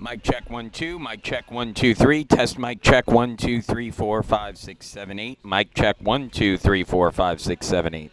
Mic check 1 2. Mic check 1 2 3. Test mic check 1 2 3 4 5 6 7 8. Mic check 1 2 3 4 5 6 7 8.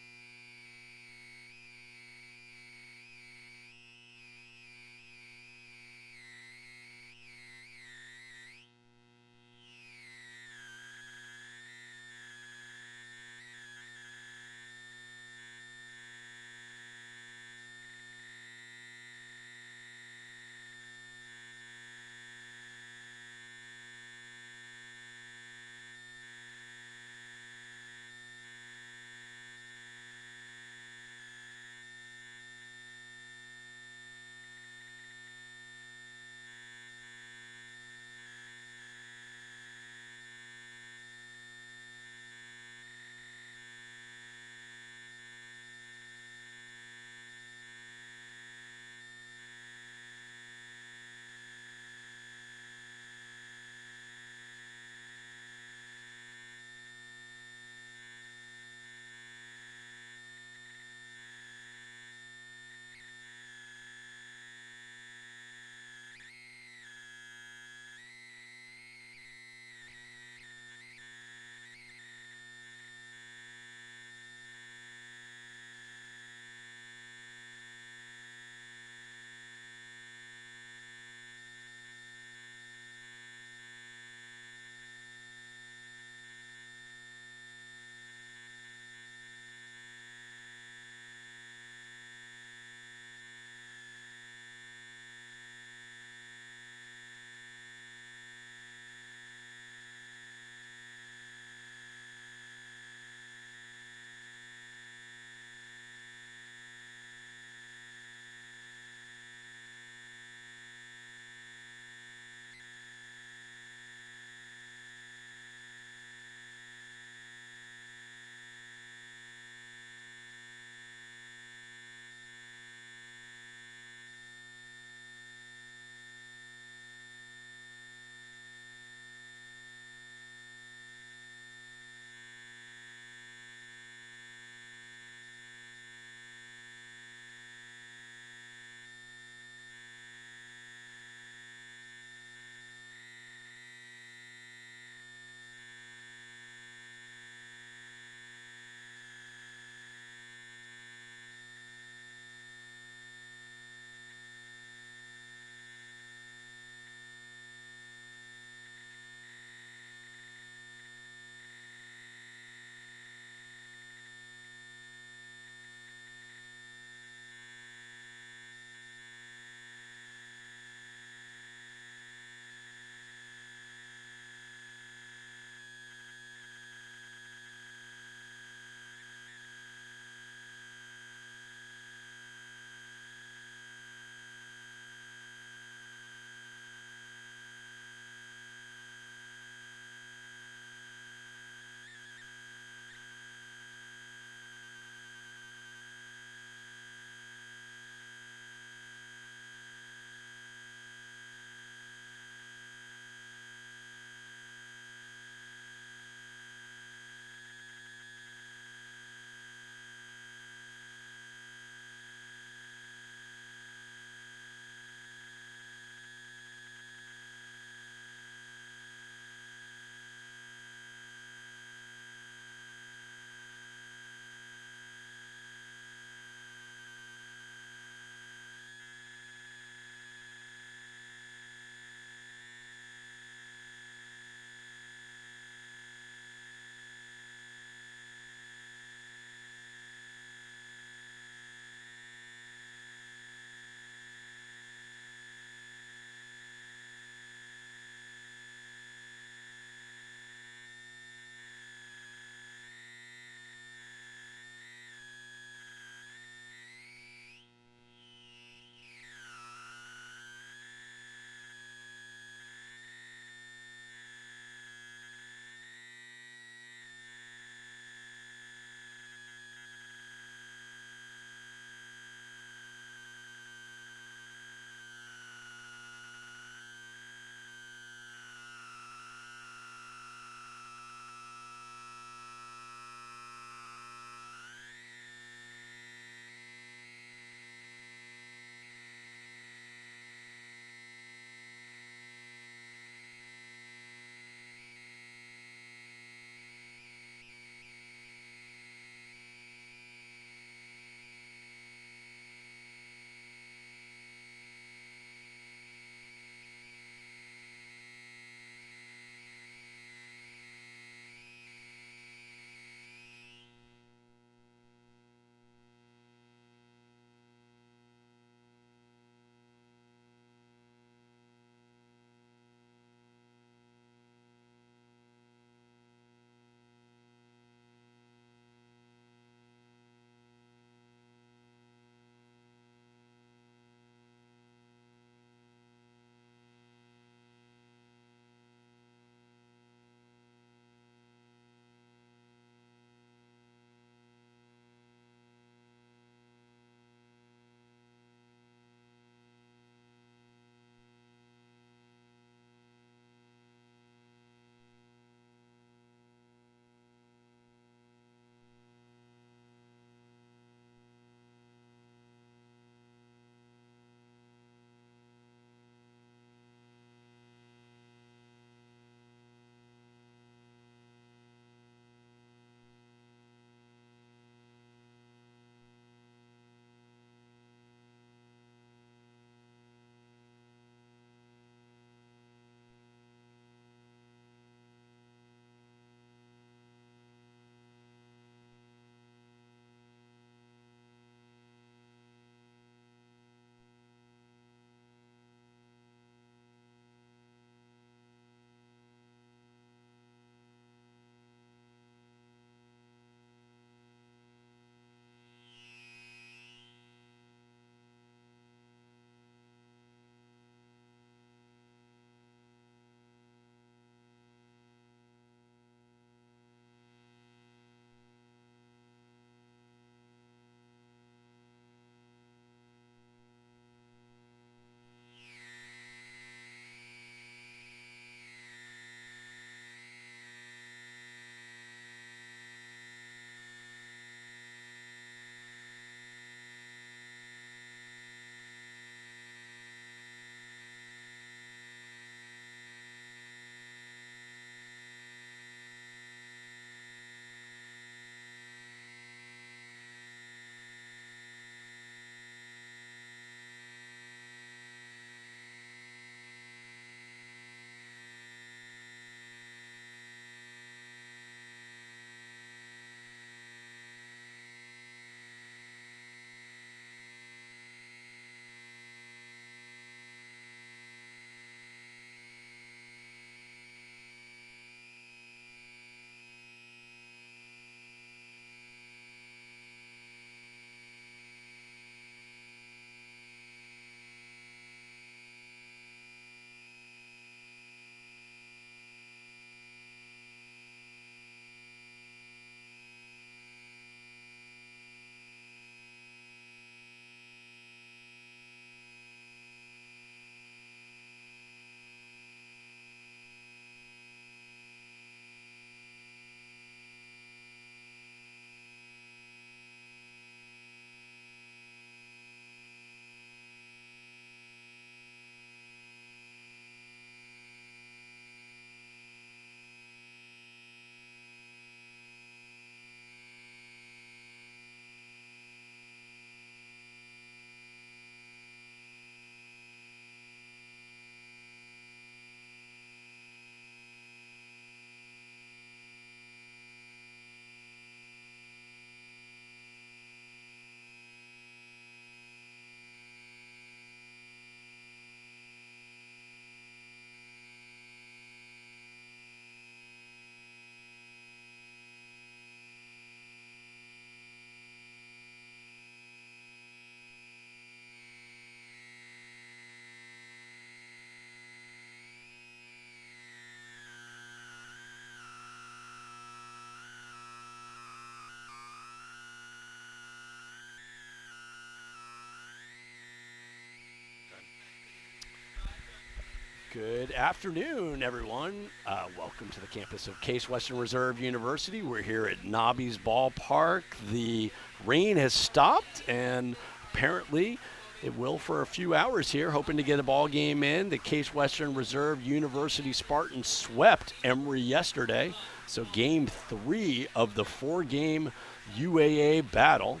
afternoon, everyone. Welcome to the campus of Case Western Reserve University. We're here at Nobby's Ballpark. The rain has stopped, and apparently it will for a few hours here, hoping to get a ball game in. The Case Western Reserve University Spartans swept Emory yesterday, so game 3 of the 4-game UAA battle.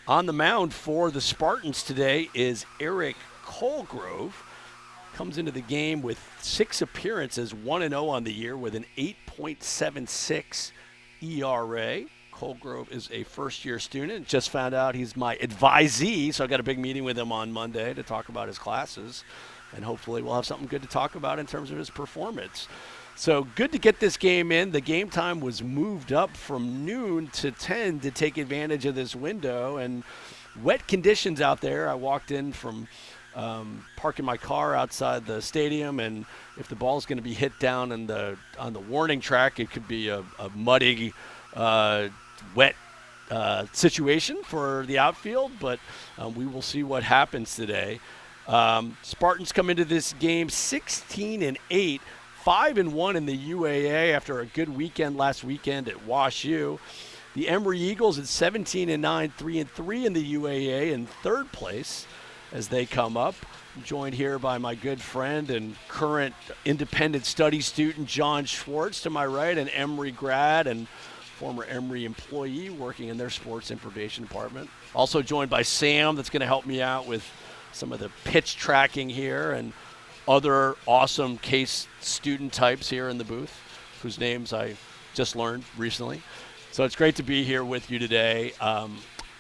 On the mound for the Spartans today is Eric Colgrove. Comes into the game with 6 appearances, 1-0 on the year with an 8.76 ERA. Colgrove is a first-year student. Just found out he's my advisee, so I got a big meeting with him on Monday to talk about his classes, and hopefully we'll have something good to talk about in terms of his performance. So good to get this game in. The game time was moved up from noon to 10 to take advantage of this window, and wet conditions out there. I walked in from parking my car outside the stadium, and if the ball's going to be hit down on the warning track, it could be a muddy, wet situation for the outfield, but we will see what happens today. Spartans come into this game 16-8, 5-1 in the UAA after a good weekend last weekend at Wash U. The Emory Eagles at 17-9, 3-3 in the UAA in third place as they come up. I'm joined here by my good friend and current independent study student, John Schwartz, to my right, an Emory grad and former Emory employee working in their sports information department. Also joined by Sam, that's going to help me out with some of the pitch tracking here, and other awesome Case student types here in the booth, whose names I just learned recently. So it's great to be here with you today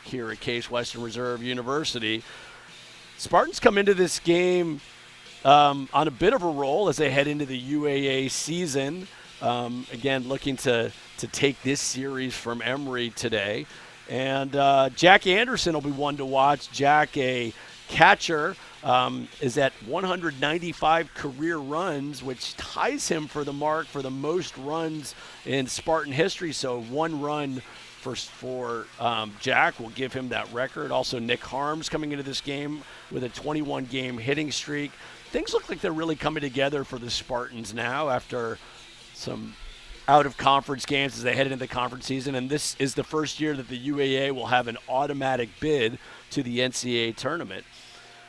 here at Case Western Reserve University. Spartans come into this game on a bit of a roll as they head into the UAA season. Again, looking to take this series from Emory today. And Jack Anderson will be one to watch. Jack, a catcher, is at 195 career runs, which ties him for the mark for the most runs in Spartan history. So 1 run for Jack will give him that record. Also, Nick Harms coming into this game with a 21-game hitting streak. Things look like they're really coming together for the Spartans now after some out-of-conference games as they head into the conference season. And this is the first year that the UAA will have an automatic bid to the NCAA tournament.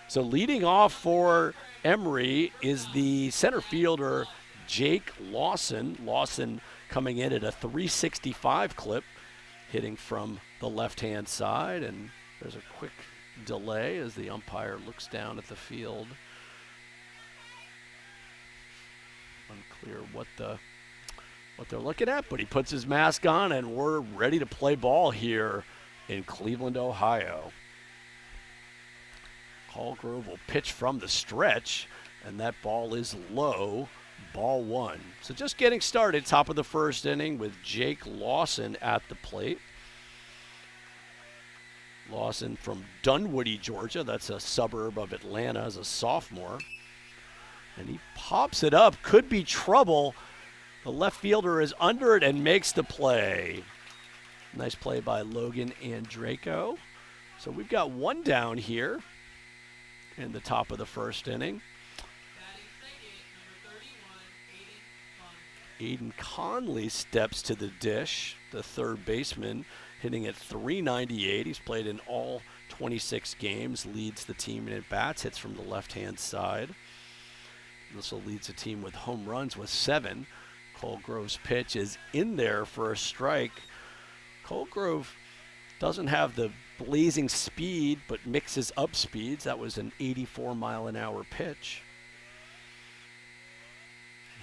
So leading off for Emory is the center fielder, Jake Lawson. Lawson coming in at a 365 clip, hitting from the left-hand side, and there's a quick delay as the umpire looks down at the field. Unclear what they're looking at, but he puts his mask on, and we're ready to play ball here in Cleveland, Ohio. Colgrove will pitch from the stretch, and that ball is low, ball 1. So just getting started, top of the first inning with Jake Lawson at the plate. Lawson from Dunwoody, Georgia. That's a suburb of Atlanta as a sophomore. And he pops it up. Could be trouble. The left fielder is under it and makes the play. Nice play by Logan Andraco. So we've got 1 down here in the top of the first inning. Aiden Conley steps to the dish, the third baseman, hitting at 398. He's played in all 26 games, leads the team in at-bats, hits from the left-hand side. He also leads the team with home runs with 7. Colgrove's pitch is in there for a strike. Colgrove doesn't have the blazing speed, but mixes up speeds. That was an 84-mile-an-hour pitch.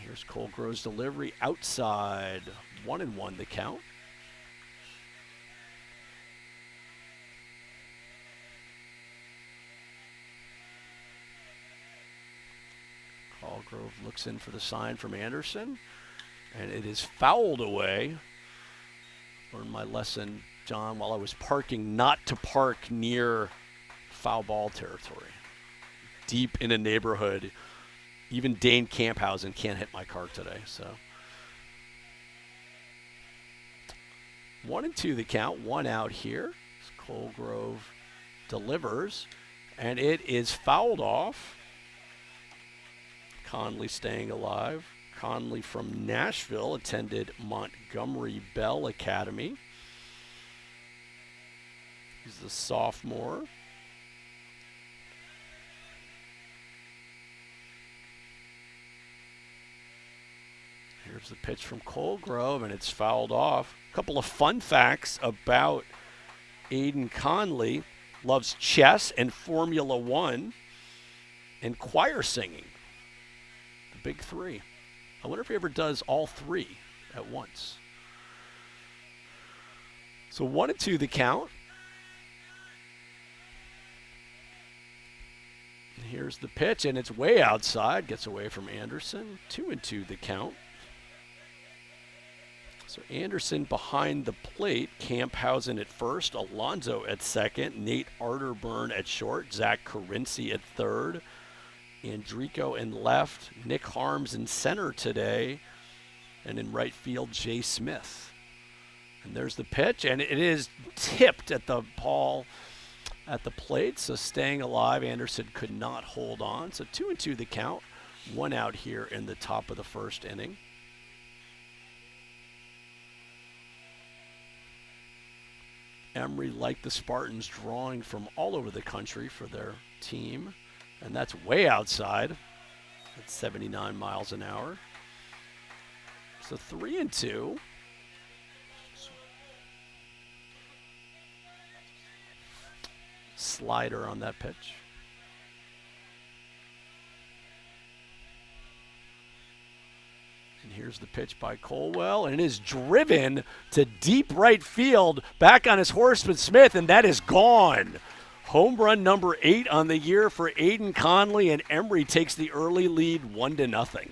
Here's Colgrove's delivery outside. 1-1 the count. Colgrove looks in for the sign from Anderson, and it is fouled away. Learned my lesson, John, while I was parking, not to park near foul ball territory. Deep in a neighborhood. Even Dane Camphausen can't hit my car today. So 1-2 the count, 1 out here. Colgrove delivers, and it is fouled off. Conley staying alive. Conley from Nashville attended Montgomery Bell Academy. He's a sophomore. Here's the pitch from Colgrove, and it's fouled off. A couple of fun facts about Aiden Conley. Loves chess and Formula One and choir singing. The big three. I wonder if he ever does all three at once. So 1-2 the count. Here's the pitch, and it's way outside. Gets away from Anderson. 2-2 the count. So Anderson behind the plate, Camphausen at first, Alonso at second, Nate Arterburn at short, Zach Carinci at third, Andrico in left, Nick Harms in center today, and in right field, Jay Smith. And there's the pitch, and it is tipped at the ball at the plate, so staying alive, Anderson could not hold on. So 2-2 the count, 1 out here in the top of the first inning. Emory, like the Spartans, drawing from all over the country for their team. And that's way outside at 79 miles an hour. So 3-2. Slider on that pitch. And here's the pitch by Colwell, and it is driven to deep right field, back on his horseman Smith, and that is gone. Home run number 8 on the year for Aiden Conley, and Emory takes the early lead 1-0.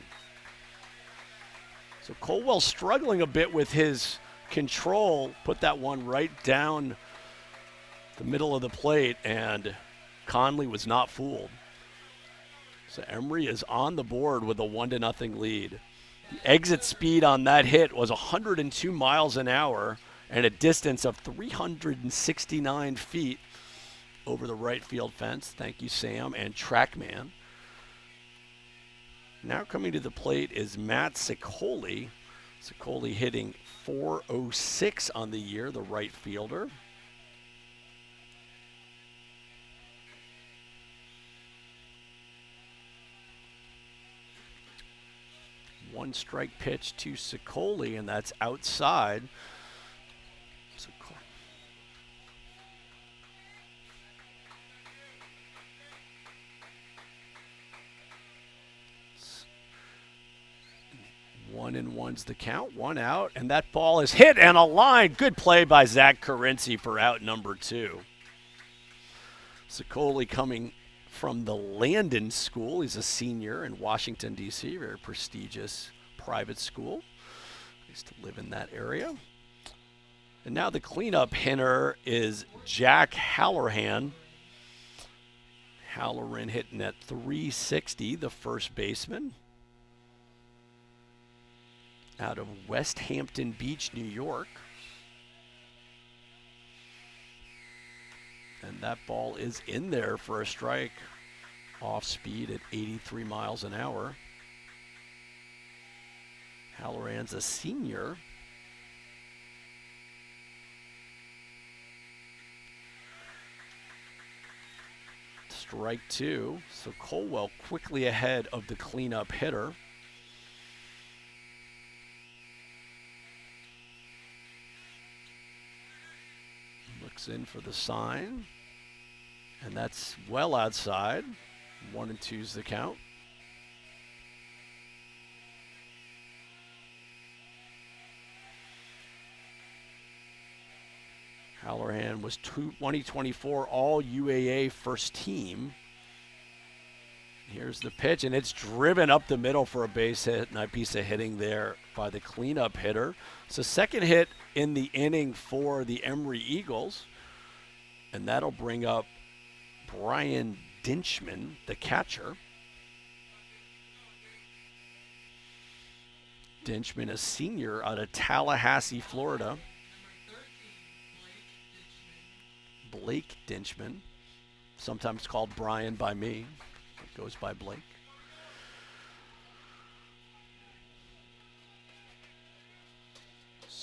So Colwell struggling a bit with his control, put that one right down the middle of the plate, and Conley was not fooled. So Emory is on the board with a 1-0 lead. The exit speed on that hit was 102 miles an hour and a distance of 369 feet over the right field fence. Thank you, Sam and Trackman. Now coming to the plate is Matt Sicoli. Sicoli hitting .406 on the year, the right fielder. One strike pitch to Sicoli, and that's outside. One and one's the count, 1 out, and that ball is hit and a line. Good play by Zach Carinci for out number 2. Sicoli coming from the Landon School. He's a senior in Washington, D.C., very prestigious private school. I used to live in that area. And now the cleanup hitter is Jack Halloran. Halloran hitting at .360, the first baseman, out of West Hampton Beach, New York. And that ball is in there for a strike, off speed at 83 miles an hour. Halloran's a senior. Strike 2. So Colwell quickly ahead of the cleanup hitter. Looks in for the sign, and that's well outside. 1-2's the count. Halloran was 2024 All UAA first team. Here's the pitch, and it's driven up the middle for a base hit. Nice piece of hitting there by the cleanup hitter. So second hit in the inning for the Emory Eagles, and that'll bring up Brian Dinchman, the catcher. Dinchman, a senior out of Tallahassee, Florida. Blake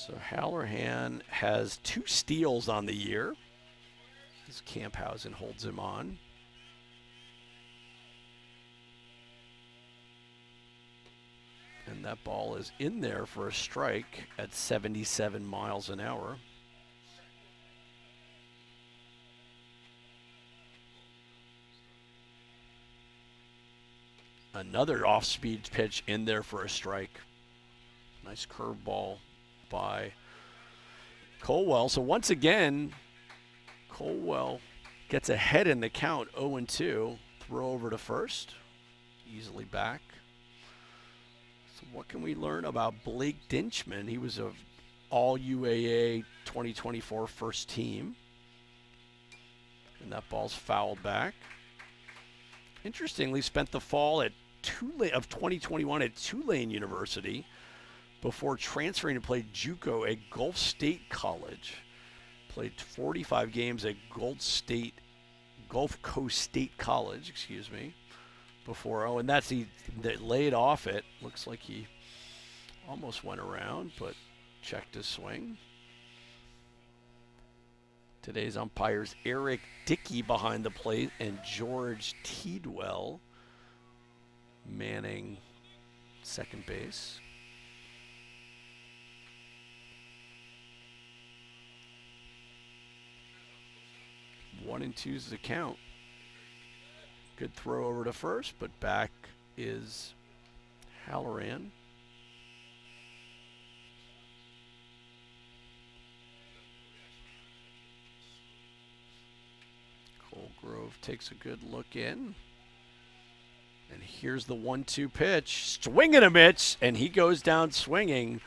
So Halloran has 2 steals on the year as Camphausen holds him on. And that ball is in there for a strike at 77 miles an hour. Another off-speed pitch in there for a strike. Nice curveball by Colwell. So once again, Colwell gets ahead in the count, 0-2. Throw over to first, easily back. So what can we learn about Blake Dinchman? He was a All-UAA 2024 first team. And that ball's fouled back. Interestingly, spent the fall at of 2021 at Tulane University before transferring to play JUCO at Gulf State College. Played 45 games at Gulf Coast State College, before. And that's that laid off it. Looks like he almost went around, but checked his swing. Today's umpires Eric Dickey behind the plate and George Tidwell manning second base. 1-2 is the count. Good throw over to first, but back is Halloran. Colgrove takes a good look in. And here's the 1-2 pitch. Swing and a miss, and he goes down swinging.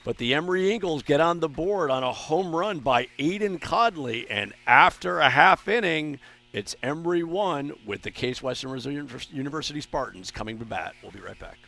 But the Emory Eagles get on the board on a home run by Aiden Codley. And after a half inning, it's Emory 1 with the Case Western Reserve University Spartans coming to bat. We'll be right back.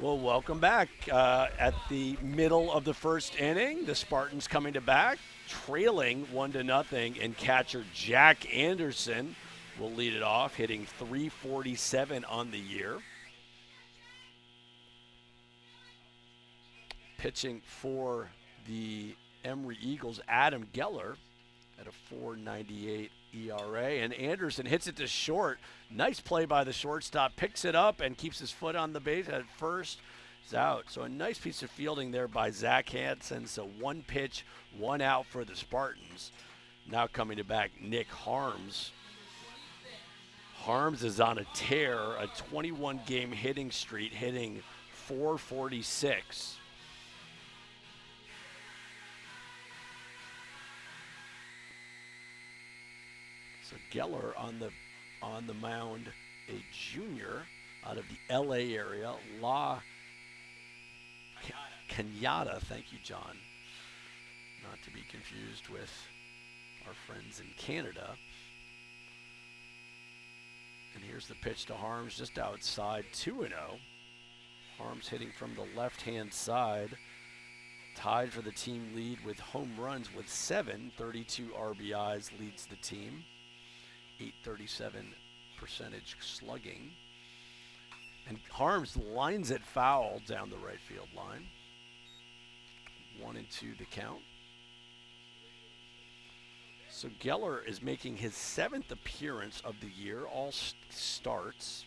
Well, welcome back. At the middle of the first inning, the Spartans coming to bat, trailing 1-0, and catcher Jack Anderson will lead it off, hitting .347 on the year. Pitching for the Emory Eagles, Adam Geller at a .498 ERA, and Anderson hits it to short. Nice play by the shortstop, picks it up and keeps his foot on the base at first. It's out. So a nice piece of fielding there by Zach Hansen. So 1 pitch, 1 out for the Spartans. Now coming to back, Nick Harms. Harms is on a tear, a 21-game hitting streak, hitting .446. So Geller on the mound, a junior out of the LA area, La Cañada. Thank you, John. Not to be confused with our friends in Canada. And here's the pitch to Harms just outside, 2-0. Harms hitting from the left-hand side, tied for the team lead with home runs with 7, 32 RBIs leads the team, 837 percentage slugging. And Harms lines it foul down the right field line. 1-2 the count. So Geller is making his 7th appearance of the year, all starts,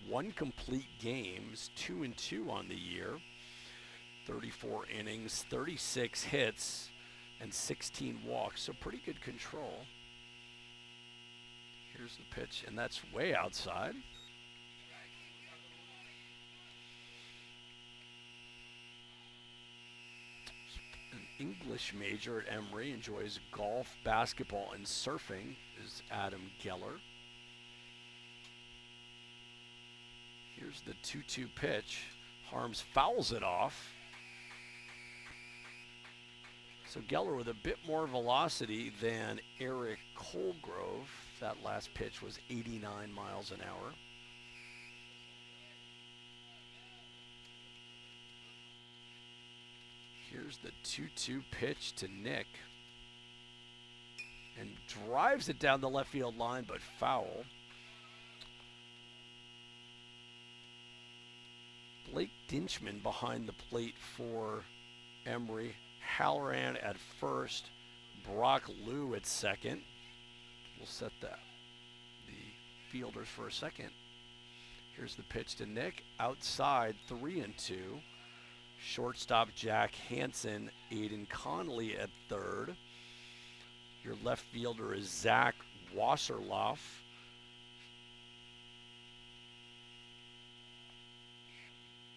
1 complete games, 2-2 on the year, 34 innings, 36 hits, and 16 walks, so pretty good control. Here's the pitch, and that's way outside. English major at Emory, enjoys golf, basketball, and surfing, is Adam Geller. Here's the 2-2 pitch. Harms fouls it off. So Geller with a bit more velocity than Eric Colgrove. That last pitch was 89 miles an hour. Here's the 2-2 pitch to Nick. And drives it down the left field line, but foul. Blake Dinchman behind the plate for Emory. Halloran at first. Brock Liu at second. We'll set the fielders for a second. Here's the pitch to Nick. Outside, 3-2. Shortstop Jack Hansen, Aiden Conley at third. Your left fielder is Zach Wasserloff.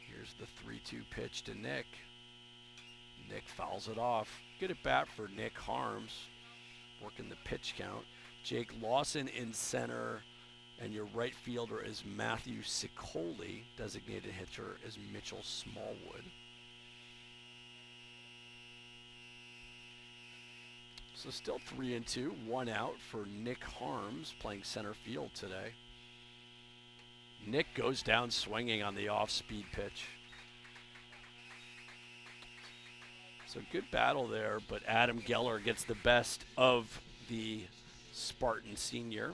Here's the 3-2 pitch to Nick. Nick fouls it off. Good at bat for Nick Harms, working the pitch count. Jake Lawson in center, and your right fielder is Matthew Sicoli. Designated hitter is Mitchell Smallwood. So still 3-2, 1 out for Nick Harms, playing center field today. Nick goes down swinging on the off-speed pitch. So good battle there, but Adam Geller gets the best of the Spartan senior.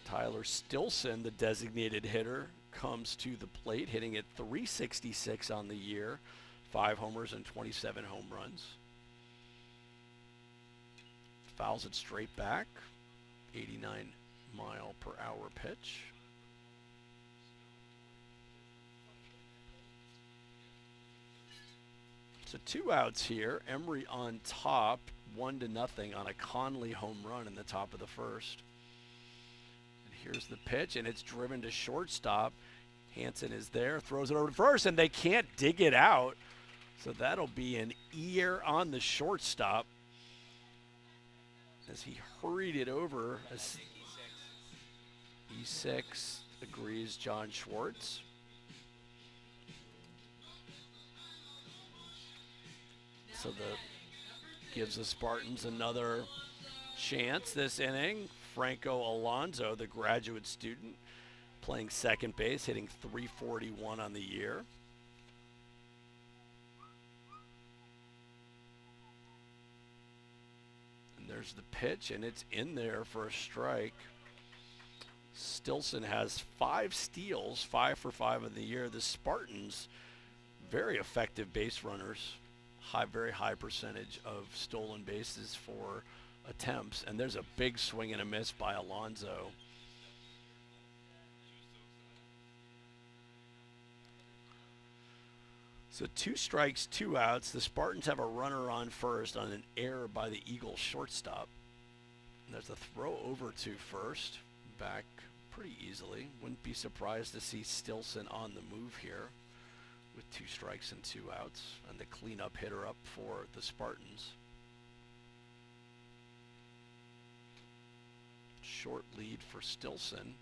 Tyler Stilson, the designated hitter, comes to the plate, hitting at .366 on the year. 5 homers and 27 home runs. Fouls it straight back. 89-mile-per-hour pitch. So 2 outs here. Emory on top, 1-0 on a Conley home run in the top of the first. And here's the pitch, and it's driven to shortstop. Hansen is there, throws it over to first, and they can't dig it out. So that'll be an ear on the shortstop as he hurried it over. As E6 agrees, John Schwartz. So gives the Spartans another chance this inning. Franco Alonso, the graduate student, playing second base, hitting .341 on the year. There's the pitch, and it's in there for a strike. Stilson has 5 steals, 5 for 5 of the year. The Spartans, very effective base runners, very high percentage of stolen bases for attempts. And there's a big swing and a miss by Alonso. So 2 strikes, 2 outs. The Spartans have a runner on first on an error by the Eagles shortstop. There's a throw over to first, back pretty easily. Wouldn't be surprised to see Stilson on the move here with 2 strikes and 2 outs, and the cleanup hitter up for the Spartans. Short lead for Stilson.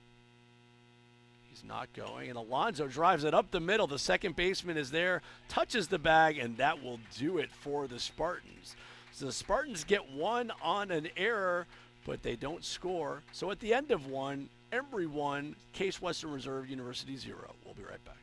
He's not going, and Alonso drives it up the middle. The second baseman is there, touches the bag, and that will do it for the Spartans. So the Spartans get 1 on an error, but they don't score. So at the end of 1, Emory 1, Case Western Reserve University 0. We'll be right back.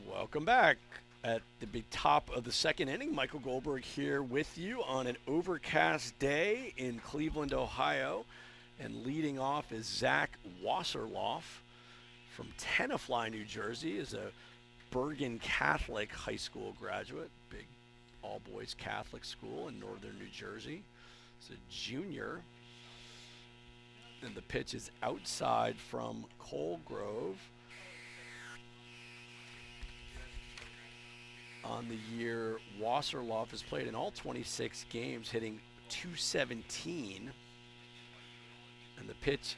Welcome back. At the top of the second inning, Michael Goldberg here with you on an overcast day in Cleveland, Ohio. And leading off is Zach Wasserloff from Tenafly, New Jersey, is a Bergen Catholic high school graduate, big all-boys Catholic school in northern New Jersey. He's a junior. And the pitch is outside from Colgrove. On the year, Wasserloff has played in all 26 games, hitting .217. And the pitch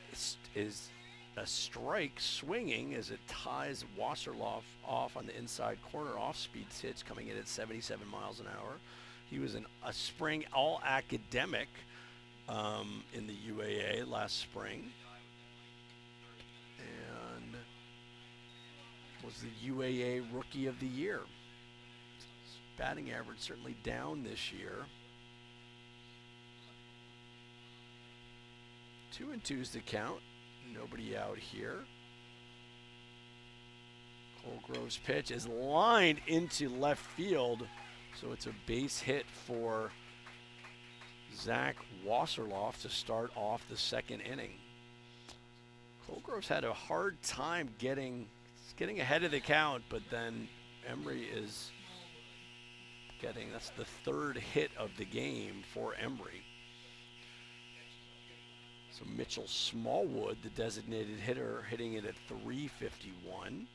is a strike swinging as it ties Wasserloff off on the inside corner off-speed pitch, coming in at 77 miles an hour. He was a spring all-academic in the UAA last spring. And was the UAA Rookie of the Year. Batting average certainly down this year. 2-2's the count. Nobody out here. Colgrove's pitch is lined into left field, so it's a base hit for Zach Wasserloff to start off the second inning. Colgrove's had a hard time getting ahead of the count, but then Emory is that's the third hit of the game for Emory. So Mitchell Smallwood, the designated hitter, hitting it at .351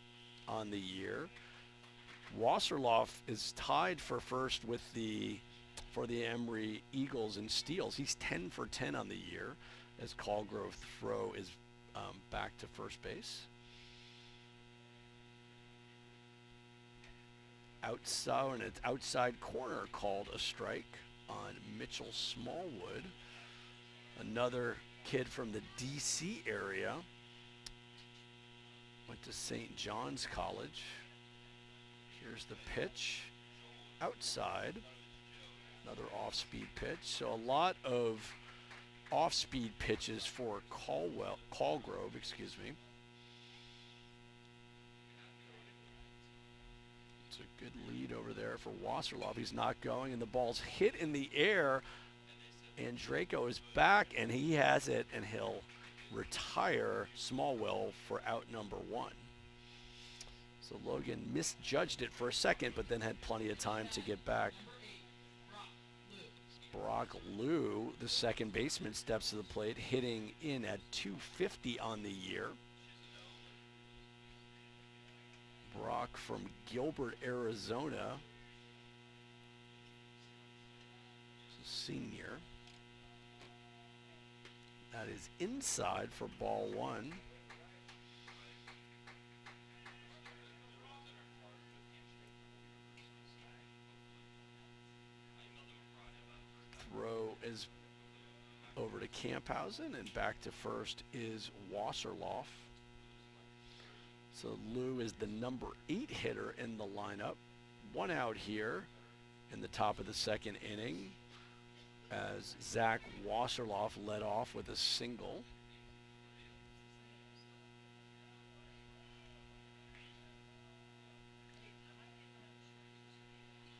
on the year. Wasserloff is tied for first with for the Emory Eagles in steals. He's 10 for 10 on the year as Colgrove throw is back to first base. Outside, and it's outside corner called a strike on Mitchell Smallwood. Another kid from the DC area. Went to St. John's College. Here's the pitch. Outside. Another off-speed pitch. So a lot of off-speed pitches for Colgrove, excuse me. It's a good lead over there for Wasserloff. He's not going, and the ball's hit in the air. And Draco is back, and he has it, and he'll retire Smallwell for out number 1. So Logan misjudged it for a second, but then had plenty of time to get back. Brock Liu, the second baseman, steps to the plate, hitting in at 250 on the year. Brock from Gilbert, Arizona. He's a senior. That is inside for ball 1. Throw is over to Camphausen, and back to first is Wasserloff. So Liu is the number 8 hitter in the lineup. 1 out here in the top of the second inning as Zach Wasserloff led off with a single.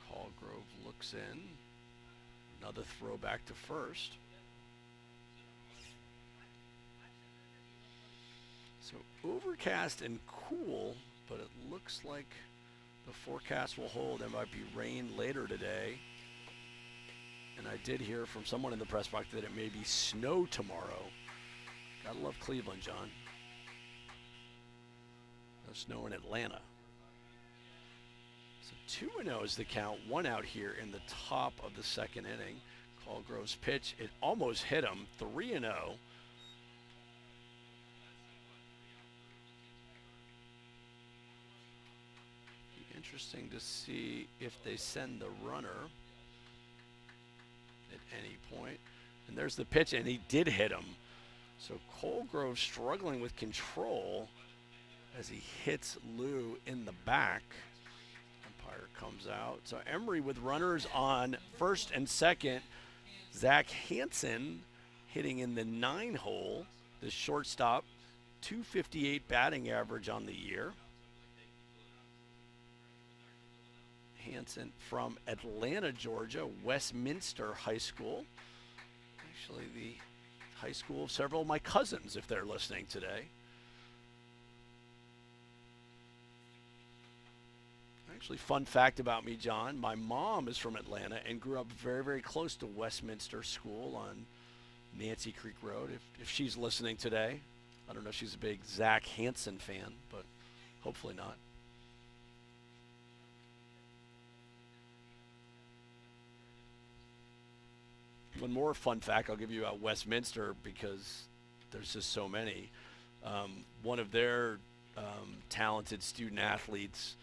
Callgrove looks in. Another throw back to first. So overcast and cool, but it looks like the forecast will hold. There might be rain later today. And I did hear from someone in the press box that it may be snow tomorrow. Gotta love Cleveland, John. No snow in Atlanta. So 2-0 is the count. 1 out here in the top of the second inning. Callgrove's pitch, it almost hit him. 3-0. Interesting to see if they send the runner at any point. And there's the pitch, and he did hit him. So Callgrove struggling with control as he hits Liu in the back. Umpire comes out. So Emory with runners on first and second. Zach Hansen hitting in the 9 hole. The shortstop, 258 batting average on the year. Hansen from Atlanta, Georgia, Westminster High School. Actually, the high school of several of my cousins, if they're listening today. Actually, fun fact about me, John, my mom is from Atlanta and grew up very, very close to Westminster School on Nancy Creek Road. If she's listening today, I don't know if she's a big Zach Hansen fan, but hopefully not. One more fun fact I'll give you about Westminster, because there's just so many. One of their talented student athletes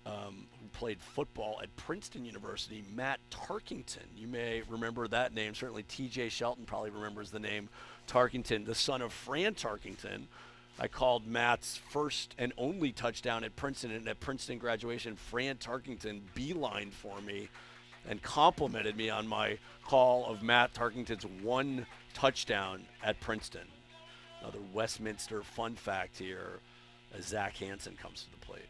who played football at Princeton University, Matt Tarkington. You may remember that name. Certainly TJ Shelton probably remembers the name Tarkington, the son of Fran Tarkington. I called Matt's first and only touchdown at Princeton, and at Princeton graduation, Fran Tarkington beelined for me and complimented me on my call of Matt Tarkington's 1 touchdown at Princeton. Another Westminster fun fact here as Zach Hansen comes to the plate.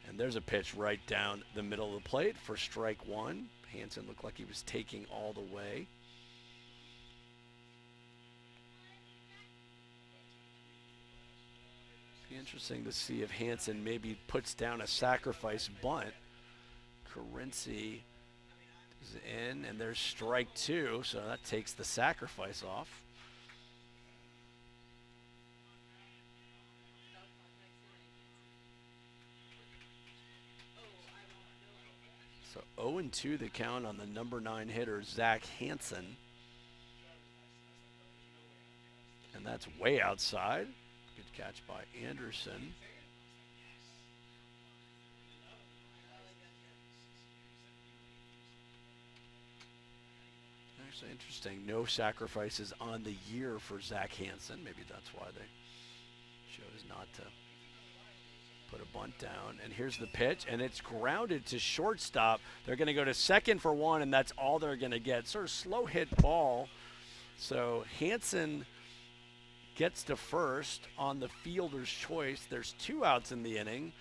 And there's a pitch right down the middle of the plate for strike 1. Hansen looked like he was taking all the way. Be interesting to see if Hansen maybe puts down a sacrifice bunt. Carinci is in, and there's strike 2, so that takes the sacrifice off. So 0-2 the count on the number 9 hitter, Zach Hansen. And that's way outside. Good catch by Anderson. Actually interesting. No sacrifices on the year for Zach Hansen. Maybe that's why they chose not to put a bunt down. And here's the pitch, and it's grounded to shortstop. They're going to go to second for 1, and that's all they're going to get. Sort of slow hit ball. So Hansen gets to first on the fielder's choice. There's 2 outs in the inning,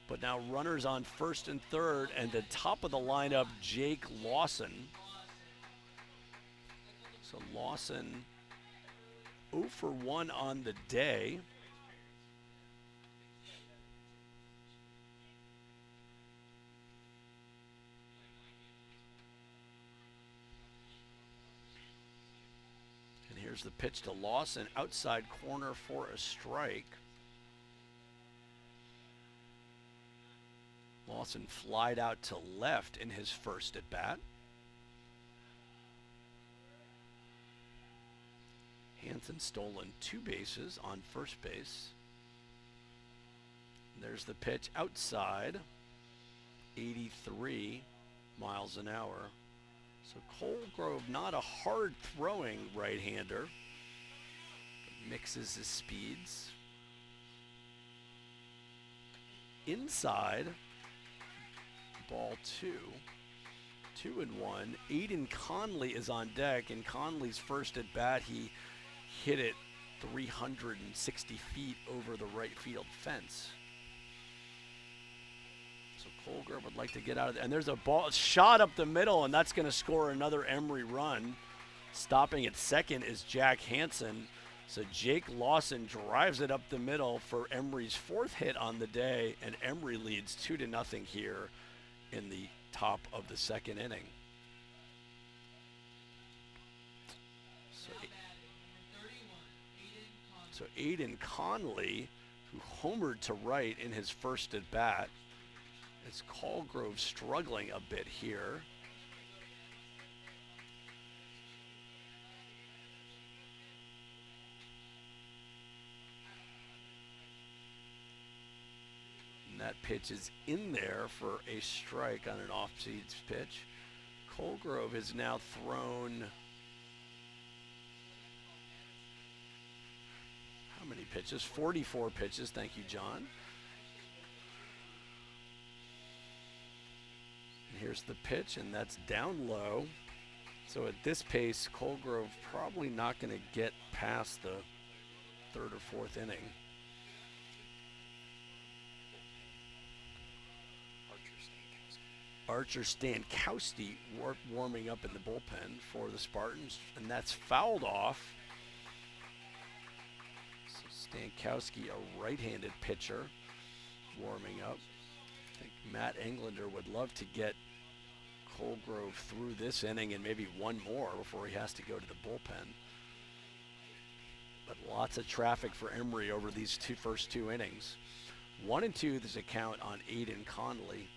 but now runners on first and third, and the top of the lineup, Jake Lawson. So Lawson 0 for 1 on the day. And here's the pitch to Lawson, outside corner for a strike. Lawson flied out to left in his first at bat. Hansen stolen 2 bases on first base. There's the pitch outside, 83 miles an hour. So Colgrove, not a hard throwing right-hander, mixes his speeds. Inside, ball 2, 2-1. Aiden Conley is on deck, and Conley's first at bat, he hit it 360 feet over the right field fence. So Colgrove would like to get out of there. And there's a ball shot up the middle, and that's going to score another Emory run. Stopping at second is Jack Hansen. So Jake Lawson drives it up the middle for Emory's 4th hit on the day, and Emory leads 2-0 here in the top of the 2nd inning. So Aiden Conley, who homered to right in his first at bat, is Colgrove struggling a bit here. And that pitch is in there for a strike on an off-speed pitch. Colgrove has now thrown, how many pitches? 44 pitches, thank you, John. And here's the pitch, and that's down low. So at this pace, Colgrove probably not going to get past the 3rd or 4th inning. Archer Stankowski warming up in the bullpen for the Spartans, and that's fouled off. So Stankowski, a right-handed pitcher, warming up. I think Matt Englander would love to get Colgrove through this inning and maybe one more before he has to go to the bullpen. But lots of traffic for Emory over these first two innings. 1-2, there's a count on Aiden Conley.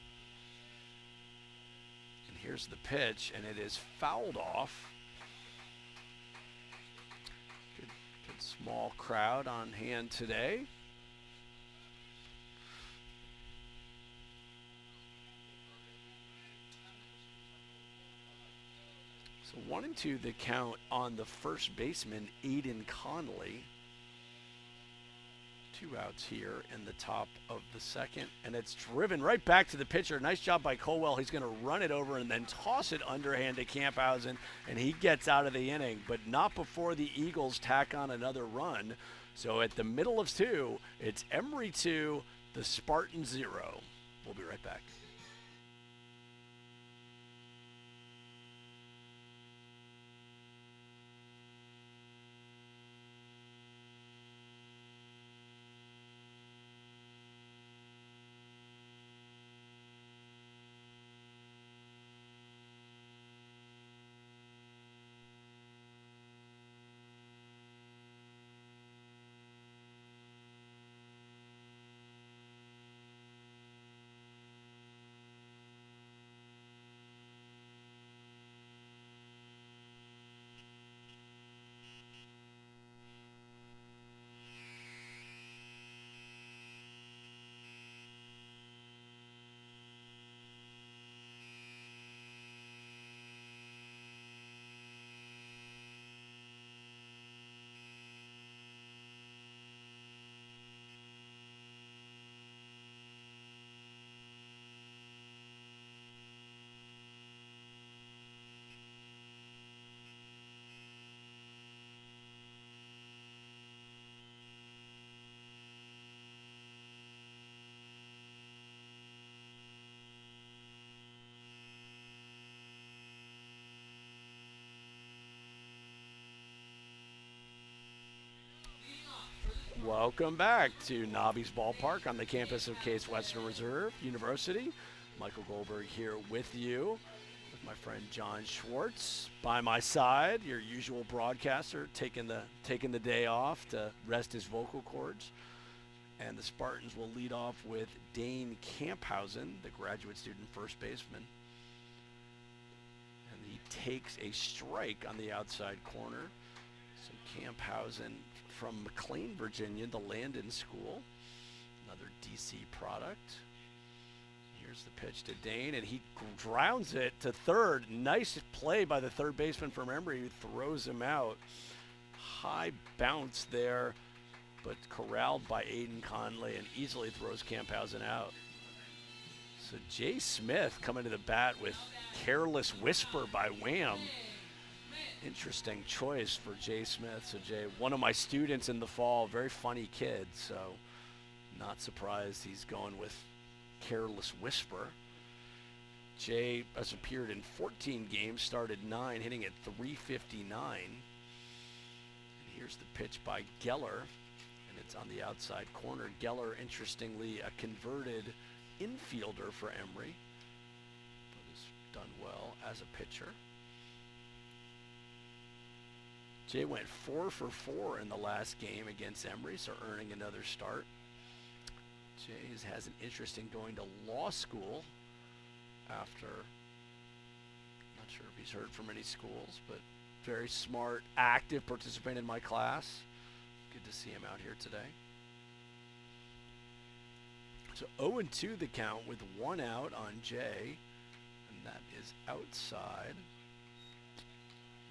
And here's the pitch, and it is fouled off. Good small crowd on hand today. So 1-2 the count on the first baseman, Aiden Conley. 2 outs here in the top of the 2nd, and it's driven right back to the pitcher. Nice job by Colwell. He's going to run it over and then toss it underhand to Camphausen, and he gets out of the inning, but not before the Eagles tack on another run. So at the middle of 2, it's Emory 2, the Spartans 0. We'll be right back. Welcome back to Nobby's Ballpark on the campus of Case Western Reserve University. Michael Goldberg here with you, with my friend John Schwartz by my side, your usual broadcaster, taking the day off to rest his vocal cords. And the Spartans will lead off with Dane Camphausen, the graduate student first baseman. And he takes a strike on the outside corner. So Camphausen from McLean, Virginia, the Landon School, another DC product. Here's the pitch to Dane, and he drowns it to third. Nice play by the third baseman from Emory, who throws him out. High bounce there, but corralled by Aiden Conley and easily throws Camphausen out. So Jay Smith coming to the bat with Careless Whisper by Wham. Interesting choice for Jay Smith. So Jay, one of my students in the fall, very funny kid, so not surprised he's going with Careless Whisper. Jay has appeared in 14 games, started 9, hitting at .359. And here's the pitch by Geller, and it's on the outside corner. Geller, interestingly, a converted infielder for Emory, but has done well as a pitcher. Jay went 4 for 4 in the last game against Emory, so earning another start. Jay has an interest in going to law school after, not sure if he's heard from any schools, but very smart, active participant in my class. Good to see him out here today. So 0-2 the count with 1 out on Jay, and that is outside.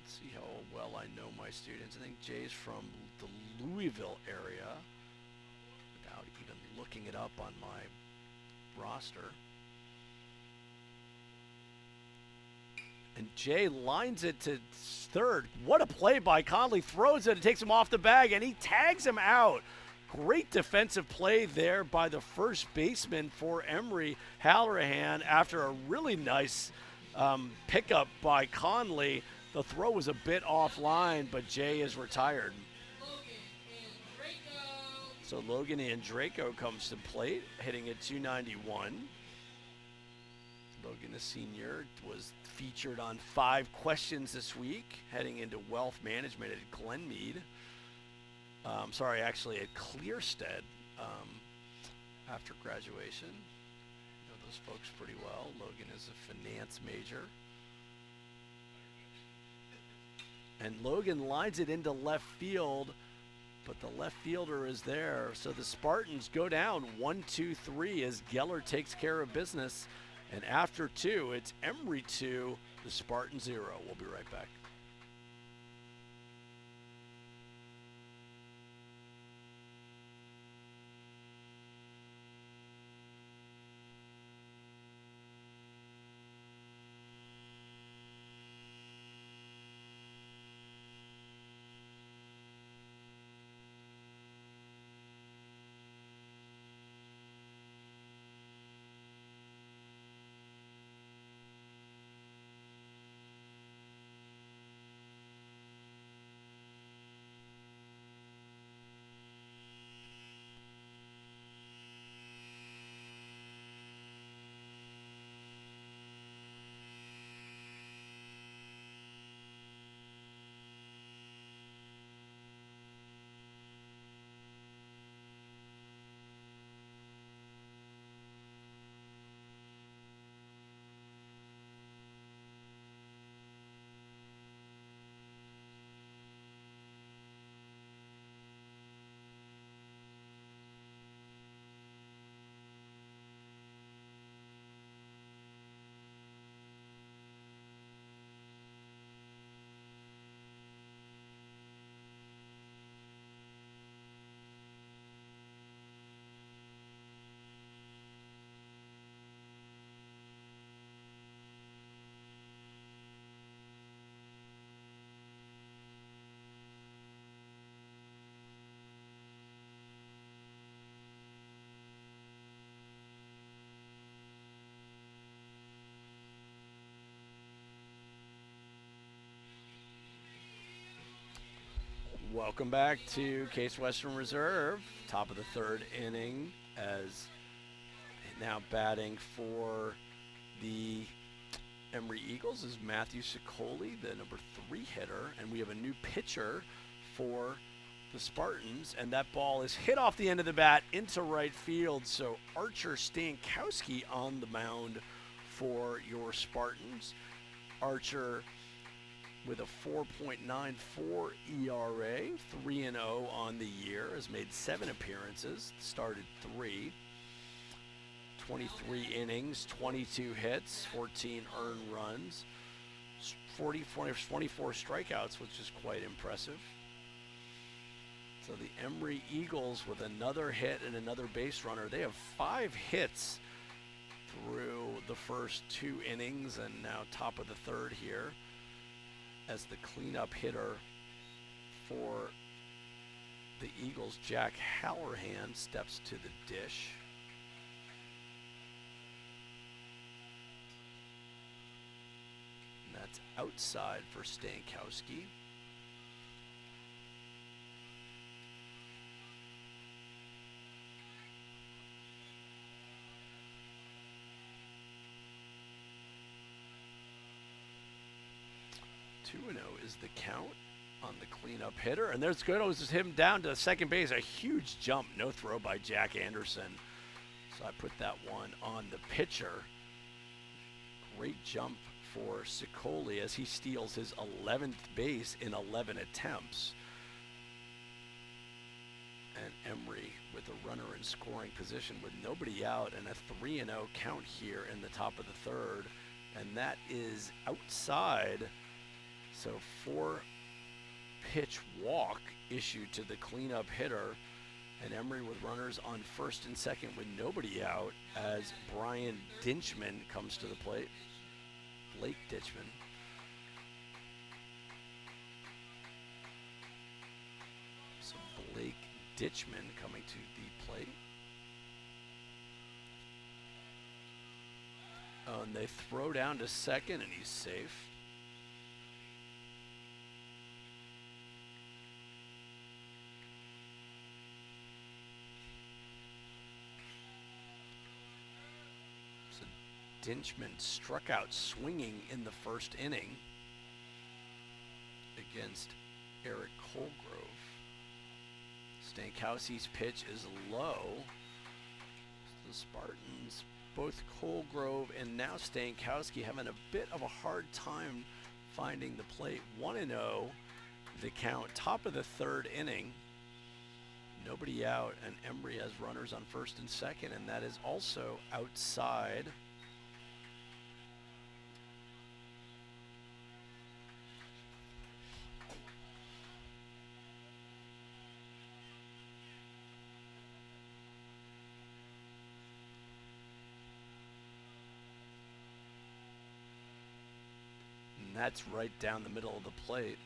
See how well I know my students. I think Jay's from the Louisville area, without even looking it up on my roster. And Jay lines it to third. What a play by Conley. Throws it, it takes him off the bag, and he tags him out. Great defensive play there by the first baseman for Emory, Halloran, after a really nice pickup by Conley. The throw was a bit offline, but Jay is retired. So Logan Andraco comes to plate, hitting at .291. Logan, the senior, was featured on 5 questions this week, heading into wealth management at Glenmead. Actually at Clearstead after graduation. You know those folks pretty well. Logan is a finance major. And Logan lines it into left field, but the left fielder is there. So the Spartans go down 1-2-3 as Geller takes care of business. And after 2, it's Emory 2, the Spartan 0. We'll be right back. Welcome back to Case Western Reserve. Top of the third inning, as now batting for the Emory Eagles is Matthew Sicoli, the number 3 hitter, and we have a new pitcher for the Spartans, and that ball is hit off the end of the bat into right field. So Archer Stankowski on the mound for your Spartans. Archer with a 4.94 ERA, 3-0 on the year, has made 7 appearances, started 3. 23 innings, 22 hits, 14 earned runs, 24 strikeouts, which is quite impressive. So the Emory Eagles with another hit and another base runner. They have 5 hits through the first 2 innings, and now top of the third here as the cleanup hitter for the Eagles, Jack Halloran, steps to the dish. And that's outside for Stankowski. Two-0 is the count on the cleanup hitter, and there's goes him down to second base. A huge jump, no throw by Jack Anderson. So I put that one on the pitcher. Great jump for Sicoli as he steals his 11th base in 11 attempts. And Emory with a runner in scoring position with nobody out, and a 3-0 count here in the top of the third, and that is outside. So 4-pitch walk issued to the cleanup hitter, and Emory with runners on first and second with nobody out as Brian Dinchman comes to the plate. Blake Ditchman. So Blake Ditchman coming to the plate. Oh, and they throw down to second, and he's safe. Dinchman struck out swinging in the first inning against Eric Colgrove. Stankowski's pitch is low. The Spartans, both Colgrove and now Stankowski, having a bit of a hard time finding the plate. 1-0 the count, top of the third inning. Nobody out, and Emory has runners on first and second, and that is also outside. And that's right down the middle of the plate.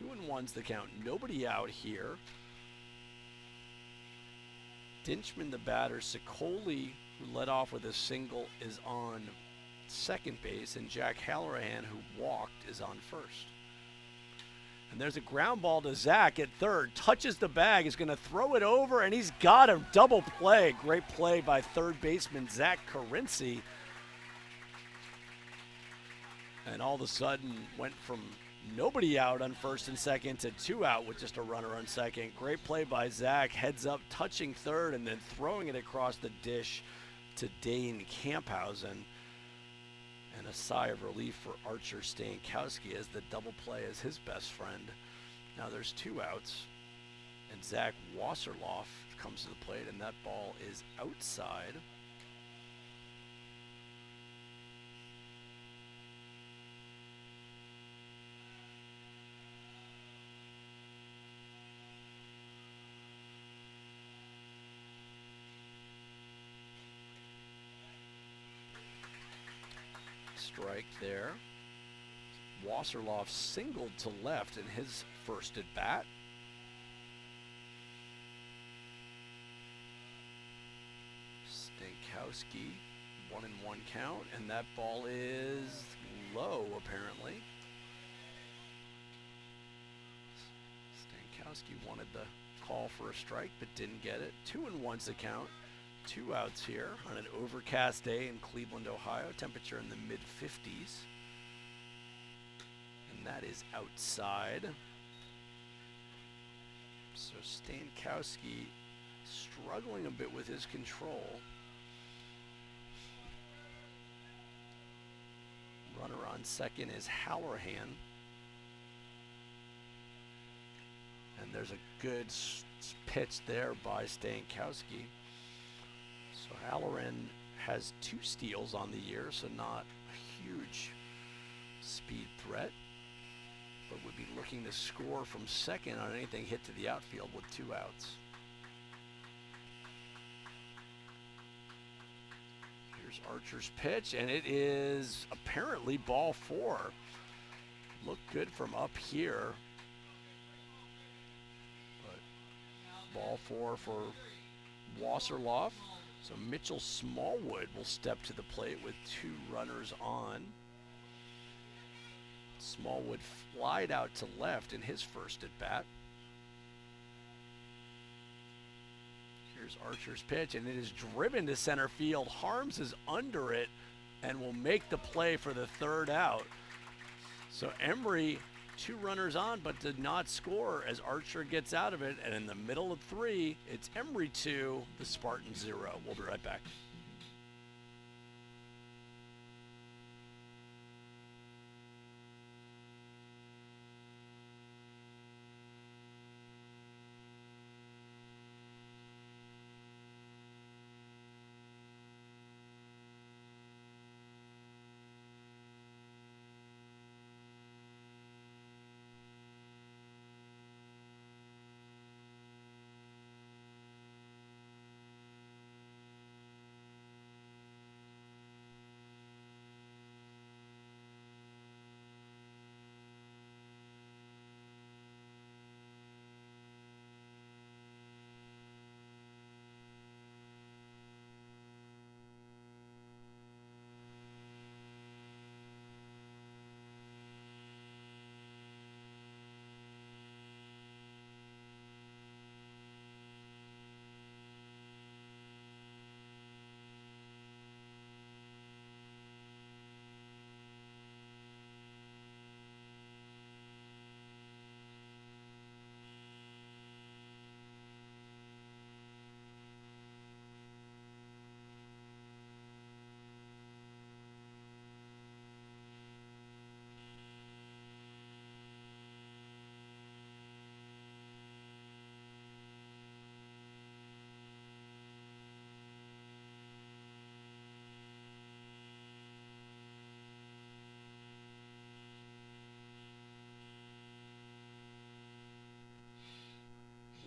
2-1's the count. Nobody out here. Dinchman, the batter. Sicoli, who led off with a single, is on second base, and Jack Halloran, who walked, is on first. And there's a ground ball to Zach at third. Touches the bag, is going to throw it over, and he's got him. Double play. Great play by third baseman Zach Carinci. And all of a sudden went from nobody out on first and second to 2 out with just a runner on second. Great play by Zach. Heads up, touching third, and then throwing it across the dish to Dane Camphausen. And a sigh of relief for Archer Stankowski as the double play is his best friend. Now there's 2 outs, and Zach Wasserloff comes to the plate, and that ball is outside. Strike there. Wasserloff singled to left in his first at bat. Stankowski, 1-1 count, and that ball is low apparently. Stankowski wanted the call for a strike, but didn't get it. 2-1's the count. 2 outs here on an overcast day in Cleveland, Ohio. Temperature in the mid-50s. And that is outside. So Stankowski struggling a bit with his control. Runner on second is Halloran. And there's a good pitch there by Stankowski. So Halloran has 2 steals on the year, so not a huge speed threat, but would be looking to score from second on anything hit to the outfield with 2 outs. Here's Archer's pitch, and it is apparently ball 4. Looked good from up here, but ball 4 for Wasserloff. So Mitchell Smallwood will step to the plate with 2 runners on. Smallwood flied out to left in his first at bat. Here's Archer's pitch, and it is driven to center field. Harms is under it and will make the play for the 3rd out. So Emory, 2 runners on, but did not score as Archer gets out of it. And in the middle of 3, it's Emory 2, the Spartans 0. We'll be right back.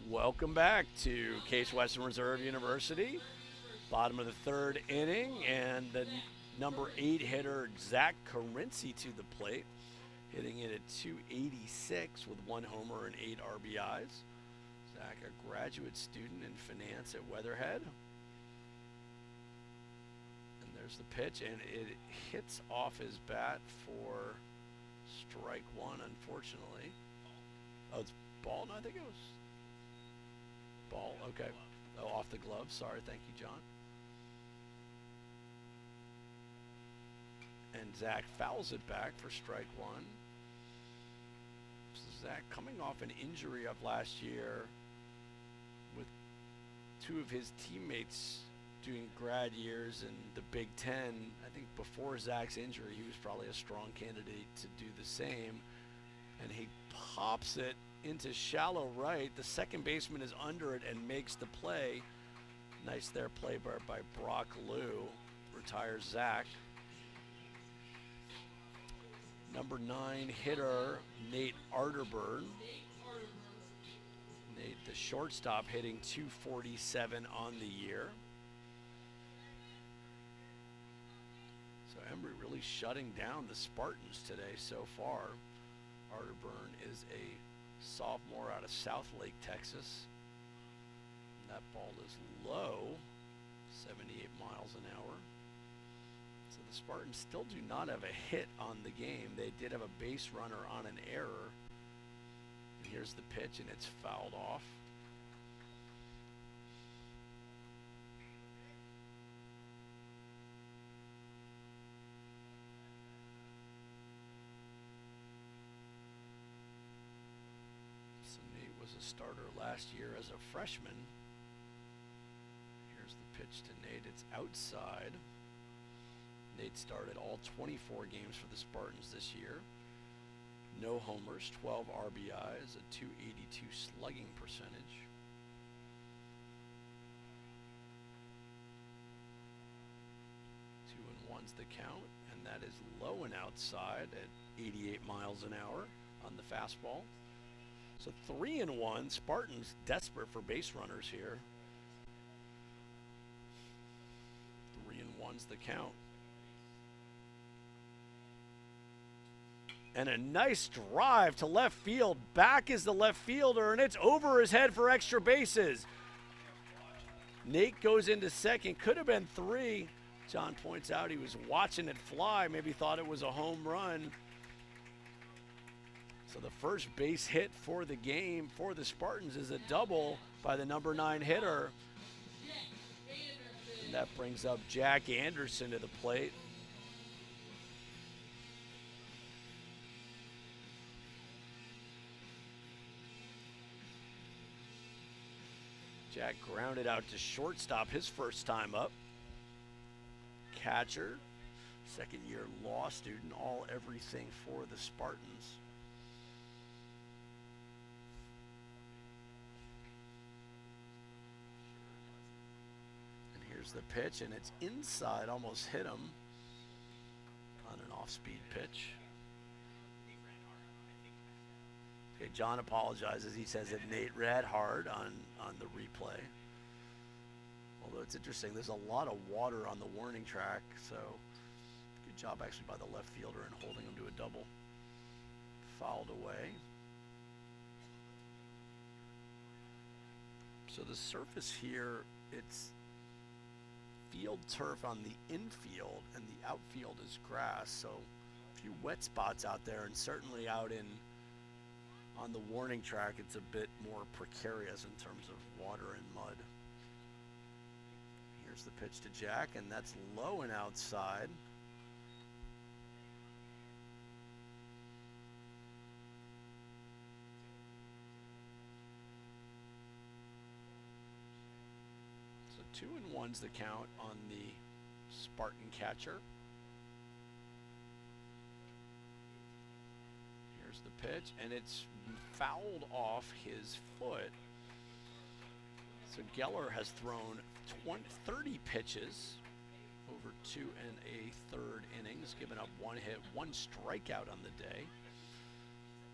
Welcome back to Case Western Reserve University. Bottom of the 3rd inning, and the number 8 hitter, Zach Carinci, to the plate, hitting it at .286 with 1 homer and 8 RBIs. Zach, a graduate student in finance at Weatherhead. And there's the pitch, and it hits off his bat for strike 1, unfortunately. Oh, it's ball? No, I think it was ball. Okay. Oh, off the glove. Sorry. Thank you, John. And Zach fouls it back for strike 1. So Zach coming off an injury of last year with 2 of his teammates doing grad years in the Big Ten. I think before Zach's injury, he was probably a strong candidate to do the same. And he pops it into shallow right. The second baseman is under it and makes the play. Nice there play by Brock Liu. Retires Zach. Number 9 hitter, Nate Arterburn. Nate, the shortstop, hitting .247 on the year. So Emory really shutting down the Spartans today so far. Arterburn is a sophomore out of Southlake, Texas. And that ball is low, 78 miles an hour. So the Spartans still do not have a hit on the game. They did have a base runner on an error. And here's the pitch, and it's fouled off. was a starter last year as a freshman. Here's the pitch to Nate. It's outside. Nate started all 24 games for the Spartans this year. No homers, 12 RBIs, a .282 slugging percentage. Two and one's the count, and that is low and outside at 88 miles an hour on the fastball. So 3-1. Spartans desperate for base runners here. 3-1's the count. And a nice drive to left field. Back is the left fielder, and it's over his head for extra bases. Nate goes into second. Could have been 3. John points out he was watching it fly. Maybe thought it was a home run. So the first base hit for the game for the Spartans is a double by the number 9 hitter. And that brings up Jack Anderson to the plate. Jack grounded out to shortstop his first time up. Catcher, second-year law student, all everything for the Spartans. And here's the pitch, and it's inside, almost hit him on an off-speed pitch. Okay, John apologizes. He says that Nate ran hard on the replay. Although it's interesting, there's a lot of water on the warning track, so good job actually by the left fielder in holding him to a double. Fouled away. So the surface here, it's field turf on the infield, and the outfield is grass, so a few wet spots out there, and certainly out on the warning track, it's a bit more precarious in terms of water and mud. Here's the pitch to Jack, and that's low and outside. So 2-1's the count on the Spartan catcher. Here's the pitch, and it's fouled off his foot. So Geller has thrown 30 pitches over 2 1/3 innings, given up 1 hit, 1 strikeout on the day.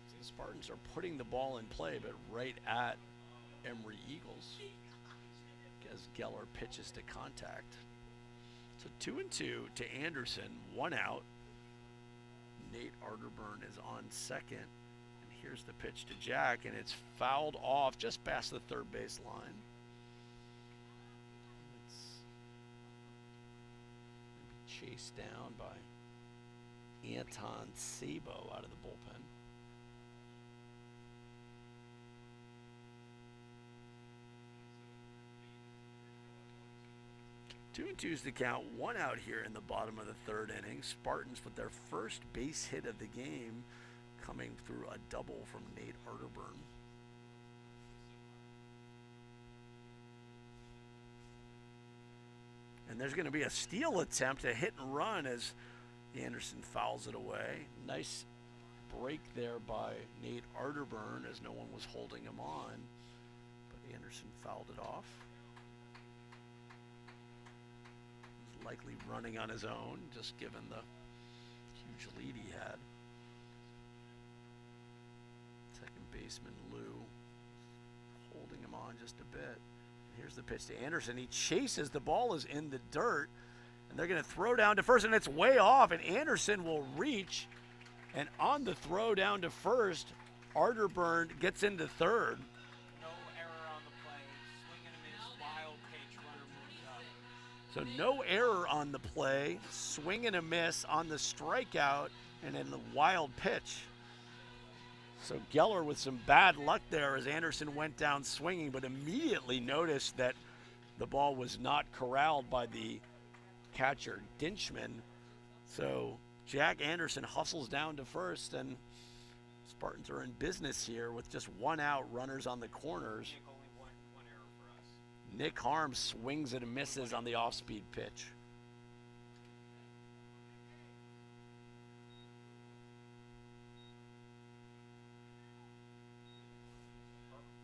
So the Spartans are putting the ball in play, but right at Emory Eagles as Geller pitches to contact. So 2-2 to Anderson, 1 out. Nate Arterburn is on second. And here's the pitch to Jack, and it's fouled off just past the third base line. It's chased down by Anton Sabo out of the bullpen. 2-2's the count, 1 out here in the bottom of the third inning. Spartans with their first base hit of the game, coming through a double from Nate Arterburn. And there's going to be a steal attempt, a hit and run as Anderson fouls it away. Nice break there by Nate Arterburn as no one was holding him on, but Anderson fouled it off. Likely running on his own, just given the huge lead he had. Second baseman Lou holding him on just a bit. Here's the pitch to Anderson. He chases. The ball is in the dirt, and they're going to throw down to first, and it's way off, and Anderson will reach, and on the throw down to first, Arterburn gets into third. So no error on the play, swing and a miss on the strikeout, and in the wild pitch. So Geller with some bad luck there as Anderson went down swinging, but immediately noticed that the ball was not corralled by the catcher, Dinchman. So Jack Anderson hustles down to first, and Spartans are in business here with just one out, runners on the corners. Only one error for us. Nick Harms swings and misses on the off-speed pitch.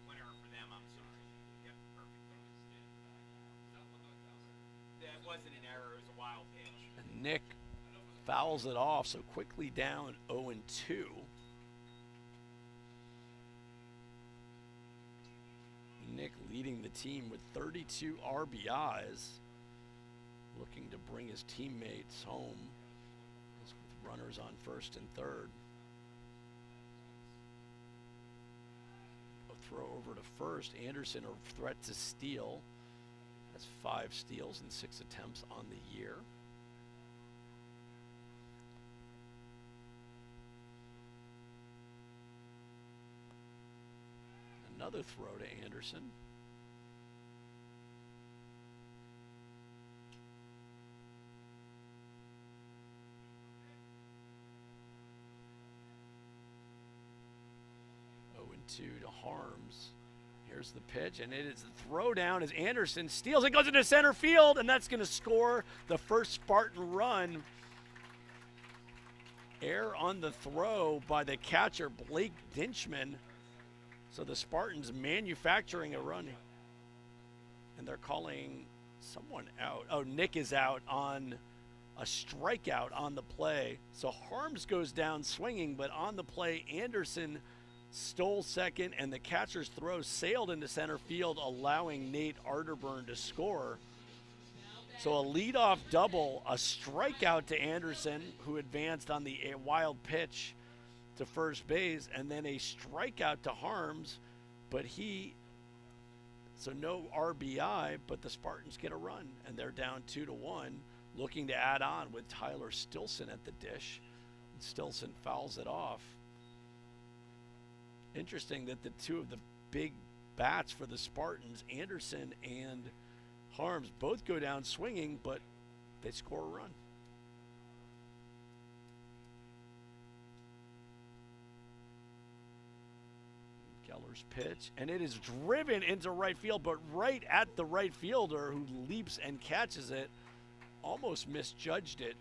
One error for them, I'm sorry. Yep, perfect. That wasn't an error, it was a wild pitch. And Nick fouls it off, so quickly down 0-2. Nick leading the team with 32 RBIs, looking to bring his teammates home with runners on first and third. A throw over to first. Anderson a threat to steal. Has 5 steals and 6 attempts on the year. Another throw to Anderson. To Harms. Here's the pitch, and it is the throw down as Anderson steals. It goes into center field, and that's going to score the first Spartan run. Error on the throw by the catcher, Blake Dinchman. So the Spartans manufacturing a run. And they're calling someone out. Oh, Nick is out on a strikeout on the play. So Harms goes down swinging, but on the play, Anderson stole second, and the catcher's throw sailed into center field, allowing Nate Arterburn to score. So a leadoff double, a strikeout to Anderson, who advanced on the wild pitch to first base, and then a strikeout to Harms, but so no RBI, but the Spartans get a run, and they're down 2-1, looking to add on with Tyler Stilson at the dish. And Stilson fouls it off. Interesting that the two of the big bats for the Spartans, Anderson and Harms, both go down swinging, but they score a run. Geller's pitch, and it is driven into right field, but right at the right fielder, who leaps and catches it. Almost misjudged it,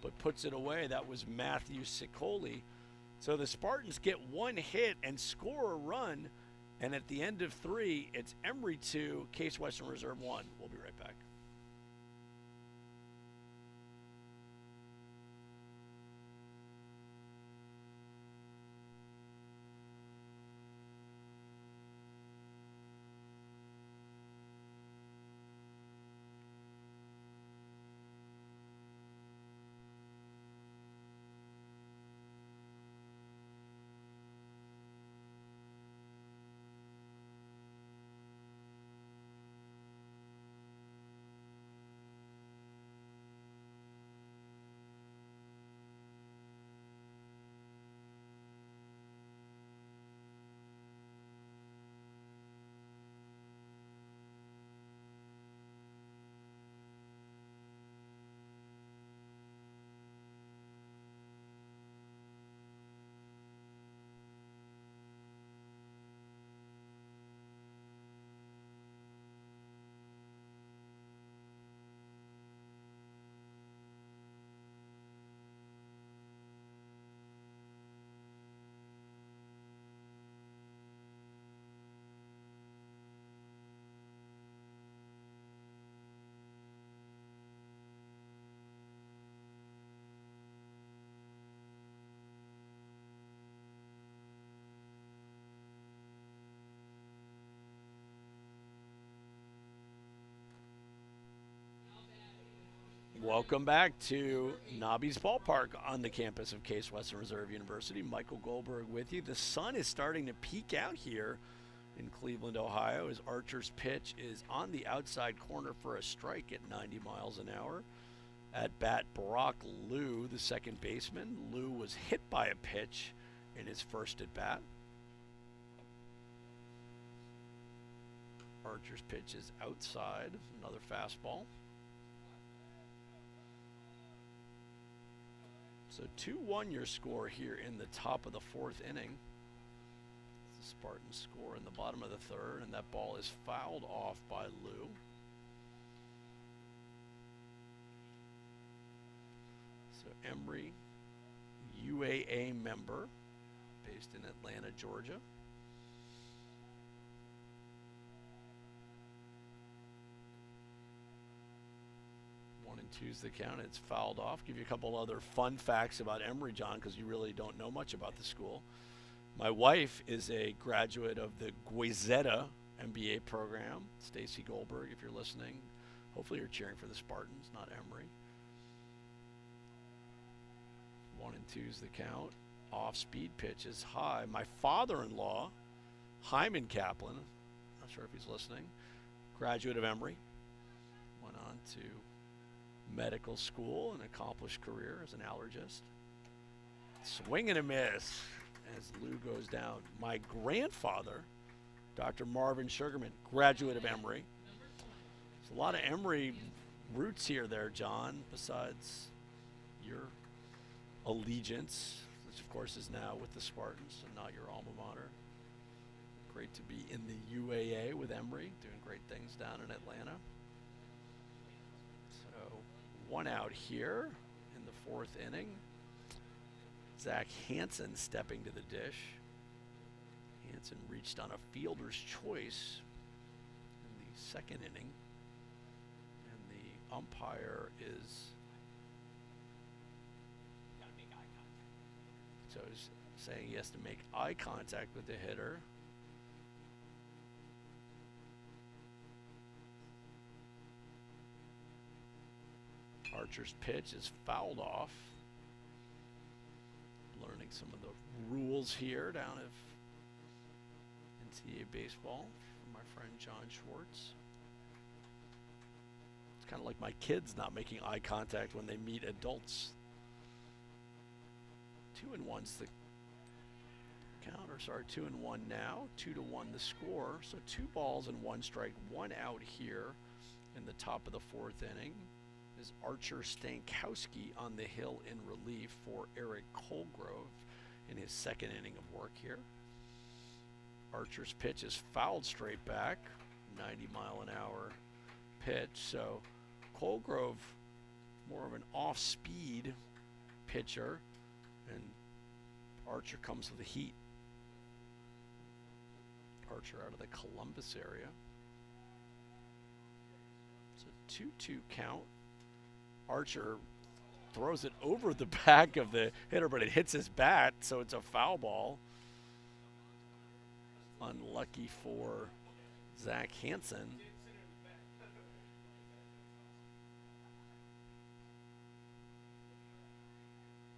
but puts it away. That was Matthew Sicoli. So the Spartans get one hit and score a run, and at the end of 3, it's Emory 2, Case Western Reserve 1. We'll be right back. Welcome back to Nobby's Ballpark on the campus of Case Western Reserve University. Michael Goldberg with you. The sun is starting to peek out here in Cleveland, Ohio, as Archer's pitch is on the outside corner for a strike at 90 miles an hour. At bat, Brock Liu, the second baseman. Liu was hit by a pitch in his first at bat. Archer's pitch is outside, another fastball. So 2-1 your score here in the top of the fourth inning. The Spartans score in the bottom of the third, and that ball is fouled off by Lou. So Emory, UAA member, based in Atlanta, Georgia. One and two's the count. It's fouled off. Give you a couple other fun facts about Emory, John, because you really don't know much about the school. My wife is a graduate of the Guizetta MBA program. Stacy Goldberg, if you're listening, hopefully you're cheering for the Spartans, not Emory. 1 and two's the count. Off-speed pitch is high. My father-in-law, Hyman Kaplan, not sure if he's listening, graduate of Emory, went on to medical school, an accomplished career as an allergist. Swing and a miss as Lou goes down. My grandfather, Dr. Marvin Sugarman, graduate of Emory. There's a lot of Emory roots here there, John, besides your allegiance, which of course is now with the Spartans and not your alma mater. Great to be in the UAA with Emory, doing great things down in Atlanta. So 1 out here in the fourth inning. Zach Hansen stepping to the dish. Hansen reached on a fielder's choice in the second inning. And the umpire is... So he's saying he has to make eye contact with the hitter. Archer's pitch is fouled off. Learning some of the rules here down at NCAA baseball from my friend John Schwartz. It's kind of like my kids not making eye contact when they meet adults. 2-1's the count, or sorry, 2-1 now. 2-1 the score. So 2 balls and 1 strike, 1 out here in the top of the fourth inning. Is Archer Stankowski on the hill in relief for Eric Colgrove in his second inning of work here. Archer's pitch is fouled straight back, 90-mile-an-hour pitch. So Colgrove, more of an off-speed pitcher, and Archer comes with the heat. Archer out of the Columbus area. It's a 2-2 count. Archer throws it over the back of the hitter, but it hits his bat, so it's a foul ball. Unlucky for Zach Hansen.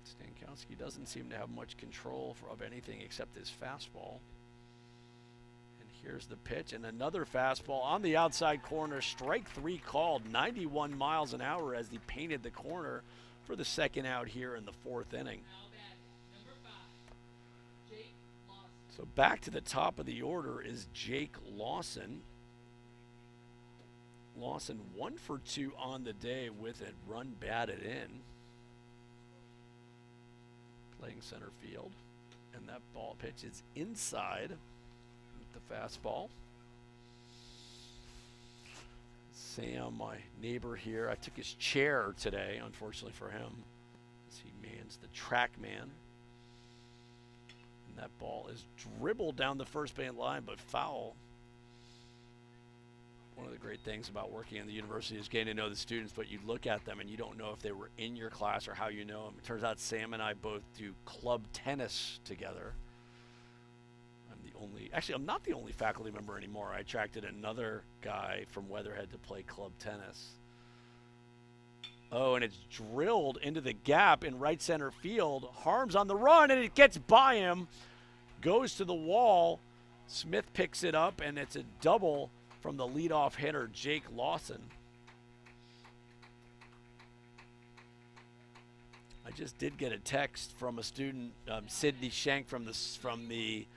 Stankowski doesn't seem to have much control of anything except his fastball. Here's the pitch, and another fastball on the outside corner. Strike 3 called, 91 miles an hour as he painted the corner for the second out here in the fourth inning. So back to the top of the order is Jake Lawson. Lawson 1 for 2 on the day with a run batted in. Playing center field. And that ball pitch is inside. The fastball. Sam, my neighbor here, I took his chair today, unfortunately for him, as he mans the track man. And that ball is dribbled down the first base line, but foul. One of the great things about working in the university is getting to know the students, but you look at them and you don't know if they were in your class or how you know them. It turns out Sam and I both do club tennis together. Actually, I'm not the only faculty member anymore. I attracted another guy from Weatherhead to play club tennis. Oh, and it's drilled into the gap in right center field. Harms on the run, and it gets by him. Goes to the wall. Smith picks it up, and it's a double from the leadoff hitter, Jake Lawson. I just did get a text from a student, Sydney Shank from the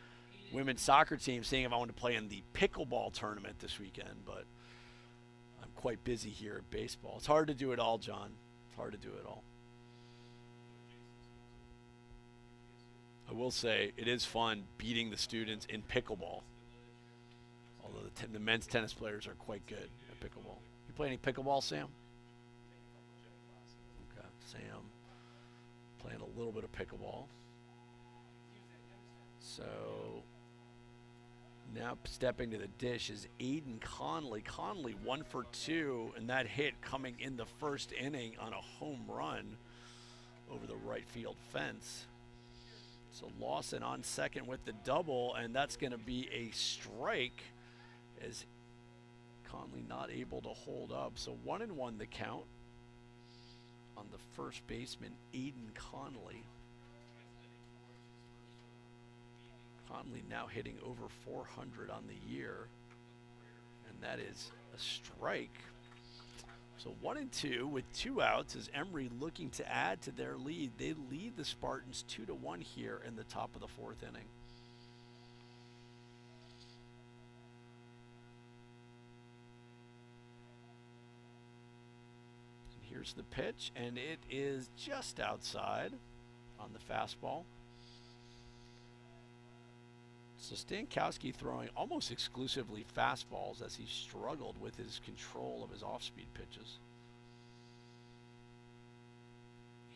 women's soccer team, saying if I want to play in the pickleball tournament this weekend, but I'm quite busy here at baseball. It's hard to do it all, John. It's hard to do it all. I will say it is fun beating the students in pickleball. Although the men's tennis players are quite good at pickleball. You play any pickleball, Sam? Okay, Sam playing a little bit of pickleball. So now stepping to the dish is Aiden Conley. Conley 1 for 2, and that hit coming in the first inning on a home run over the right field fence. So Lawson on second with the double, and that's going to be a strike as Conley not able to hold up. So 1-1 the count on the first baseman, Aiden Conley. Conley now hitting over 400 on the year, and that is a strike. So 1-2 with 2 outs as Emory looking to add to their lead. They lead the Spartans 2-1 here in the top of the 4th inning. And here's the pitch, and it is just outside on the fastball. So Stankowski throwing almost exclusively fastballs as he struggled with his control of his off-speed pitches.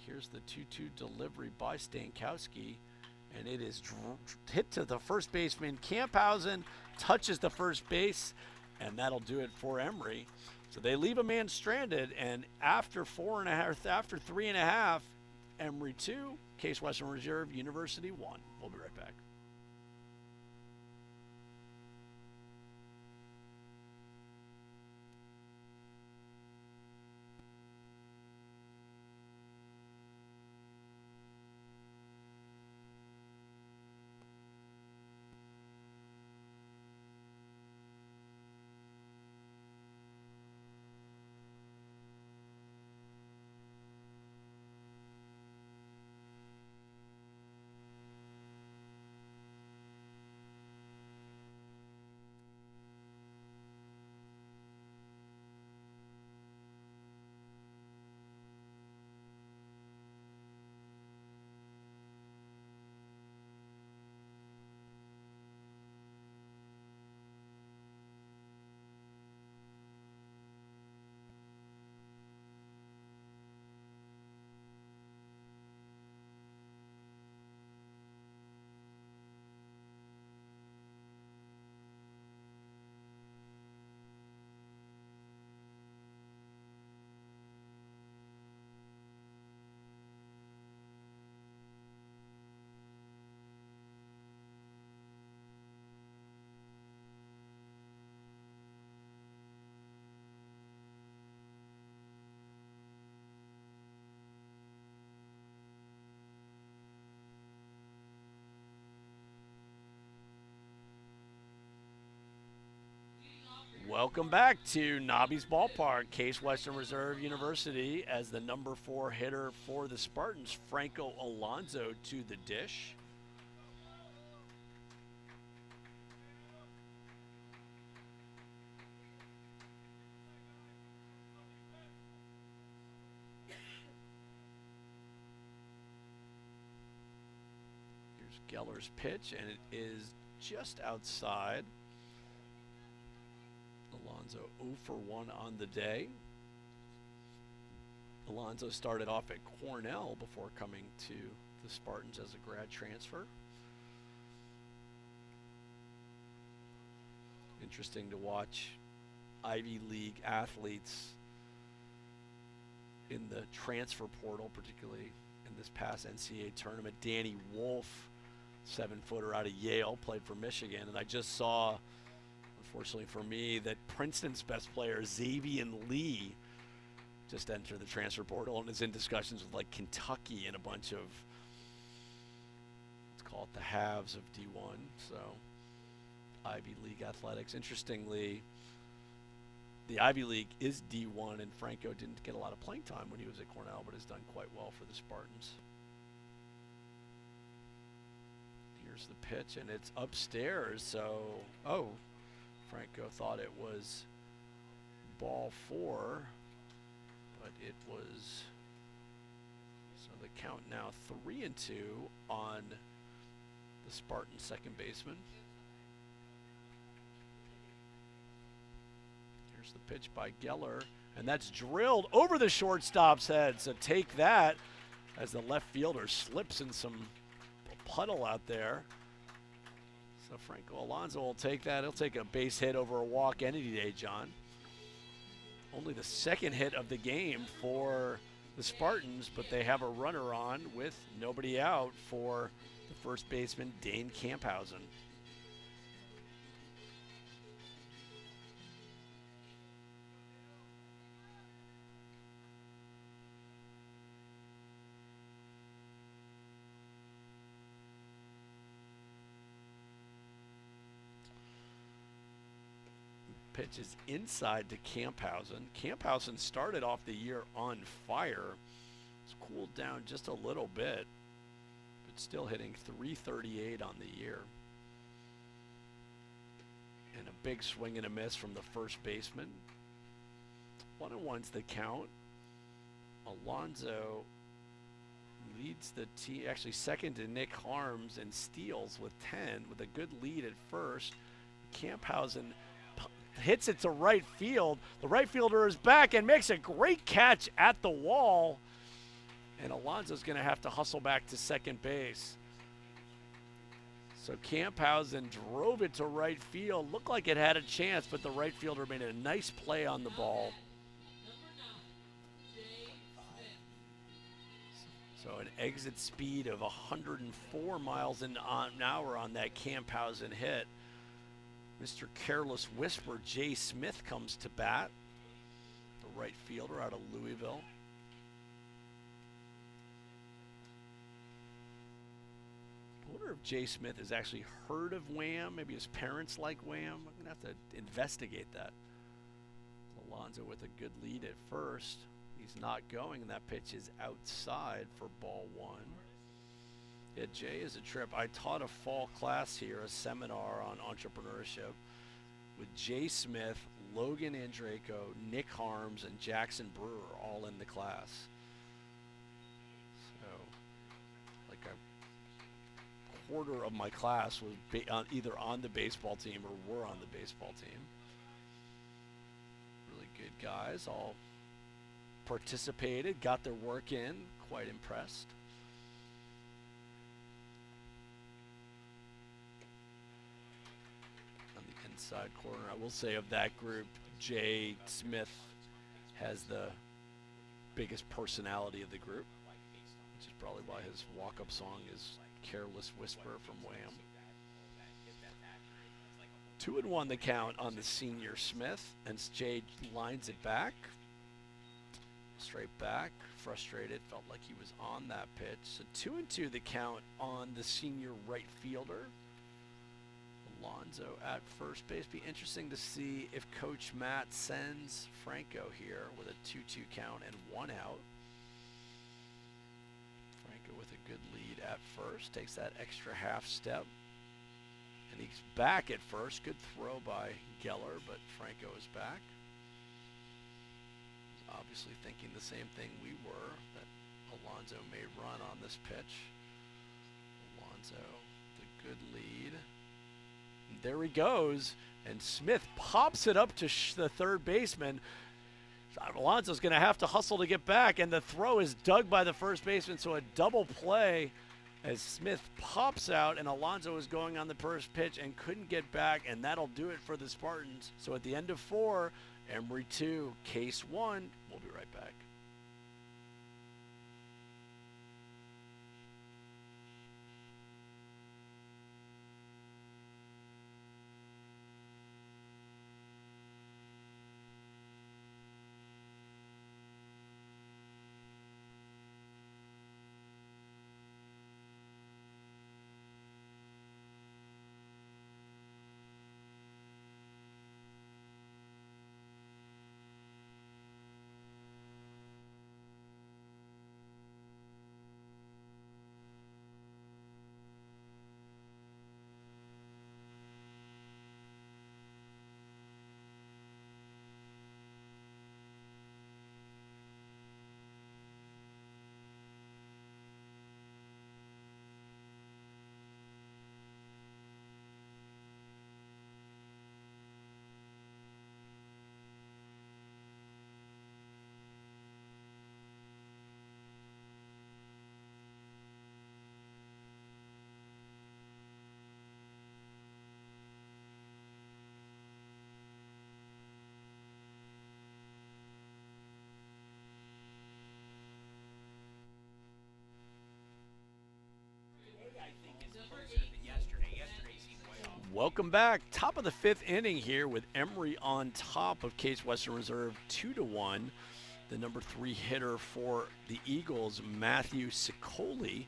Here's the 2-2 delivery by Stankowski, and it is hit to the first baseman. Camphausen touches the first base, and that'll do it for Emory. So they leave a man stranded, and after 3.5, Emory 2, Case Western Reserve University 1. We'll be right back. Welcome back to Nobby's Ballpark, Case Western Reserve University, as the number 4 hitter for the Spartans, Franco Alonso, to the dish. Here's Geller's pitch, and it is just outside. Alonso 0 for 1 on the day. Alonso started off at Cornell before coming to the Spartans as a grad transfer. Interesting to watch Ivy League athletes in the transfer portal, particularly in this past NCAA tournament. Danny Wolf, 7-footer out of Yale, played for Michigan, and I just saw, unfortunately for me, that Princeton's best player, Xavier Lee, just entered the transfer portal and is in discussions with like Kentucky and a bunch of, let's call it the halves of D1. So Ivy League athletics. Interestingly, the Ivy League is D1, and Franco didn't get a lot of playing time when he was at Cornell, but has done quite well for the Spartans. Here's the pitch, and it's upstairs. So, Franco thought it was ball 4, but it was, so the count now 3-2 on the Spartan second baseman. Here's the pitch by Geller, and that's drilled over the shortstop's head. So take that as the left fielder slips in some puddle out there. So Franco Alonso will take that. He'll take a base hit over a walk any day, John. Only the second hit of the game for the Spartans, but they have a runner on with nobody out for the first baseman, Dane Camphausen. Pitch is inside to Camphausen. Camphausen started off the year on fire. It's cooled down just a little bit, but still hitting .338 on the year. And a big swing and a miss from the first baseman. 1-1's the count. Alonso leads the team, actually second to Nick Harms, and steals with 10 with a good lead at first. Camphausen hits it to right field. The right fielder is back and makes a great catch at the wall. And Alonso's going to have to hustle back to second base. So Camphausen drove it to right field. Looked like it had a chance, but the right fielder made a nice play on the ball. So an exit speed of 104 miles an hour on that Camphausen hit. Mr. Careless Whisper, Jay Smith, comes to bat. The right fielder out of Louisville. I wonder if Jay Smith has actually heard of Wham. Maybe his parents like Wham. I'm going to have to investigate that. Alonso with a good lead at first. He's not going, and that pitch is outside for ball one. Yeah, Jay is a trip. I taught a fall class here, a seminar on entrepreneurship with Jay Smith, Logan Andraco, Nick Harms, and Jackson Brewer all in the class. So, like a quarter of my class was either on the baseball team or were on the baseball team. Really good guys, all participated, got their work in, quite impressed. On the inside corner, I will say of that group, Jay Smith has the biggest personality of the group, which is probably why his walk-up song is Careless Whisper from Wham. 2-1 the count on the senior Smith, and Jay lines it back. Straight back, frustrated, felt like he was on that pitch. So 2-2 the count on the senior right fielder. Alonso at first base. Be interesting to see if Coach Matt sends Franco here with a 2-2 count and 1 out. Franco with a good lead at first, takes that extra half step. And he's back at first. Good throw by Geller, but Franco is back. Obviously thinking the same thing we were, that Alonso may run on this pitch. Alonso, the good lead. And there he goes, and Smith pops it up to the third baseman. Alonso's going to have to hustle to get back, and the throw is dug by the first baseman, so a double play as Smith pops out, and Alonso is going on the first pitch and couldn't get back, and that'll do it for the Spartans. So at the end of 4, Emory 2, Case 1. We'll be right back. Welcome back. Top of the 5th inning here with Emory on top of Case Western Reserve 2-1. The number 3 hitter for the Eagles, Matthew Sicoli,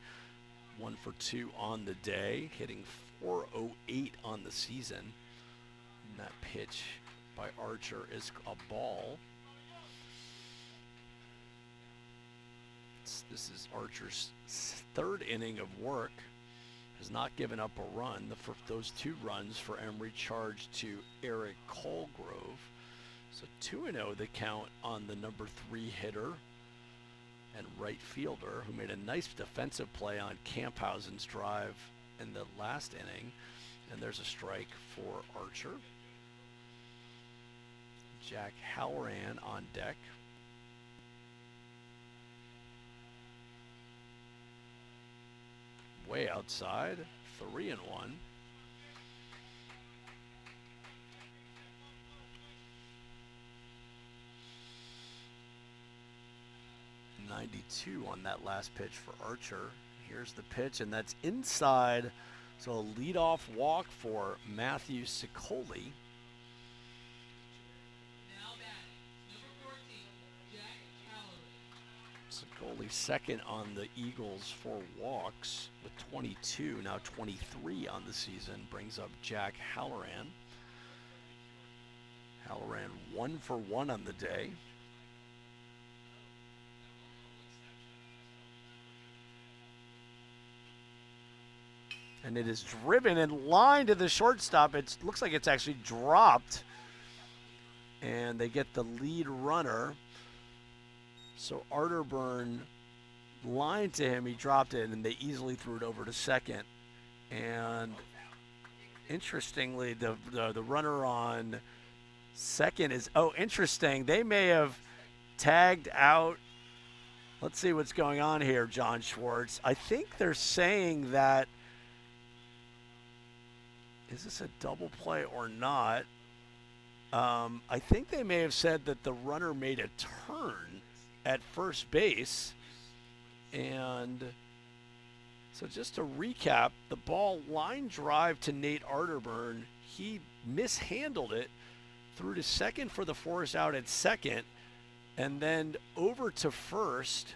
1 for 2 on the day, hitting .408 on the season. And that pitch by Archer is a ball. This is Archer's 3rd inning of work. Has not given up a run. Those 2 runs for Emory charged to Eric Colgrove. So 2-0 the count on the number 3 hitter and right fielder, who made a nice defensive play on Camphausen's drive in the last inning. And there's a strike for Archer. Jack Halloran on deck. Way outside, 3-1. .92 on that last pitch for Archer. Here's the pitch, and that's inside. So a leadoff walk for Matthew Sicoli. Sicoli second on the Eagles for walks with 22, now 23 on the season, brings up Jack Halloran. Halloran 1 for 1 on the day. And it is driven in line to the shortstop. It looks like it's actually dropped. And they get the lead runner. So Arterburn lined to him, he dropped it, and they easily threw it over to second. And interestingly, the runner on second is, interesting, they may have tagged out. Let's see what's going on here, John Schwartz. I think they're saying that, is this a double play or not? I think they may have said that the runner made a turn at first base. And so just to recap, the ball line drive to Nate Arterburn. He mishandled it, threw to second for the force out at second, and then over to first.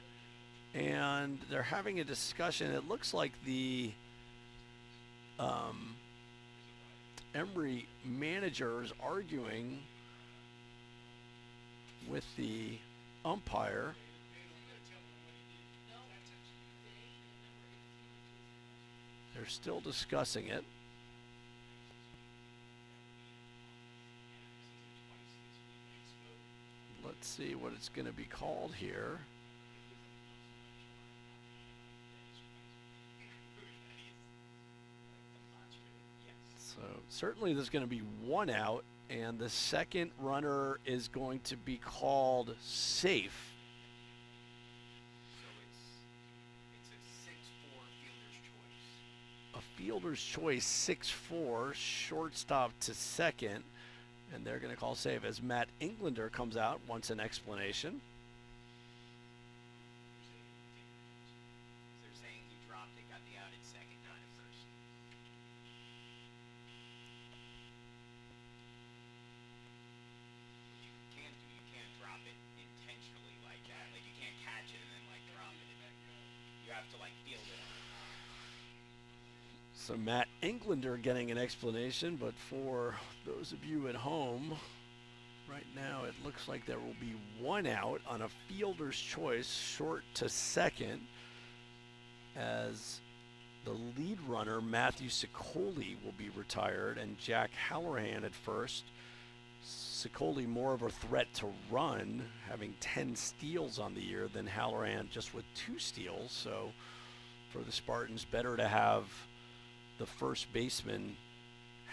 And they're having a discussion. It looks like the Emory manager is arguing with the umpire. They're still discussing it. Let's see what it's going to be called here. So certainly there's going to be 1 out, and the second runner is going to be called safe. So it's a fielder's choice, 6-4, shortstop to second, and they're going to call safe as Matt Englander comes out, wants an explanation. They're saying he dropped it, got the out at second, not at first. You can't drop it intentionally like that. Like, you can't catch it and then like drop it. You have to like field it. So Matt Englander getting an explanation, but for those of you at home, right now it looks like there will be 1 out on a fielder's choice, short to second, as the lead runner, Matthew Sicoli, will be retired, and Jack Halloran at first. Sicoli more of a threat to run, having 10 steals on the year than Halloran just with 2 steals. So for the Spartans, better to have the first baseman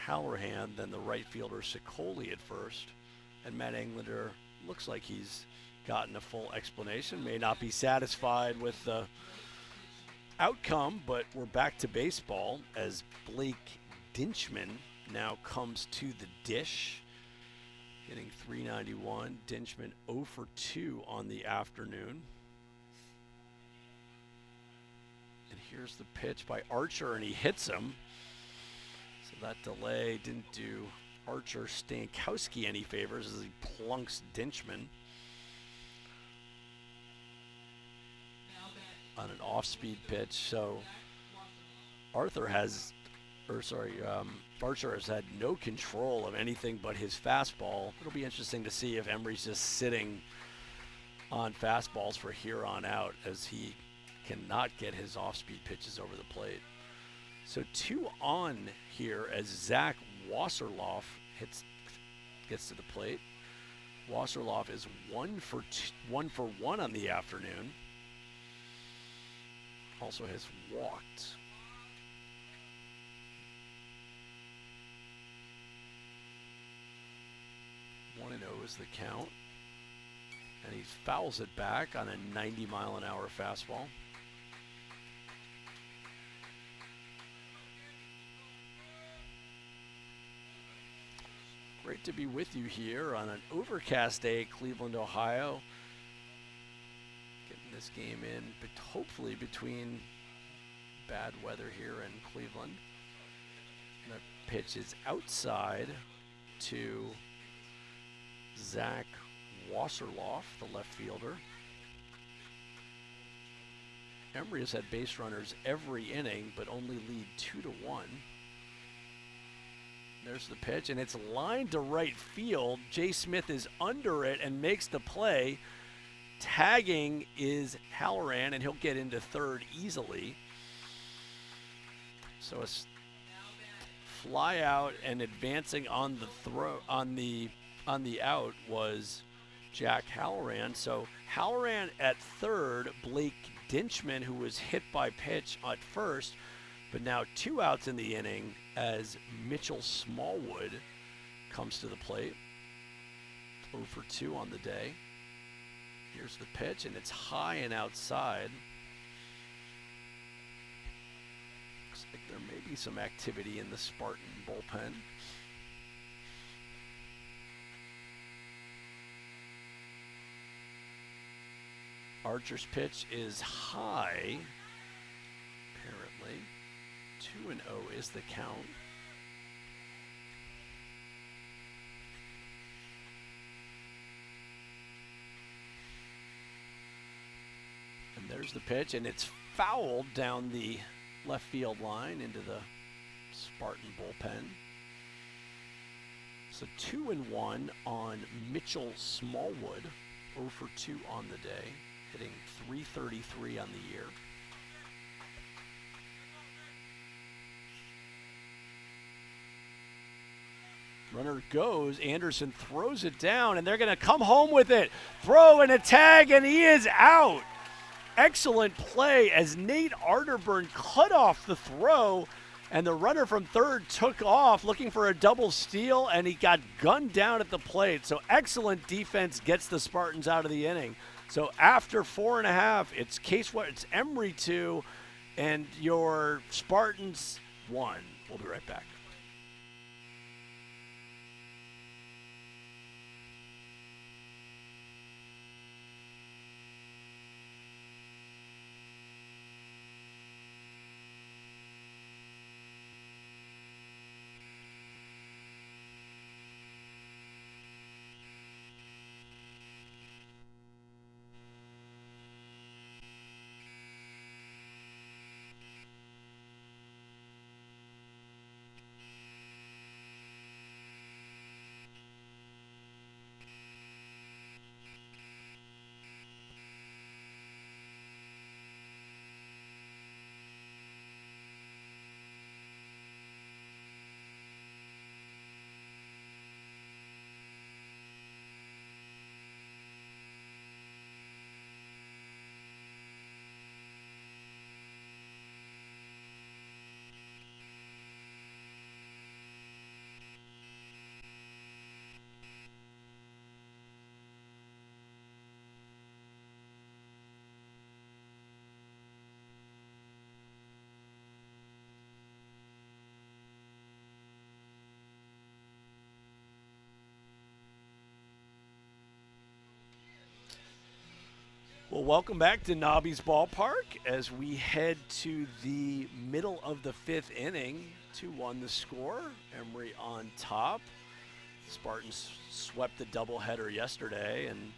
Halloran than the right fielder Sicoli at first. And Matt Englander looks like he's gotten a full explanation. May not be satisfied with the outcome, but we're back to baseball as Blake Dinchman now comes to the dish, hitting .391. Dinchman 0 for 2 on the afternoon. And here's the pitch by Archer, and he hits him. So that delay didn't do Archer Stankowski any favors as he plunks Dinchman on an off-speed pitch. So Archer has had no control of anything but his fastball. It'll be interesting to see if Emory's just sitting on fastballs for here on out, as he cannot get his off-speed pitches over the plate. So 2 on here as Zach Wasserloff gets to the plate. Wasserloff is 1 for 1 on the afternoon. Also has walked. 1-0 is the count. And he fouls it back on a 90-mile-an-hour fastball. Great to be with you here on an overcast day at Cleveland, Ohio. Getting this game in, but hopefully between bad weather here in Cleveland. And the pitch is outside to Zach Wasserloff, the left fielder. Emory has had base runners every inning, but only lead 2-1. There's the pitch, and it's lined to right field. Jay Smith is under it and makes the play. Tagging is Halloran, and he'll get into third easily. So a fly out, and advancing on the throw on the out was Jack Halloran. So Halloran at third, Blake Dinchman, who was hit by pitch at first, but now 2 outs in the inning as Mitchell Smallwood comes to the plate. 0 for 2 on the day. Here's the pitch, and it's high and outside. Looks like there may be some activity in the Spartan bullpen. Archer's pitch is high, apparently. 2-0 is the count. And there's the pitch, and it's fouled down the left field line into the Spartan bullpen. So 2-1 on Mitchell Smallwood, 0 for 2 on the day, hitting .333 on the year. Runner goes, Anderson throws it down, and they're going to come home with it. Throw and a tag, and he is out. Excellent play as Nate Arterburn cut off the throw, and the runner from third took off looking for a double steal, and he got gunned down at the plate. So excellent defense gets the Spartans out of the inning. So after 4.5, it's Emory 2, and your Spartans 1. We'll be right back. Well, welcome back to Nobby's Ballpark as we head to the middle of the 5th inning. 2-1 the score. Emory on top. Spartans swept the doubleheader yesterday, and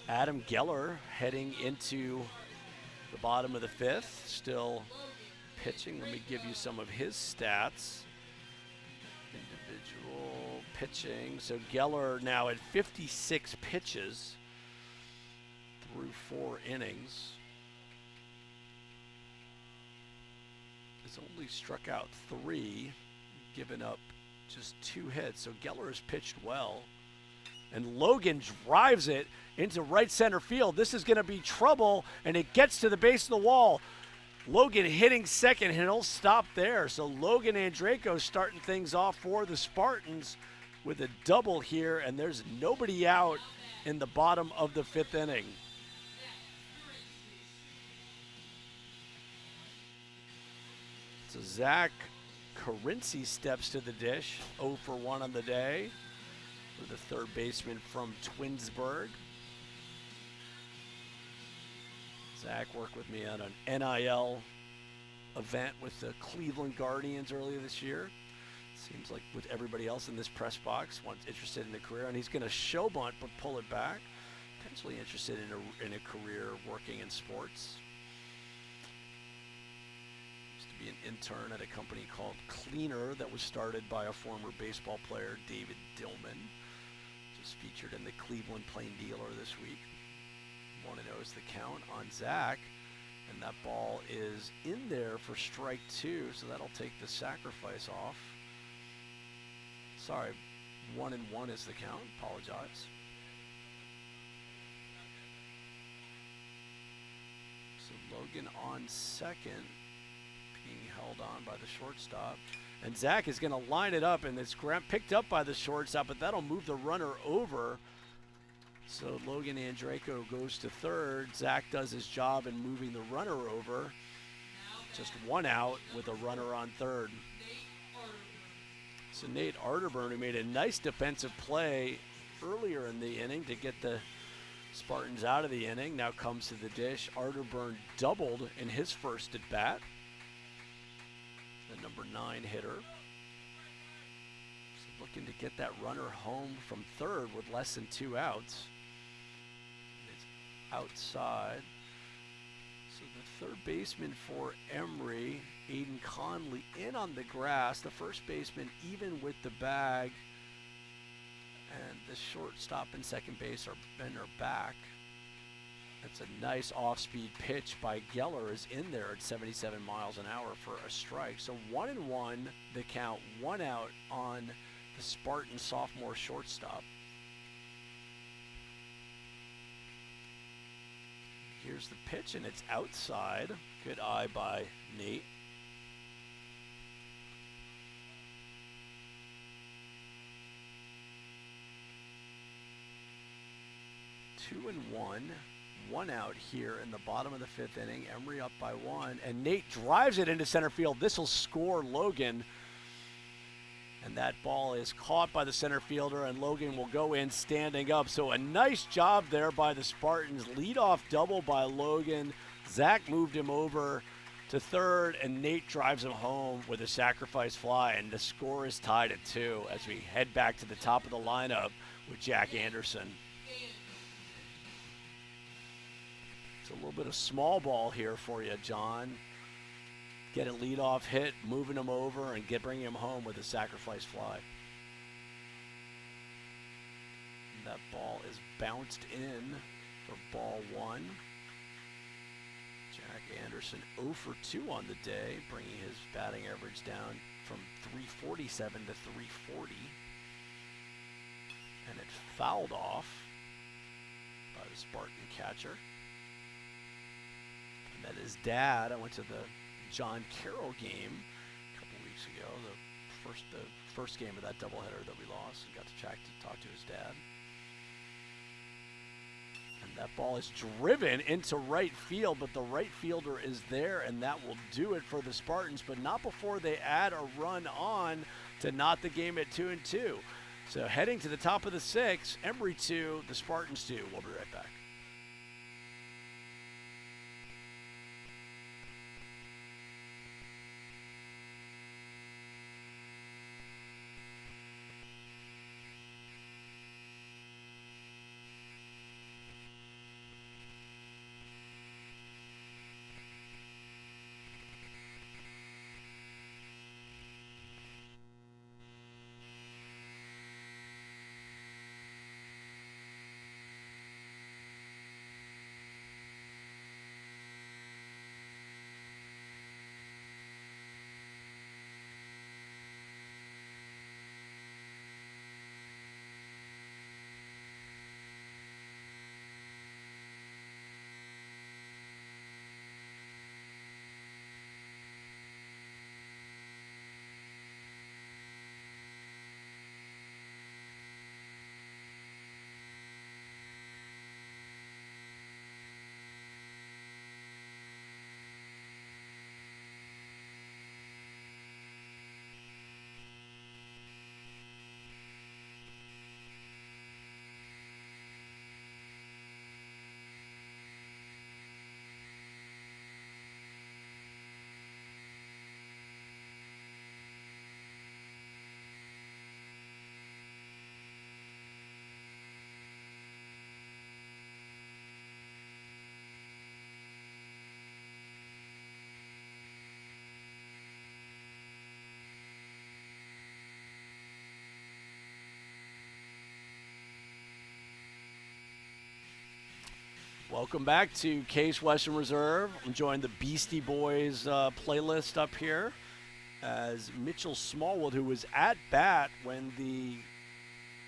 Adam Geller heading into the bottom of the fifth, still pitching. Let me give you some of his stats. Individual pitching. So Geller now at 56 pitches through 4 innings. Has only struck out 3, given up just 2 hits. So Geller has pitched well. And Logan drives it into right center field. This is going to be trouble, and it gets to the base of the wall. Logan hitting second, and he'll stop there. So Logan Andreyko starting things off for the Spartans with a double here, and there's nobody out in the bottom of the 5th inning. So Zach Carinci steps to the dish, 0 for 1 on the day, for the third baseman from Twinsburg. Zach worked with me on an NIL event with the Cleveland Guardians earlier this year. Seems like with everybody else in this press box, one's interested in a career, and he's going to show bunt but pull it back. Potentially interested in a career working in sports. Used to be an intern at a company called Cleaner that was started by a former baseball player, David Dillman. Just featured in the Cleveland Plain Dealer this week. 1-0 is the count on Zach, and that ball is in there for strike 2, so that'll take the sacrifice off. Sorry, 1-1 is the count. Apologize. So Logan on second, being held on by the shortstop. And Zach is going to line it up, and it's picked up by the shortstop, but that'll move the runner over. So Logan Andreyko goes to third. Zach does his job in moving the runner over. Just 1 out with a runner on third. So Nate Arterburn, who made a nice defensive play earlier in the inning to get the Spartans out of the inning, now comes to the dish. Arterburn doubled in his first at bat. The number 9 hitter. So looking to get that runner home from third with less than 2 outs. It's outside. So the third baseman for Emory, Aiden Conley, in on the grass. The first baseman even with the bag. And the shortstop and second base are back. That's a nice off-speed pitch by Geller, is in there at 77 miles an hour for a strike. So 1-1 the count, 1 out on the Spartan sophomore shortstop. Here's the pitch, and it's outside. Good eye by Nate. Two and one out here in the bottom of the 5th inning. Emory up by 1, and Nate drives it into center field. This will score Logan, and that ball is caught by the center fielder, and Logan will go in standing up. So a nice job there by the Spartans. Leadoff double by Logan. Zach moved him over to third, and Nate drives him home with a sacrifice fly, and the score is tied at 2 as we head back to the top of the lineup with Jack Anderson. A little bit of small ball here for you, John. Get a leadoff hit, moving him over, and bringing him home with a sacrifice fly. And that ball is bounced in for ball 1. Jack Anderson 0 for 2 on the day, bringing his batting average down from 347 to 340. And it fouled off by the Spartan catcher. Met his dad. I went to the John Carroll game a couple weeks ago, the first game of that doubleheader that we lost, and got to talk to his dad. And that ball is driven into right field, but the right fielder is there, and that will do it for the Spartans, but not before they add a run on to knot the game at 2-2. So heading to the top of the 6th, Emory 2, the Spartans 2. We'll be right back. Welcome back to Case Western Reserve. I'm enjoying the Beastie Boys playlist up here as Mitchell Smallwood, who was at bat when the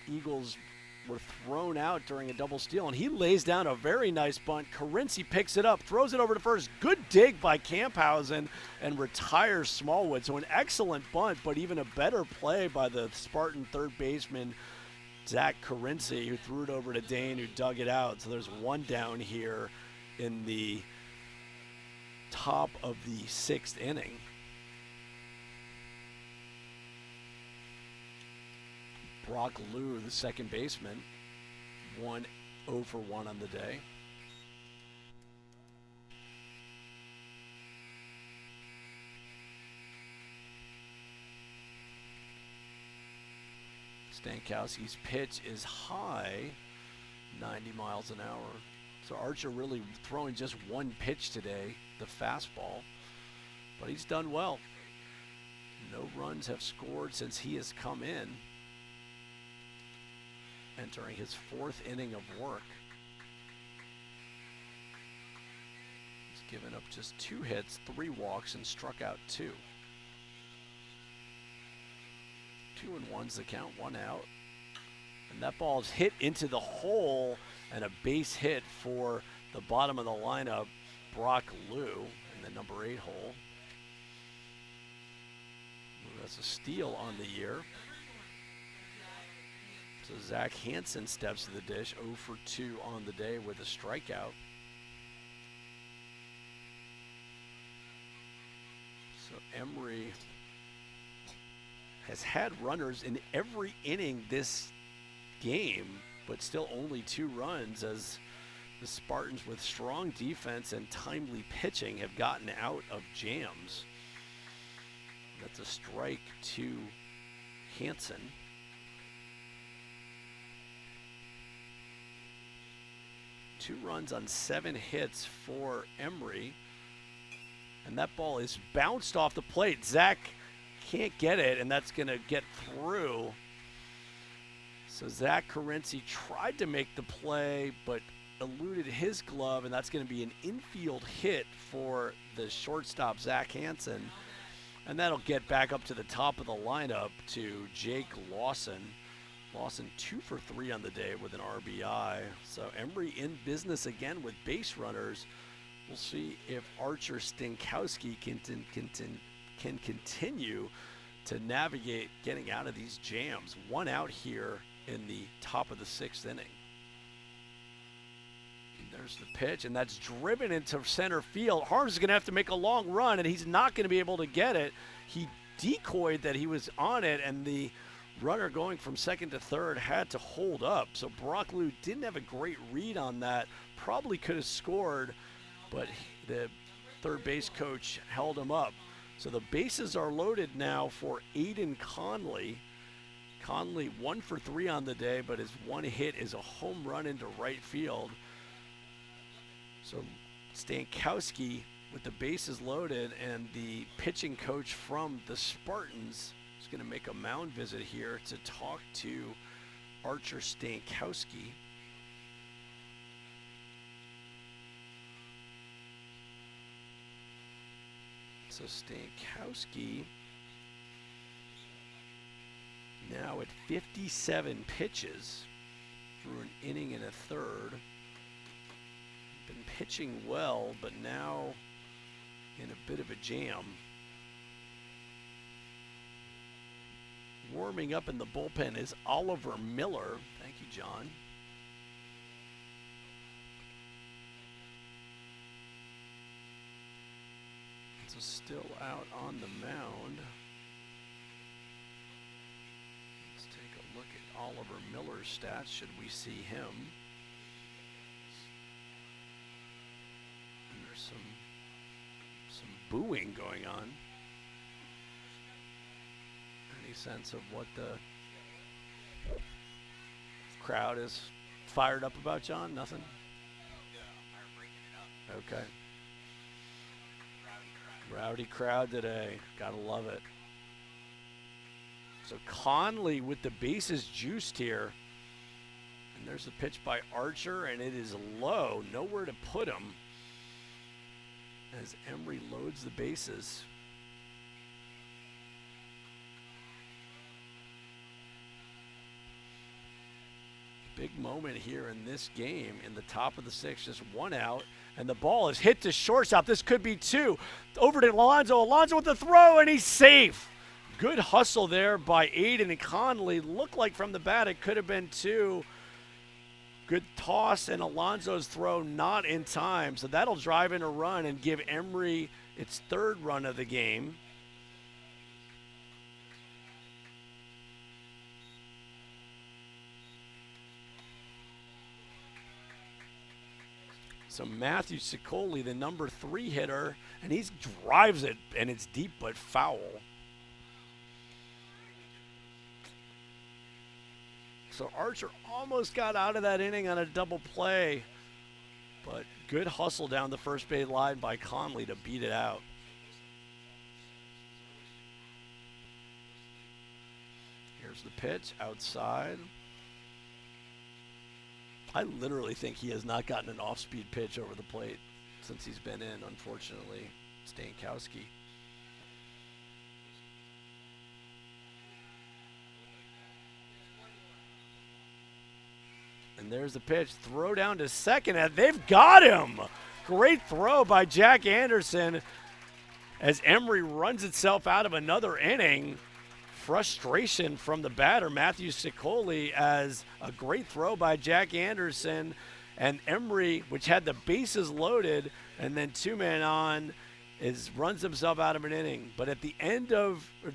Eagles were thrown out during a double steal, and he lays down a very nice bunt. Carinci picks it up, throws it over to first. Good dig by Camphausen and retires Smallwood. So an excellent bunt, but even a better play by the Spartan third baseman, Zach Carinci, who threw it over to Dane, who dug it out. So there's one down here in the top of the sixth inning. Brock Lou, the second baseman, 1-0 for 1 on the day. Stankowski's pitch is high, 90 miles an hour. So Archer really throwing just one pitch today, the fastball, but he's done well. No runs have scored since he has come in, entering his fourth inning of work. He's given up just 2 hits, 3 walks, and struck out 2. 2-1's the count, 1 out. And that ball is hit into the hole, and a base hit for the bottom of the lineup, Brock Lou, in the number 8 hole. That's a steal on the year. So Zach Hansen steps to the dish, 0 for 2 on the day with a strikeout. So Emory has had runners in every inning this game, but still only 2 runs as the Spartans, with strong defense and timely pitching, have gotten out of jams. That's a strike to Hansen. 2 runs on 7 hits for Emory. And that ball is bounced off the plate. Zach can't get it, and that's going to get through. So Zach Carinci tried to make the play, but eluded his glove, and that's going to be an infield hit for the shortstop, Zach Hansen. And that'll get back up to the top of the lineup to Jake Lawson. Lawson 2 for 3 on the day with an RBI. So Emory in business again with base runners. We'll see if Archer Stankowski can continue to navigate getting out of these jams. 1 out here in the top of the 6th inning. And there's the pitch, and that's driven into center field. Harms is going to have to make a long run, and he's not going to be able to get it. He decoyed that he was on it, and the runner going from second to third had to hold up. So Brock Lou didn't have a great read on that. Probably could have scored, but the third base coach held him up. So the bases are loaded now for Aiden Conley. Conley 1 for 3 on the day, but his 1 hit is a home run into right field. So Stankowski with the bases loaded, and the pitching coach from the Spartans is going to make a mound visit here to talk to Archer Stankowski. So Stankowski now at 57 pitches through an inning and a third. Been pitching well, but now in a bit of a jam. Warming up in the bullpen is Oliver Miller. Thank you, John. So still out on the mound. Let's take a look at Oliver Miller's stats, should we see him. And there's some booing going on. Any sense of what the crowd is fired up about, John? Nothing? Okay. Rowdy crowd today. Gotta love it. So Conley with the bases juiced here. And there's the pitch by Archer, and it is low, nowhere to put him as Emory loads the bases. Big moment here in this game in the top of the sixth, just one out, and the ball is hit to shortstop. This could be two. Over to Alonso. Alonso with the throw, and he's safe. Good hustle there by Aiden and Conley. Looked like from the bat it could have been two. Good toss, and Alonso's throw not in time. So that'll drive in a run and give Emory its third run of the game. So Matthew Sicoli, the number 3 hitter, and he drives it, and it's deep but foul. So Archer almost got out of that inning on a double play, but good hustle down the first base line by Conley to beat it out. Here's the pitch outside. I literally think he has not gotten an off-speed pitch over the plate since he's been in, unfortunately, Stankowski. And there's the pitch, throw down to second, and they've got him. Great throw by Jack Anderson as Emory runs itself out of another inning. Frustration from the batter, Matthew Sicoli, as a great throw by Jack Anderson. And Emory, which had the bases loaded and then 2-man on, runs himself out of an inning. But at the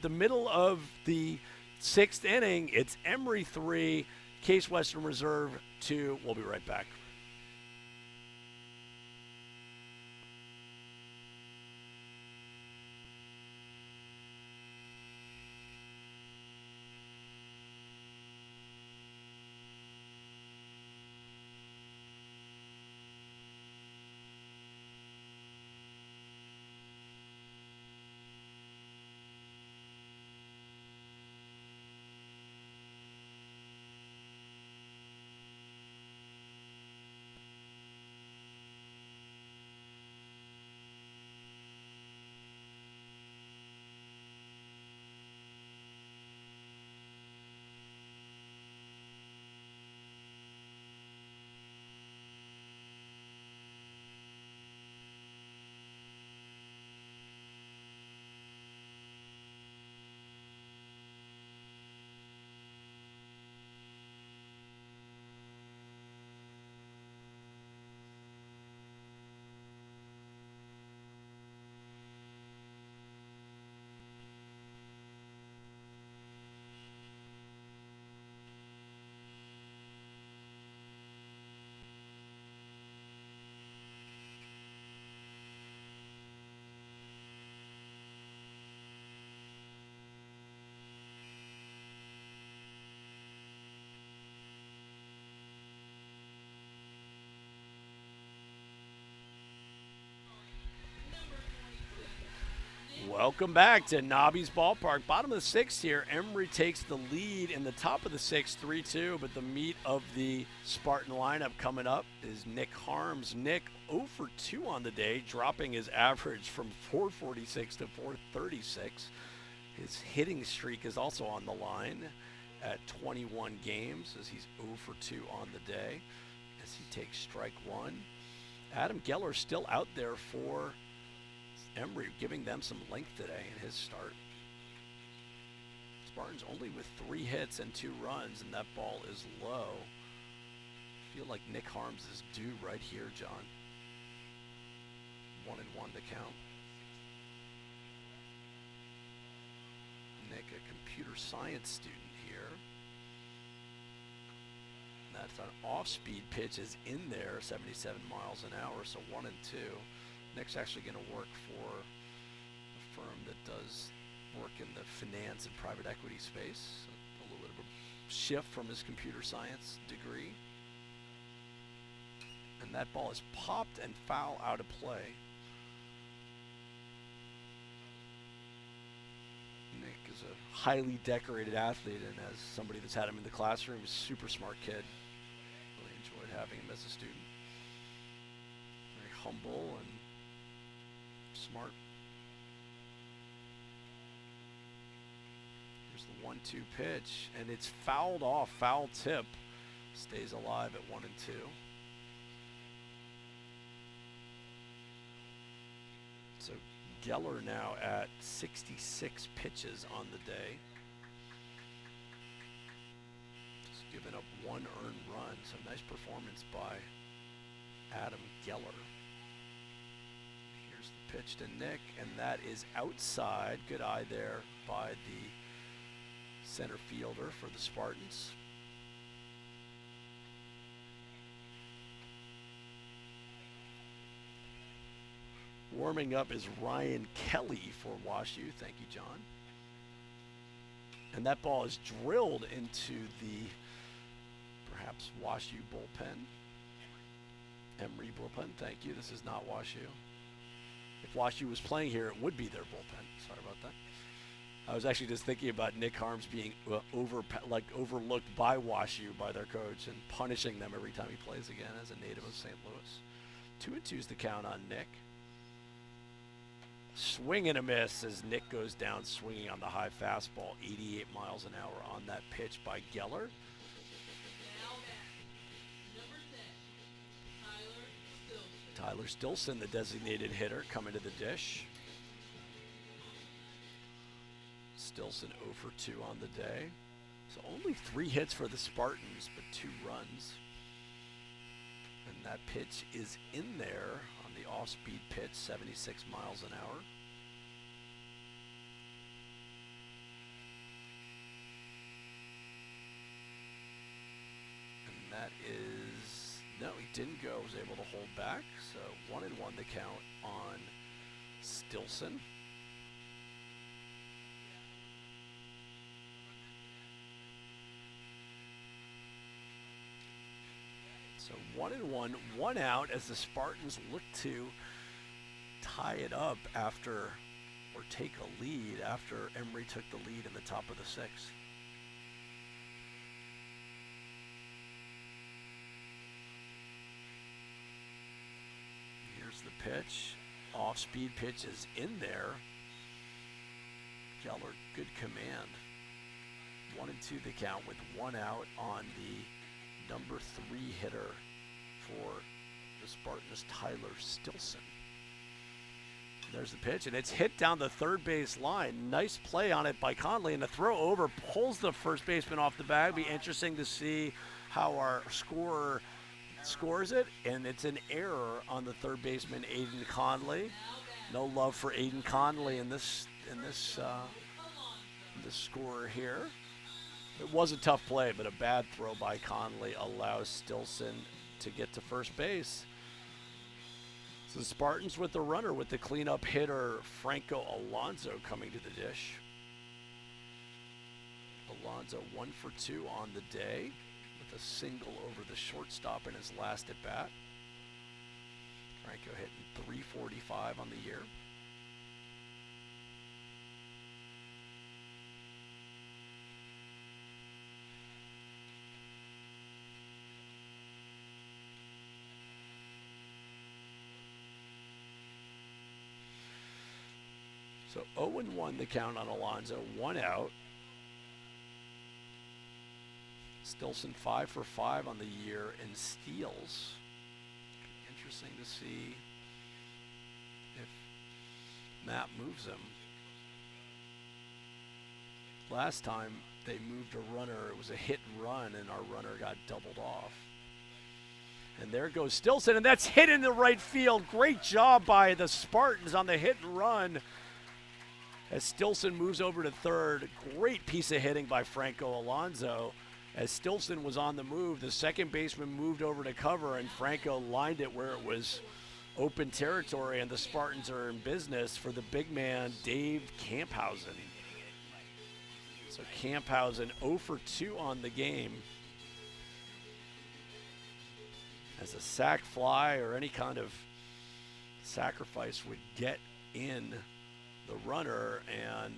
middle of the 6th inning, it's Emory 3, Case Western Reserve 2. We'll be right back. Welcome back to Nobby's Ballpark. Bottom of the 6th here. Emory takes the lead in the top of the 6th, 3-2. But the meat of the Spartan lineup coming up is Nick Harms. Nick 0 for 2 on the day, dropping his average from 446 to 436. His hitting streak is also on the line at 21 games as he's 0 for 2 on the day as he takes strike 1. Adam Geller still out there for Emory, giving them some length today in his start. Spartans only with 3 hits and 2 runs, and that ball is low. I feel like Nick Harms is due right here, John. 1-1 to count. Nick, a computer science student here. That's an off-speed pitch is in there, 77 miles an hour, so 1-2. Nick's actually going to work for a firm that does work in the finance and private equity space. A little bit of a shift from his computer science degree. And that ball is popped and foul out of play. Nick is a highly decorated athlete, and as somebody that's had him in the classroom, he's a super smart kid. having him as a student. Very humble and smart. Here's the 1-2 pitch, and it's fouled off, foul tip. Stays alive at 1-2. So Geller now at 66 pitches on the day. Just giving up 1 earned run. So nice performance by Adam Geller. Here's the pitch to Nick, and that is outside. Good eye there by the center fielder for the Spartans. Warming up is Ryan Kelly for WashU. Thank you, John. And that ball is drilled into the perhaps WashU bullpen. Emory bullpen. Thank you. This is not WashU. If WashU was playing here, it would be their bullpen. Sorry about that. I was actually just thinking about Nick Harms being overlooked by WashU, by their coach, and punishing them every time he plays again as a native of St. Louis. 2-2 is the count on Nick. Swing and a miss as Nick goes down swinging on the high fastball. 88 miles an hour on that pitch by Geller. Tyler Stilson, the designated hitter, coming to the dish. Stilson 0 for 2 on the day. So only 3 hits for the Spartans, but 2 runs. And that pitch is in there on the off-speed pitch, 76 miles an hour. And that is, no, he didn't go, was able to hold back. So 1-1 the count on Stilson. So 1-1, 1 out as the Spartans look to tie it up after, or take a lead after Emory took the lead in the top of the 6th. Here's the pitch. Off-speed pitch is in there. Geller, good command. 1-2 the count with 1 out on the number 3 hitter for the Spartans, Tyler Stilson. There's the pitch, and it's hit down the third base line. Nice play on it by Conley, and the throw over pulls the first baseman off the bag. Be interesting to see how our scorer scores it, and it's an error on the third baseman, Aiden Conley. No love for Aiden Conley in this scorer here. It was a tough play, but a bad throw by Conley allows Stilson to get to first base. So the Spartans with the runner with the cleanup hitter, Franco Alonso, coming to the dish. Alonso 1 for 2 on the day with a single over the shortstop in his last at bat. Franco hitting 345 on the year. So 0-1 the count on Alonso, 1 out. Stilson 5 for 5 on the year in steals. Interesting to see if Matt moves him. Last time they moved a runner, it was a hit and run, and our runner got doubled off. And there goes Stilson, and that's hit into right field. Great job by the Spartans on the hit and run. As Stilson moves over to third, great piece of hitting by Franco Alonso. As Stilson was on the move, the second baseman moved over to cover, and Franco lined it where it was open territory, and the Spartans are in business for the big man, Dave Camphausen. So Camphausen 0 for 2 on the game. As a sac fly or any kind of sacrifice would get in the runner, and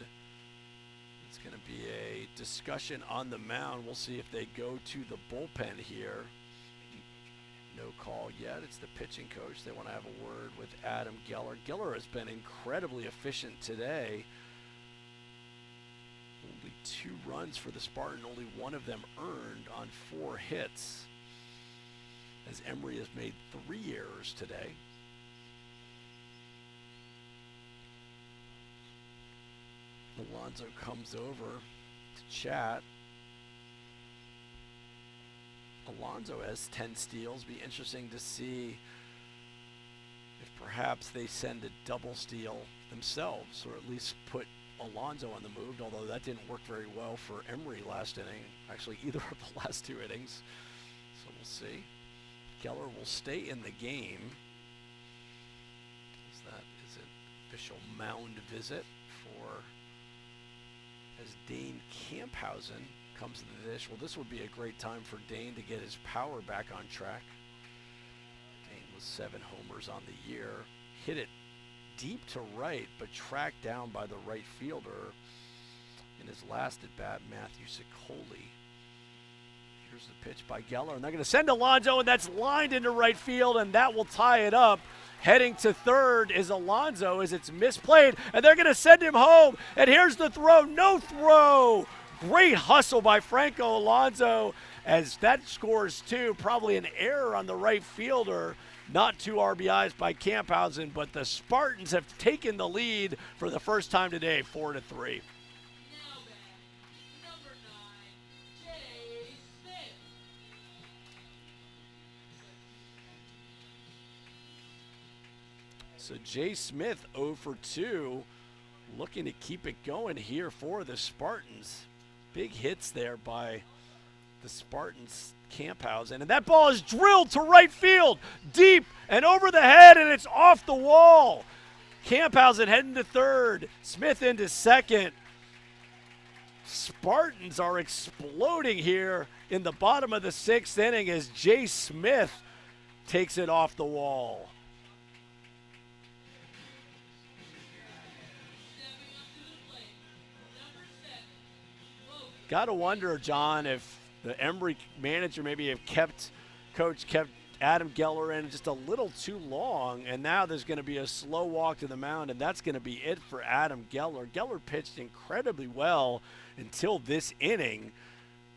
it's going to be a discussion on the mound. We'll see if they go to the bullpen here. no call yet. It's the pitching coach. They want to have a word with Adam Geller. Geller has been incredibly efficient today. Only 2 runs for the Spartan, only 1 of them earned on 4 hits, as Emory has made 3 errors today. Alonso comes over to chat. Alonso has 10 steals. Be interesting to see if perhaps they send a double steal themselves, or at least put Alonso on the move, although that didn't work very well for Emory last inning. Actually, either of the last 2 innings. So we'll see. Geller will stay in the game. That is an official mound visit for, as Dane Camphausen comes to the dish. Well, this would be a great time for Dane to get his power back on track. Dane was 7 homers on the year. Hit it deep to right, but tracked down by the right fielder in his last at bat, Matthew Sicoli. Here's the pitch by Geller, and they're going to send Alonso, and that's lined into right field, and that will tie it up. Heading to third is Alonso as it's misplayed, and they're going to send him home. And here's the throw, no throw. Great hustle by Franco Alonso as that scores 2. Probably an error on the right fielder. Not 2 RBIs by Camphausen, but the Spartans have taken the lead for the first time today, 4-3. So Jay Smith 0 for 2, looking to keep it going here for the Spartans. Big hits there by the Spartans, Camphausen. And that ball is drilled to right field, deep and over the head, and it's off the wall. Camphausen heading to third, Smith into second. Spartans are exploding here in the bottom of the 6th inning as Jay Smith takes it off the wall. Got to wonder, John, if the Emory manager maybe coach kept Adam Geller in just a little too long, and now there's going to be a slow walk to the mound, and that's going to be it for Adam Geller. Geller pitched incredibly well until this inning,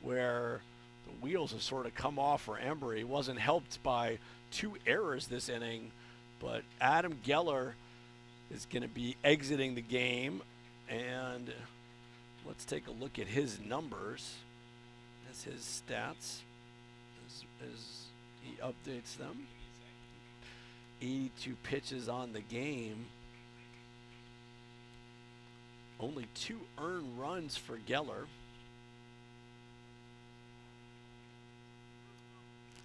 where the wheels have sort of come off for Emory. He wasn't helped by 2 errors this inning, but Adam Geller is going to be exiting the game, and let's take a look at his numbers as his stats as he updates them. 82 pitches on the game. Only 2 earned runs for Geller.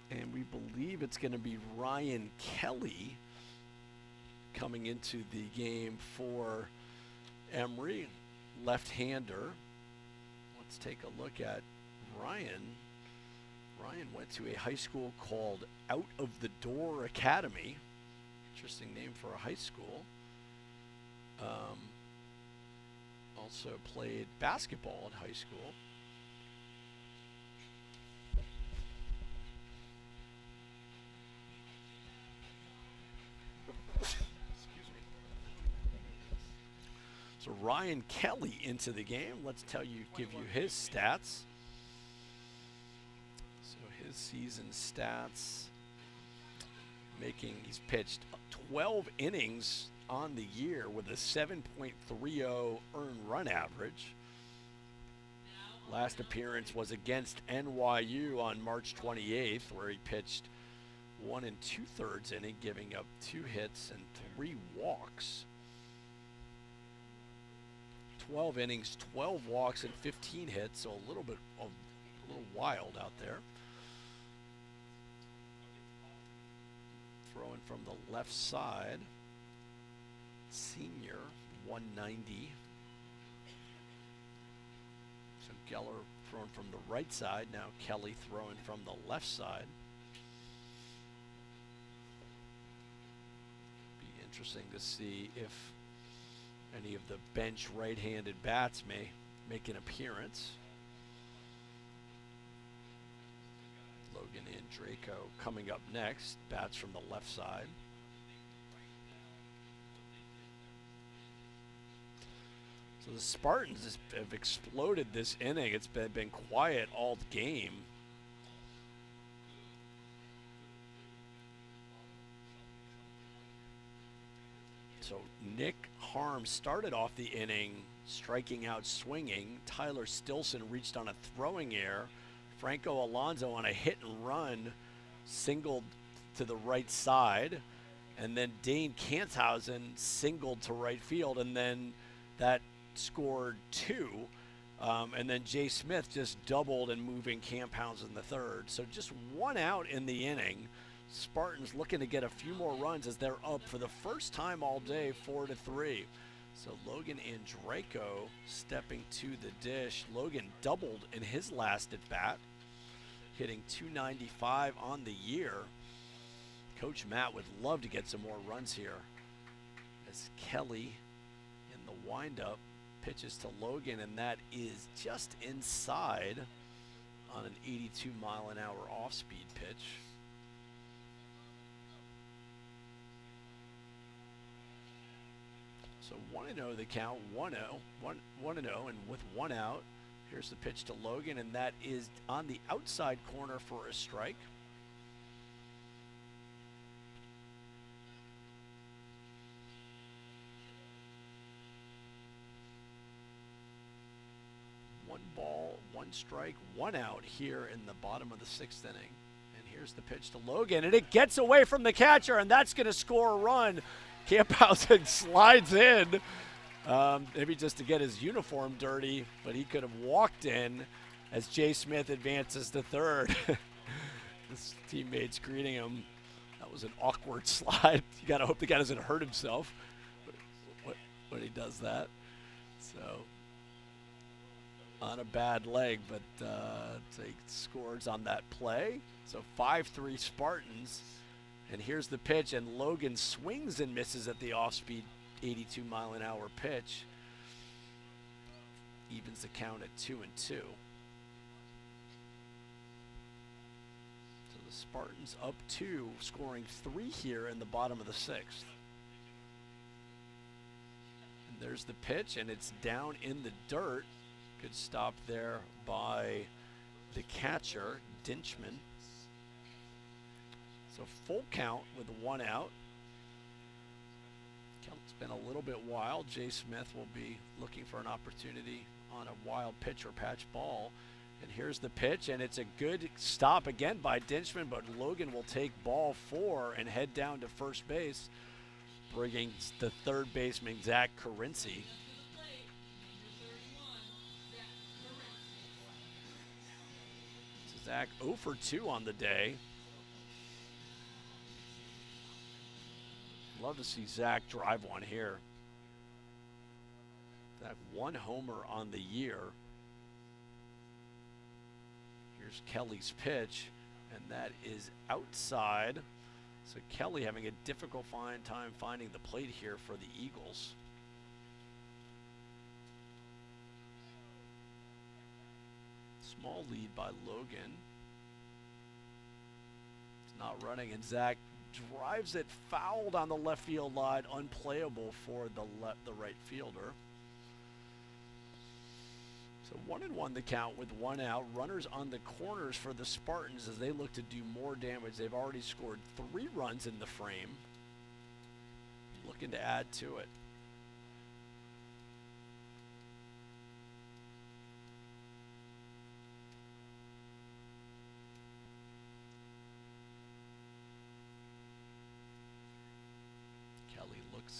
And we believe it's going to be Ryan Kelly coming into the game for Emory. Left-hander. Let's take a look at Ryan. Ryan went to a high school called Out of the Door Academy. Interesting name for a high school. Also played basketball in high school. So Ryan Kelly into the game. Let's give you his stats. So his season stats, he's pitched 12 innings on the year with a 7.30 earned run average. Last appearance was against NYU on March 28th, where he pitched 1 2/3 inning, giving up 2 hits and 3 walks. 12 innings, 12 walks, and 15 hits, so a little wild out there. Throwing from the left side, senior, 190. So Geller throwing from the right side, now Kelly throwing from the left side. Be interesting to see if any of the bench right-handed bats may make an appearance. Logan in Draco coming up next, bats from the left side. So the Spartans have exploded this inning. It's been quiet all game. So Nick Harm started off the inning striking out swinging. Tyler Stilson reached on a throwing error. Franco Alonso on a hit and run singled to the right side. And then Dane Kanthausen singled to right field, and then that scored 2. And then Jay Smith just doubled and moving Campounds in the third. So just 1 out in the inning. Spartans looking to get a few more runs as they're up for the first time all day, 4-3. So Logan Andraco stepping to the dish. Logan doubled in his last at bat, hitting .295 on the year. Coach Matt would love to get some more runs here as Kelly in the windup pitches to Logan, and that is just inside on an 82-mile-an-hour off-speed pitch. So 1-0 the count, 1-0, and with 1 out, here's the pitch to Logan, and that is on the outside corner for a strike. One ball, 1 strike, 1 out here in the bottom of the 6th inning. And here's the pitch to Logan, and it gets away from the catcher, and that's going to score a run. Camphausen slides in, maybe just to get his uniform dirty, but he could have walked in as Jay Smith advances to third. His teammates greeting him. That was an awkward slide. You got to hope the guy doesn't hurt himself when he does that. So on a bad leg, but he scores on that play. So 5-3 Spartans. And here's the pitch, and Logan swings and misses at the off-speed 82-mile-an-hour pitch. Evens the count at 2-2. So the Spartans up 2, scoring 3 here in the bottom of the 6th. And there's the pitch, and it's down in the dirt. Good stop there by the catcher, Dinchman. So full count with 1 out. It's been a little bit wild. Jay Smith will be looking for an opportunity on a wild pitch or patch ball. And here's the pitch, and it's a good stop again by Dinchman, but Logan will take ball 4 and head down to first base, bringing the third baseman, Zach Carinci. So Zach 0 for 2 on the day. Love to see Zach drive one here. That 1 homer on the year. Here's Kelly's pitch, and that is outside. So Kelly having a difficult time finding the plate here for the Eagles. Small lead by Logan. It's not running, and Zach drives it fouled on the left field line, unplayable for the right fielder. So 1-1 the count with 1 out. Runners on the corners for the Spartans as they look to do more damage. They've already scored 3 runs in the frame. Looking to add to it.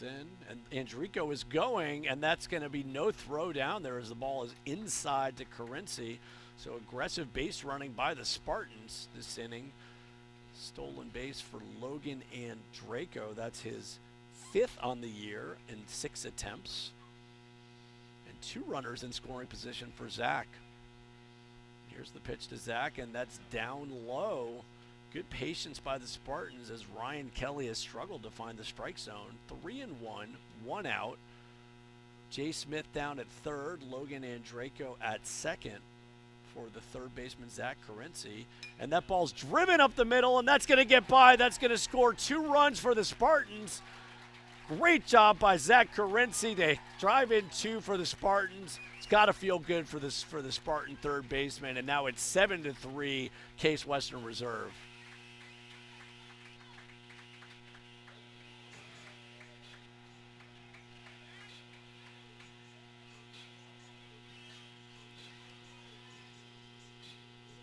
In, and Andrico is going, and that's going to be no throw down there as the ball is inside to Carinci. So aggressive base running by the Spartans this inning. Stolen base for Logan and Draco. That's his 5th on the year in 6 attempts. And 2 runners in scoring position for Zach. Here's the pitch to Zach, and that's down low. Good patience by the Spartans as Ryan Kelly has struggled to find the strike zone. 3-1, 1 out. Jay Smith down at third. Logan Andraco at second for the third baseman, Zach Carinci. And that ball's driven up the middle, and that's going to get by. That's going to score 2 runs for the Spartans. Great job by Zach Carinci to drive in 2 for the Spartans. It's got to feel good for the Spartan third baseman, and now it's 7-3 Case Western Reserve.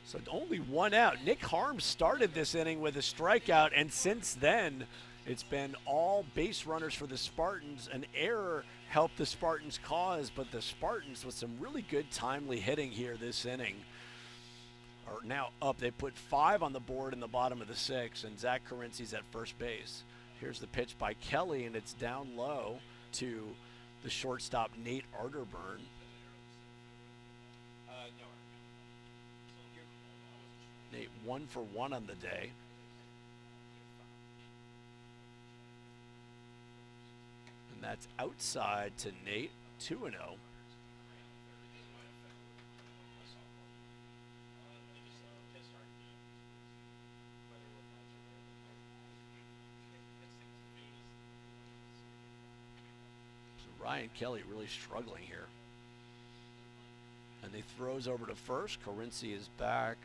So only 1 out. Nick Harms started this inning with a strikeout, and since then, it's been all base runners for the Spartans. An error helped the Spartans cause, but the Spartans with some really good timely hitting here this inning are now up. They put 5 on the board in the bottom of the 6th, and Zach Carenci's at first base. Here's the pitch by Kelly, and it's down low to the shortstop, Nate Arterburn. Nate 1 for 1 on the day. And that's outside to Nate, 2-0. So Ryan Kelly really struggling here. And he throws over to first. Carinci is back.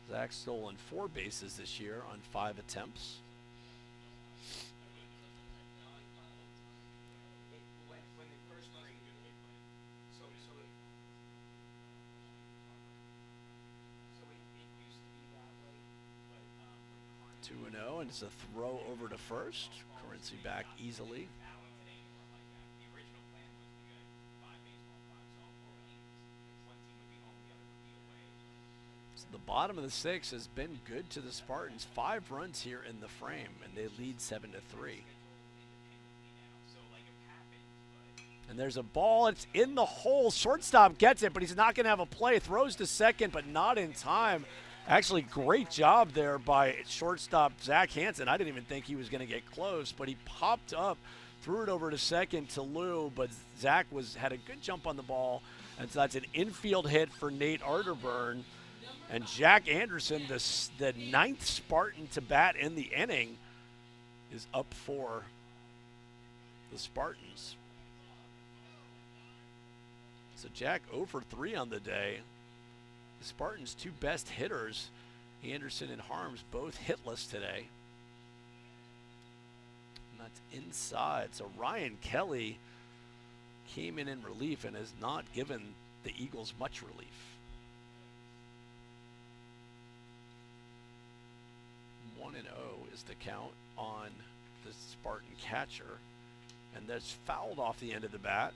Zach stolen 4 bases this year on 5 attempts. Two and 0, and it's a throw over to first. Carinci back easily. The bottom of the 6th has been good to the Spartans. 5 runs here in the frame, and they lead 7-3. And there's a ball. It's in the hole. Shortstop gets it, but he's not going to have a play. Throws to second, but not in time. Actually, great job there by shortstop Zach Hansen. I didn't even think he was going to get close, but he popped up, threw it over to second to Lou, but Zach had a good jump on the ball, and so that's an infield hit for Nate Arterburn. And Jack Anderson, the 9th Spartan to bat in the inning, is up for the Spartans. So Jack 0 for 3 on the day. The Spartans' 2 best hitters, Anderson and Harms, both hitless today. And that's inside. So Ryan Kelly came in relief and has not given the Eagles much relief. 1-0 is the count on the Spartan catcher, and that's fouled off the end of the bat,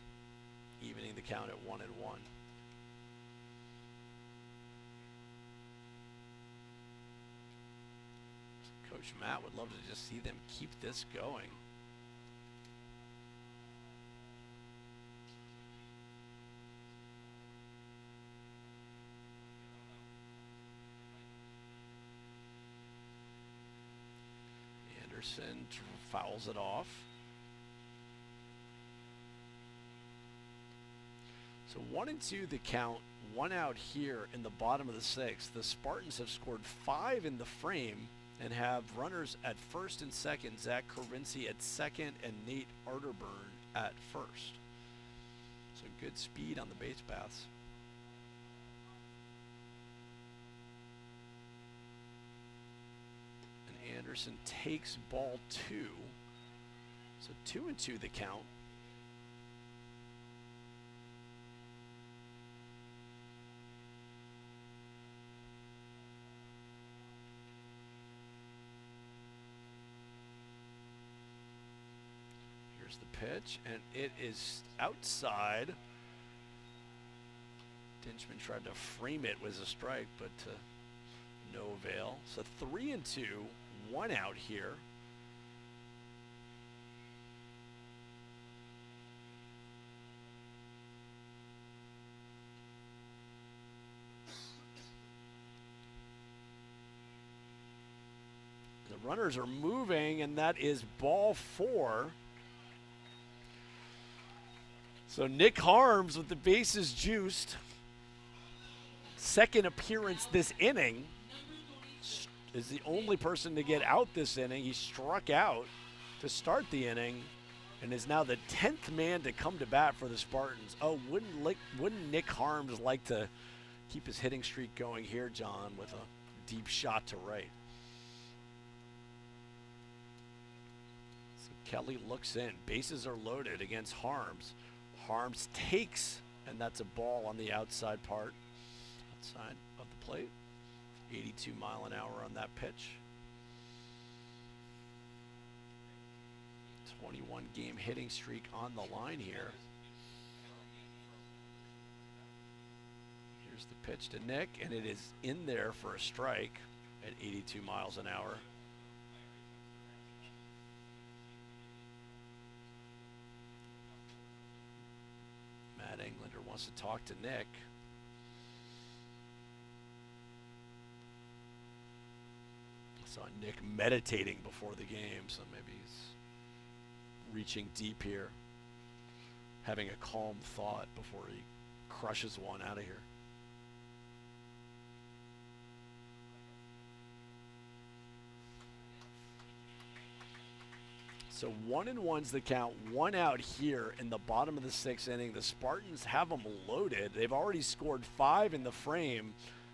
evening the count at 1-1. Coach Matt would love to just see them keep this going. Anderson fouls it off. So 1-2 the count, 1 out here in the bottom of the 6th. The Spartans have scored 5 in the frame and have runners at first and second, Zach Carinci at second and Nate Arterburn at first. So good speed on the base paths. Anderson takes ball 2. So 2-2 the count. Here's the pitch, and it is outside. Dinchman tried to frame it with a strike, but no avail. So 3-2. 1 out here. The runners are moving, and that is ball 4. So Nick Harms with the bases juiced second appearance this inning, is the only person to get out this inning. He struck out to start the inning and is now the 10th man to come to bat for the Spartans. Oh, wouldn't Nick Harms like to keep his hitting streak going here, John, with a deep shot to right? So Kelly looks in. Bases are loaded against Harms. Harms takes, and that's a ball on the outside part, outside of the plate. 82 mile an hour on that pitch. 21 game hitting streak on the line here. Here's the pitch to Nick, and it is in there for a strike at 82 miles an hour. Matt Englander wants to talk to Nick. Saw Nick meditating before the game, so maybe he's reaching deep here, having a calm thought before he crushes one out of here. So 1-1's the count, one out here in the bottom of the sixth inning. The Spartans have them loaded. They've already scored 5 in the frame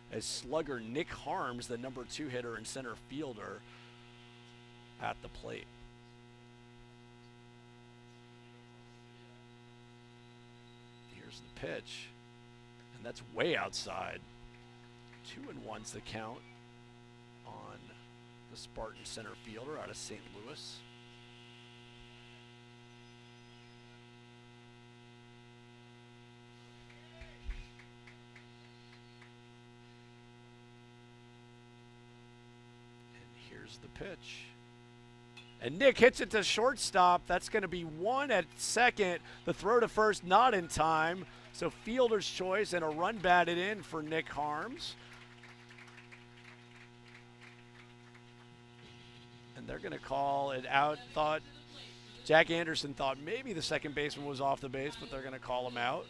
as slugger Nick Harms, the number 2 hitter and center fielder, at the plate. Here's the pitch, and that's way outside. 2-1's the count on the Spartan center fielder out of St. Louis. The pitch, and Nick hits it to shortstop. That's going to be 1 at second. The throw to first not in time, so fielder's choice and a run batted in for Nick Harms, and they're going to call it out. Jack Anderson thought maybe the second baseman was off the base, but they're going to call him out.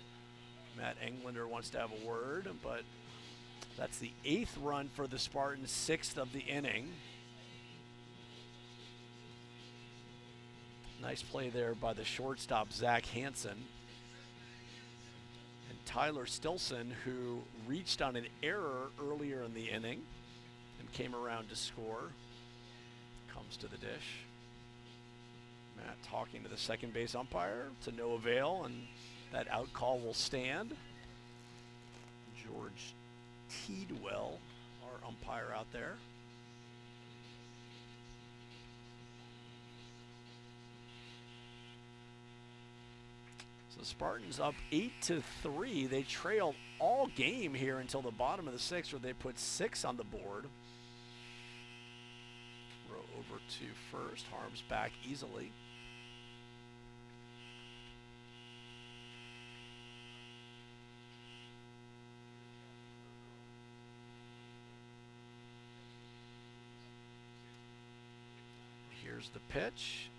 Matt Englander wants to have a word, but that's the 8th run for the Spartans, 6th of the inning. Nice play there by the shortstop, Zach Hansen. And Tyler Stilson, who reached on an error earlier in the inning and came around to score, comes to the dish. Matt talking to the second base umpire to no avail, and that out call will stand. George Tidwell, our umpire out there. The Spartans up 8-3. They trailed all game here until the bottom of the 6th, where they put 6 on the board. Throw over to first. Harms back easily. Here's the pitch.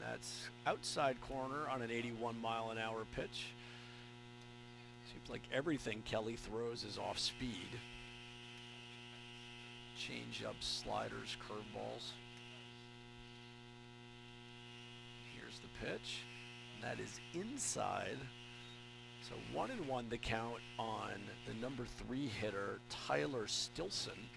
That's outside corner on an 81 mile an hour pitch. Seems like everything Kelly throws is off speed. Change-ups, sliders, curveballs. Here's the pitch. And that is inside. So 1-1 the count on the number 3 hitter, Tyler Stilson.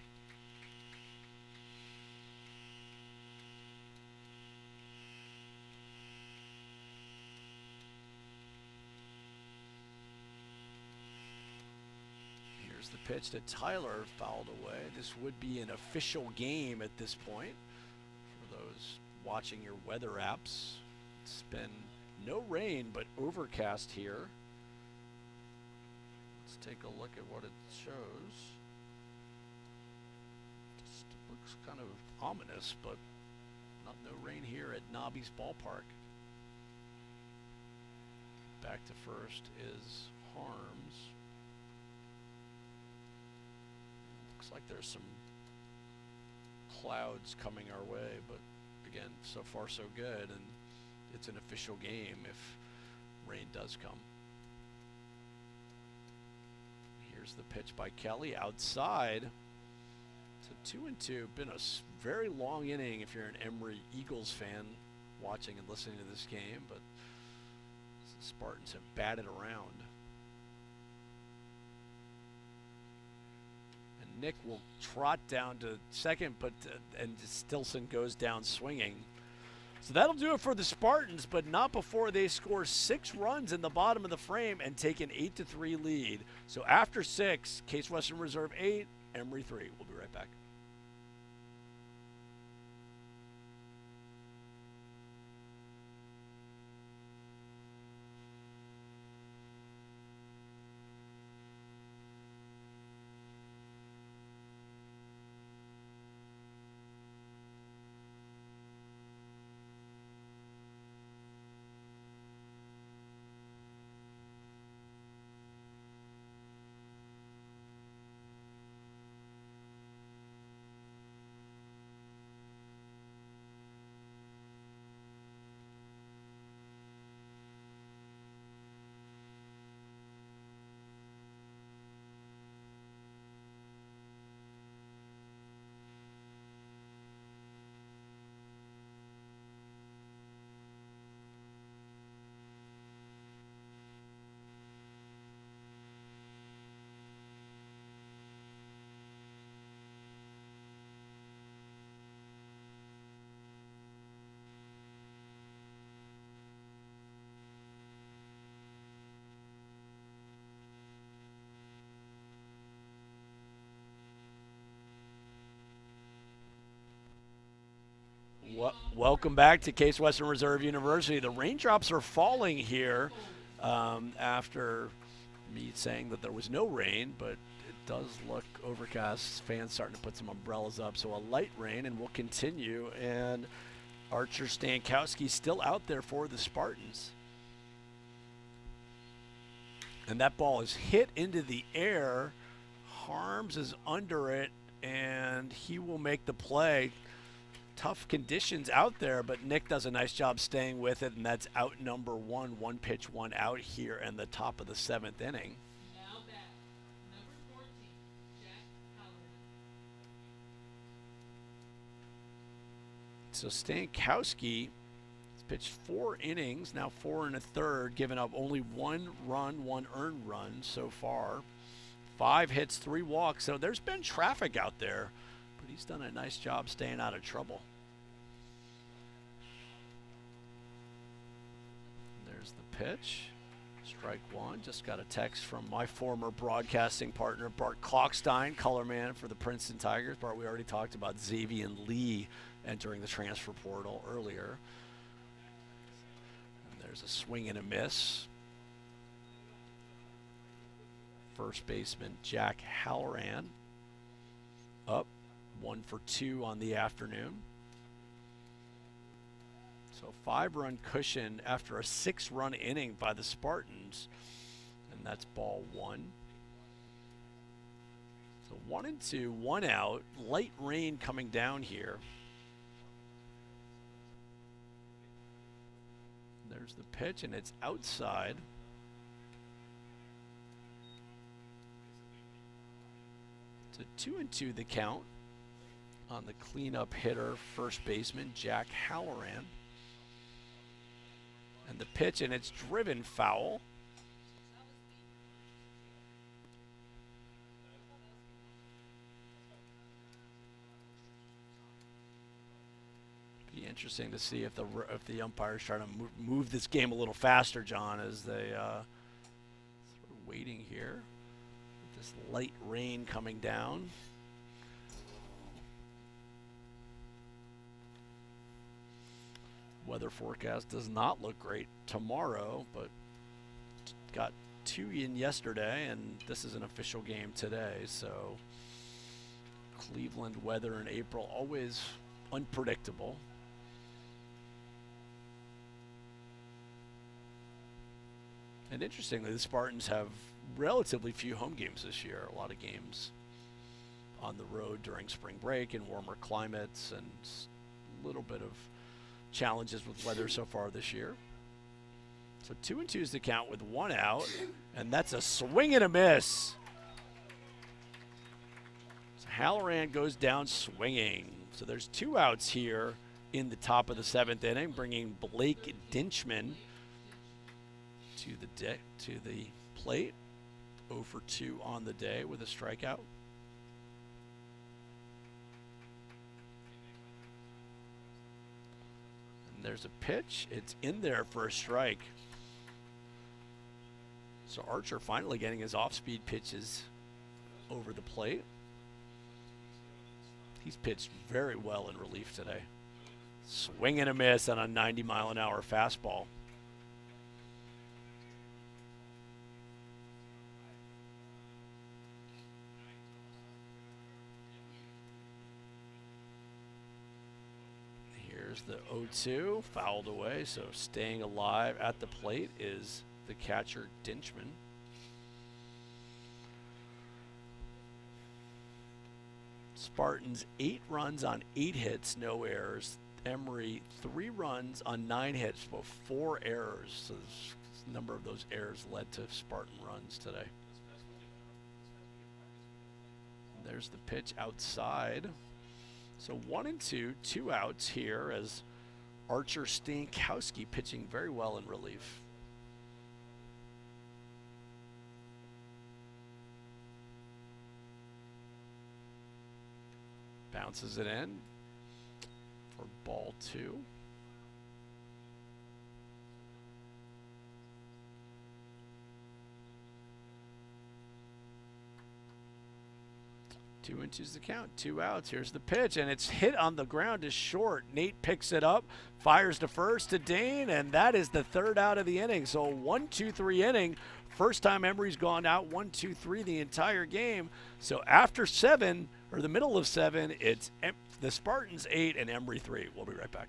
The pitch to Tyler, fouled away. This would be an official game at this point for those watching your weather apps. It's been no rain but overcast here. Let's take a look at what it shows. Just looks kind of ominous, but no rain here at Nobby's ballpark. Back to first is Harms. Looks like there's some clouds coming our way, but again, so far so good, and it's an official game if rain does come. Here's There's the pitch by Kelly outside. So 2-2. Been a very long inning if you're an Emory Eagles fan watching and listening to this game, but the Spartans have batted around. And Nick will trot down to second, but and Stilson goes down swinging. So that'll do it for the Spartans, but not before they score 6 runs in the bottom of the frame and take an 8-3 lead. So after 6, Case Western Reserve 8, Emory 3. We'll be right back. Welcome back to Case Western Reserve University. The raindrops are falling here after me saying that there was no rain, but it does look overcast. Fans starting to put some umbrellas up, so a light rain, and we'll continue. And Archer Stankowski still out there for the Spartans. And that ball is hit into the air. Harms is under it, and he will make the play. Tough conditions out there, but Nick does a nice job staying with it, and that's out number 1, 1 pitch, 1 out here in the top of the 7th inning. Now back, number 14, Jack Halloran. So Stankowski has pitched 4 innings, now 4 1/3, giving up only 1 run, 1 earned run so far. 5 hits, 3 walks, so there's been traffic out there, but he's done a nice job staying out of trouble. There's the pitch. Strike 1. Just got a text from my former broadcasting partner, Bart Klockstein, color man for the Princeton Tigers. Bart, we already talked about Xavier Lee entering the transfer portal earlier. And there's a swing and a miss. First baseman Jack Halloran up 1 for 2 on the afternoon. So 5-run cushion after a 6-run inning by the Spartans, and that's ball 1. So 1-2, 1 out. Light rain coming down here. There's the pitch, and it's outside. So 2-2 the count on the cleanup hitter, first baseman Jack Halloran. And the pitch, and it's driven foul. Be interesting to see if the umpires try to move this game a little faster, John, as they sort of waiting here. With this light rain coming down. Weather forecast does not look great tomorrow, but got 2 in yesterday, and this is an official game today. So Cleveland weather in April, always unpredictable. And interestingly, the Spartans have relatively few home games this year. A lot of games on the road during spring break in warmer climates, and a little bit of challenges with weather so far this year. So 2-2 is the count with 1 out, and that's a swing and a miss. Halloran goes down swinging. So there's 2 outs here in the top of the 7th inning, bringing Blake Dinchman to the plate. 0 for 2 on the day with a strikeout. And there's a pitch. It's in there for a strike. So Archer finally getting his off-speed pitches over the plate. He's pitched very well in relief today. Swing and a miss on a 90-mile-an-hour fastball. Here's the 0-2, fouled away. So staying alive at the plate is the catcher, Dinchman. Spartans 8 runs on 8 hits, no errors. Emory 3 runs on 9 hits, but 4 errors. So a number of those errors led to Spartan runs today. And there's the pitch outside. So 1-2, 2 outs here as Archer Stankowski pitching very well in relief. Bounces it in for ball 2. Two inches to count, 2 outs. Here's the pitch, and it's hit on the ground is short. Nate picks it up, fires to first to Dane, and that is the 3rd out of the inning. So 1-2-3 inning. First time Emory's gone out 1-2-3 the entire game. So after 7, or the middle of 7, it's the Spartans 8 and Emory 3. We'll be right back.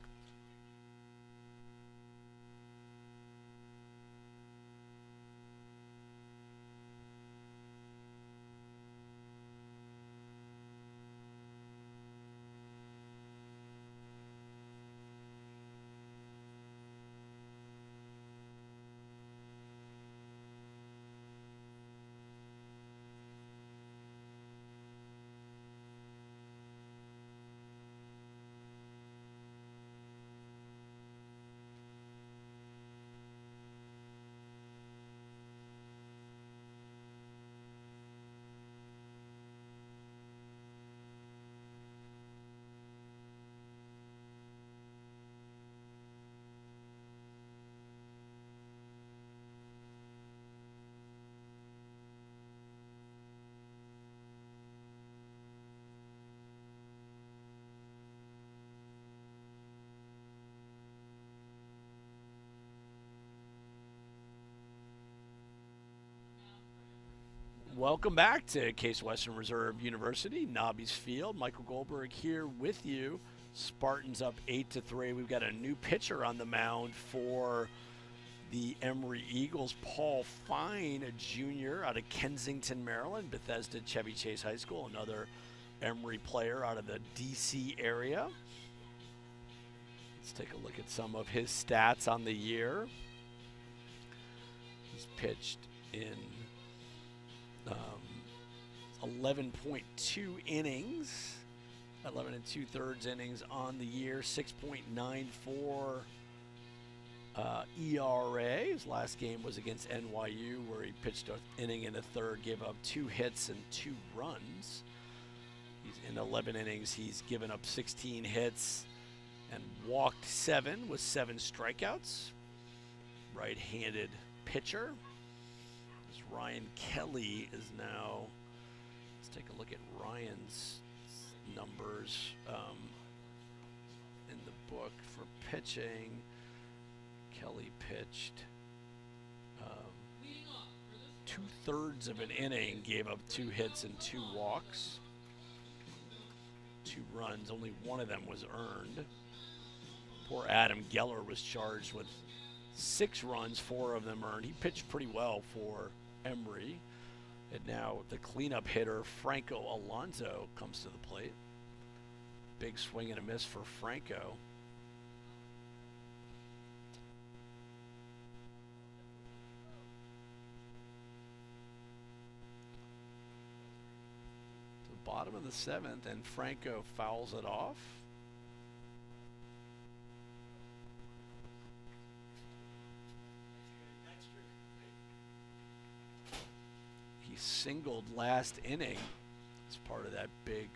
Welcome back to Case Western Reserve University, Nobby's Field. Michael Goldberg here with you. Spartans up 8-3. We've got a new pitcher on the mound for the Emory Eagles, Paul Fine, a junior out of Kensington, Maryland, Bethesda Chevy Chase High School, another Emory player out of the D.C. area. Let's take a look at some of his stats on the year. He's pitched in 11.2 innings, 11 2/3 innings on the year, 6.94 ERA. His last game was against NYU, where he pitched an inning in the 3rd, gave up 2 hits and 2 runs. He's in 11 innings. He's given up 16 hits and walked 7 with 7 strikeouts. Right-handed pitcher. Ryan Kelly is now, let's take a look at Ryan's numbers in the book for pitching. Kelly pitched 2/3 of an inning, gave up 2 hits and 2 walks, 2 runs. Only one of them was earned. Poor Adam Geller was charged with 6 runs, 4 of them earned. He pitched pretty well for Emory. And now the cleanup hitter, Franco Alonso, comes to the plate. Big swing and a miss for Franco. The bottom of the 7th, and Franco fouls it off. He singled last inning as part of that big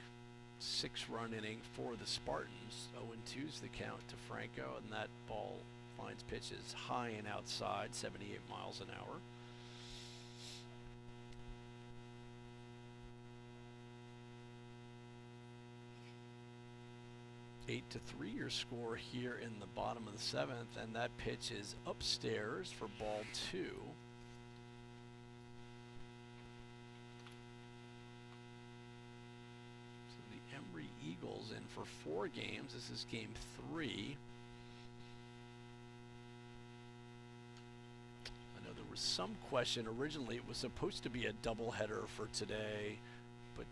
6-run inning for the Spartans. 0-2's the count to Franco, and that ball finds pitches high and outside, 78 miles an hour. 8-3 your score here in the bottom of the 7th, and that pitch is upstairs for ball 2. So the Emory Eagles in for 4 games. This is game 3. I know there was some question originally. It was supposed to be a doubleheader for today, but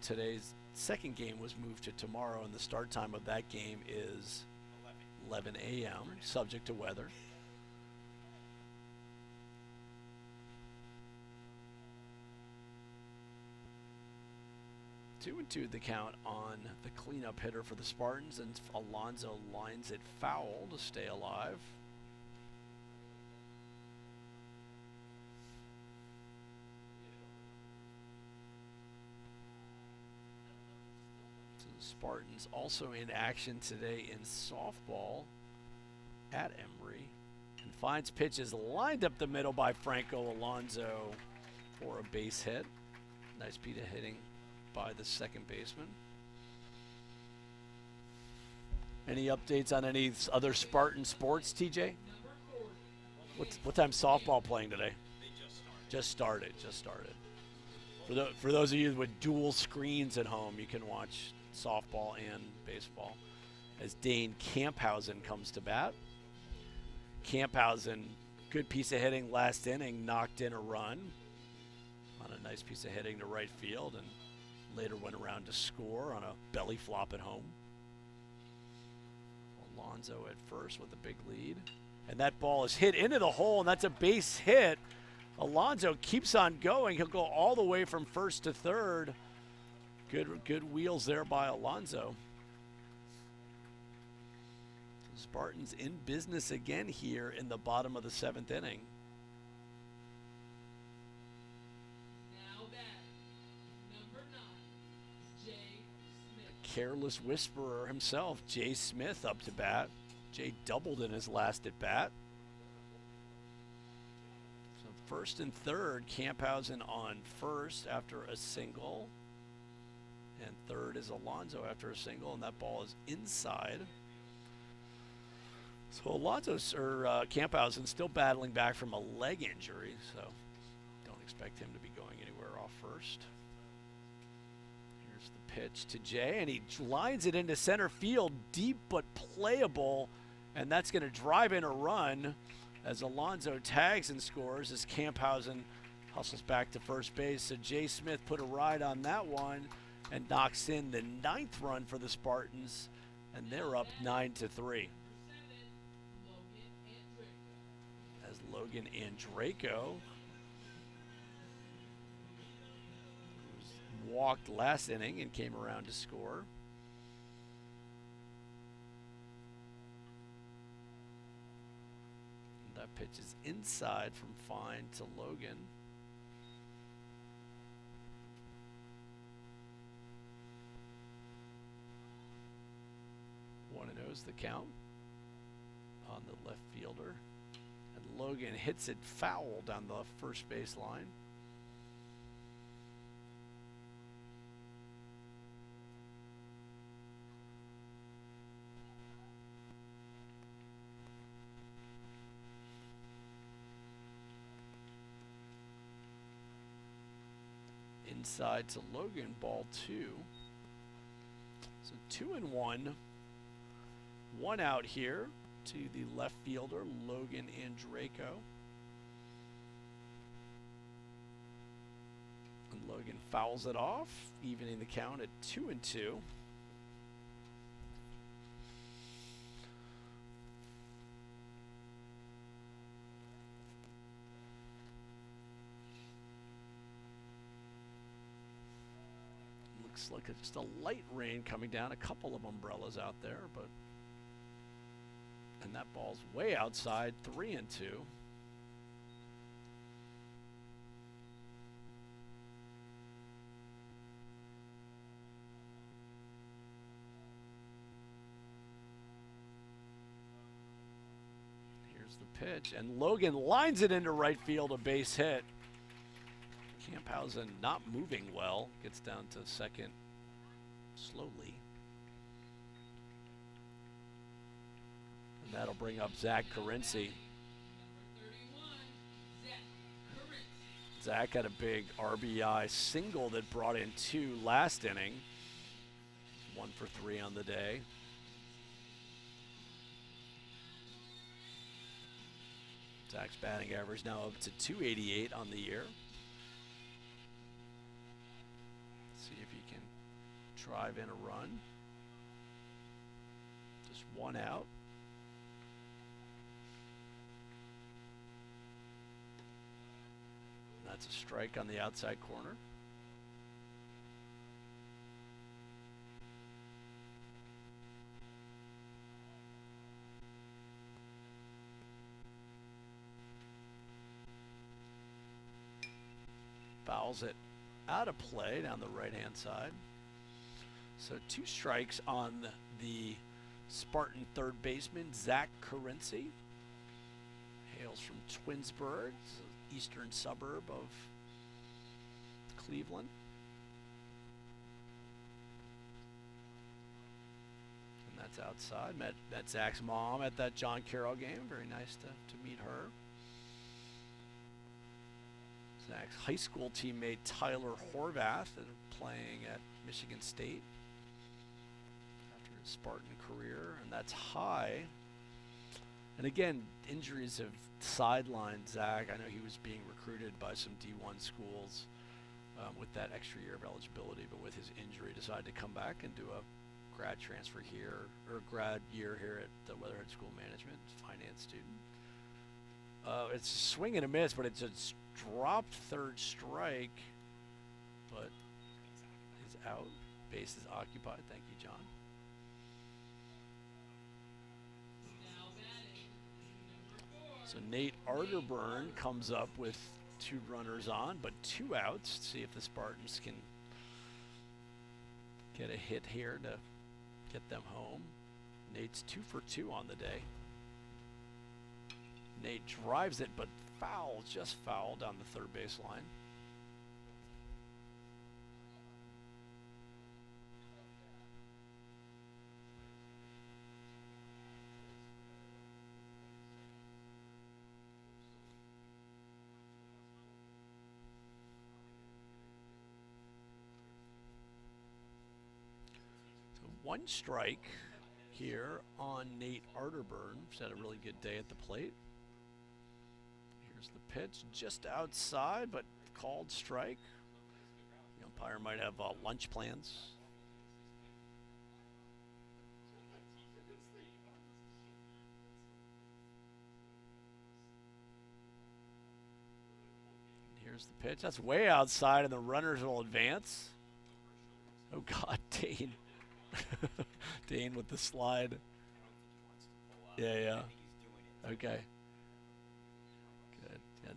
today's second game was moved to tomorrow, and the start time of that game is 11 a.m., subject to weather. Two and two the count on the cleanup hitter for the Spartans, and Alonso lines it foul to stay alive. Spartans also in action today in softball at Emory, and finds pitches lined up the middle by Franco Alonso for a base hit. Nice beat of hitting by the second baseman. Any updates on any other Spartan sports, TJ? What time's softball playing today? Just started. For those of you with dual screens at home, you can watch softball and baseball as Dane Camphausen comes to bat. Camphausen, good piece of hitting last inning, knocked in a run on a nice piece of hitting to right field, and later went around to score on a belly flop at home. Alonso at first with a big lead, and that ball is hit into the hole, and that's a base hit. Alonso keeps on going. He'll go all the way from first to third. Good wheels there by Alonso. The Spartans in business again here in the bottom of the 7th inning. Now batting, number 9, Jay Smith. A careless whisperer himself, Jay Smith, up to bat. Jay doubled in his last at bat. So first and third, Camphausen on first after a single. And third is Alonso after a single, and that ball is inside. So Camphausen still battling back from a leg injury, so don't expect him to be going anywhere off first. Here's the pitch to Jay, and he lines it into center field, deep but playable, and that's going to drive in a run as Alonso tags and scores as Camphausen hustles back to first base. So Jay Smith put a ride on that one and knocks in the 9th run for the Spartans, and they're up 9-3. As Logan Andraco, who's walked last inning and came around to score. And that pitch is inside from Fine to Logan. 1-0's the count on the left fielder. And Logan hits it foul down the first base line. Inside to Logan, ball 2. So 2-1. 1 out here to the left fielder, Logan Andraco. And Logan fouls it off, evening the count at 2-2. Looks like it's just a light rain coming down. A couple of umbrellas out there, but and that ball's way outside, 3-2. Here's the pitch, and Logan lines it into right field, a base hit. Camphausen not moving well, gets down to second slowly. And that'll bring up Zach Carinci. Zach had a big RBI single that brought in 2 last inning. 1 for 3 on the day. Zach's batting average now up to 288 on the year. See if he can drive in a run. Just 1 out. That's a strike on the outside corner. Fouls it out of play down the right-hand side. So 2 strikes on the Spartan third baseman, Zach Carinci. Hails from Twinsburg, eastern suburb of Cleveland. And that's outside. Met Zach's mom at that John Carroll game. Very nice to meet her. Zach's high school teammate Tyler Horvath playing at Michigan State after his Spartan career, and that's high. And again, injuries have sidelined Zach. I know he was being recruited by some D1 schools with that extra year of eligibility, but with his injury decided to come back and do a grad transfer here, or grad year here at the Weatherhead School of Management, finance student. It's a swing and a miss, but it's a dropped third strike, but is out. Base is occupied. Thank you, John. So Nate Arterburn comes up with 2 runners on, but 2 outs. See if the Spartans can get a hit here to get them home. Nate's 2 for 2 on the day. Nate drives it, but foul, just foul down the third base line. So 1 strike here on Nate Arterburn, who's had a really good day at the plate. The pitch just outside, but called strike. The umpire might have lunch plans. And here's the pitch. That's way outside, and the runners will advance. Oh, God, Dane. Dane with the slide. Yeah. Okay.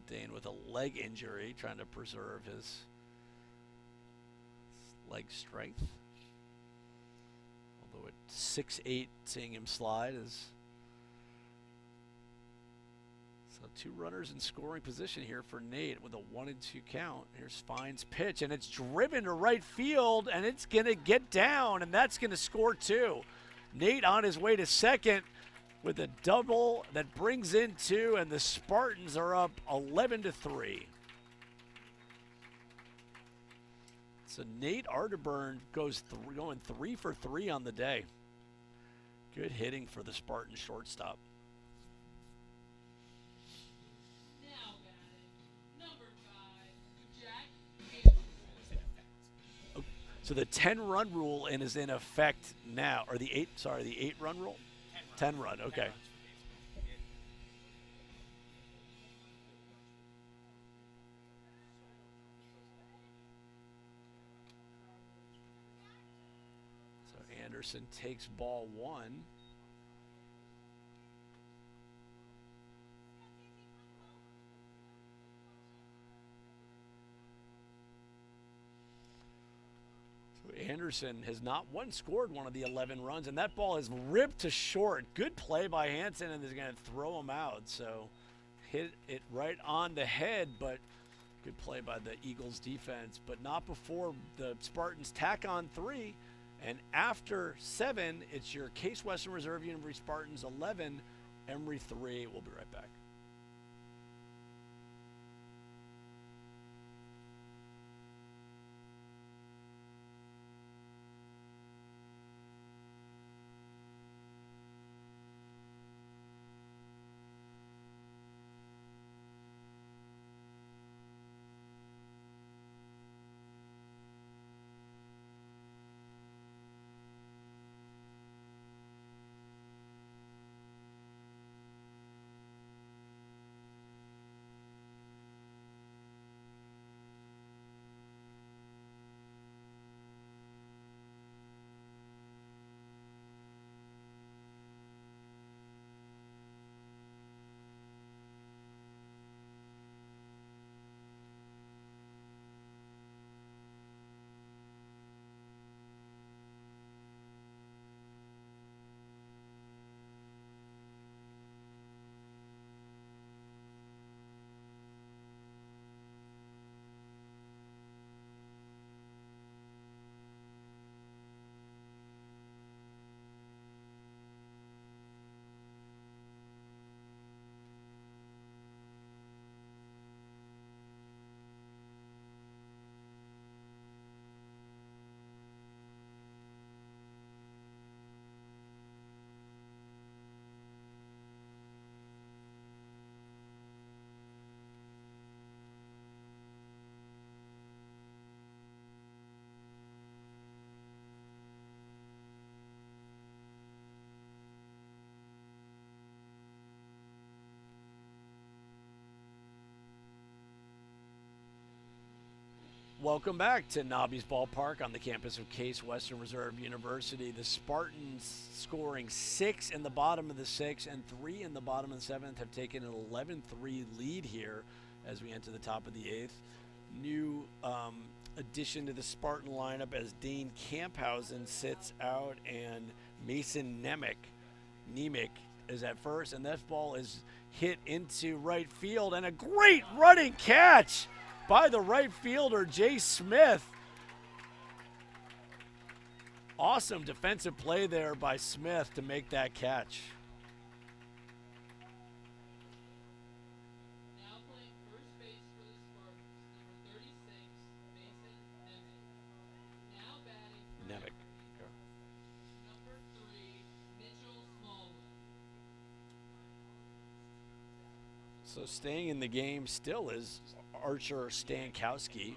Dane with a leg injury, trying to preserve his leg strength. Although at 6'8", seeing him slide is... So 2 runners in scoring position here for Nate with a 1-2 count. Here's Fine's pitch, and it's driven to right field, and it's going to get down, and that's going to score 2. Nate on his way to second with a double that brings in 2, and the Spartans are up 11-3. So Nate Arterburn going 3 for 3 on the day. Good hitting for the Spartan shortstop. Now batting, number 5, Jack. Oh, so the 10-run rule is in effect now, or the 8-run rule? 10 run, okay. Anderson takes ball 1. Anderson has not once scored one of the 11 runs, and that ball is ripped to short. Good play by Hansen, and they're going to throw him out. So hit it right on the head, but good play by the Eagles defense. But not before the Spartans tack on 3. And after 7, it's your Case Western Reserve University Spartans 11, Emory 3. We'll be right back. Welcome back to Nobby's Ballpark on the campus of Case Western Reserve University. The Spartans, scoring 6 in the bottom of the 6th and 3 in the bottom of the 7th, have taken an 11-3 lead here as we enter the top of the 8th. New addition to the Spartan lineup as Dane Camphausen sits out and Mason Nemec is at first, and that ball is hit into right field, and a great running catch by the right fielder, Jay Smith. Awesome defensive play there by Smith to make that catch. Now playing first base for the Spartans, number 36, Mason Nemec. Now batting for Nemec. number 3, Mitchell Smallwood. So staying in the game still is Archer Stankowski.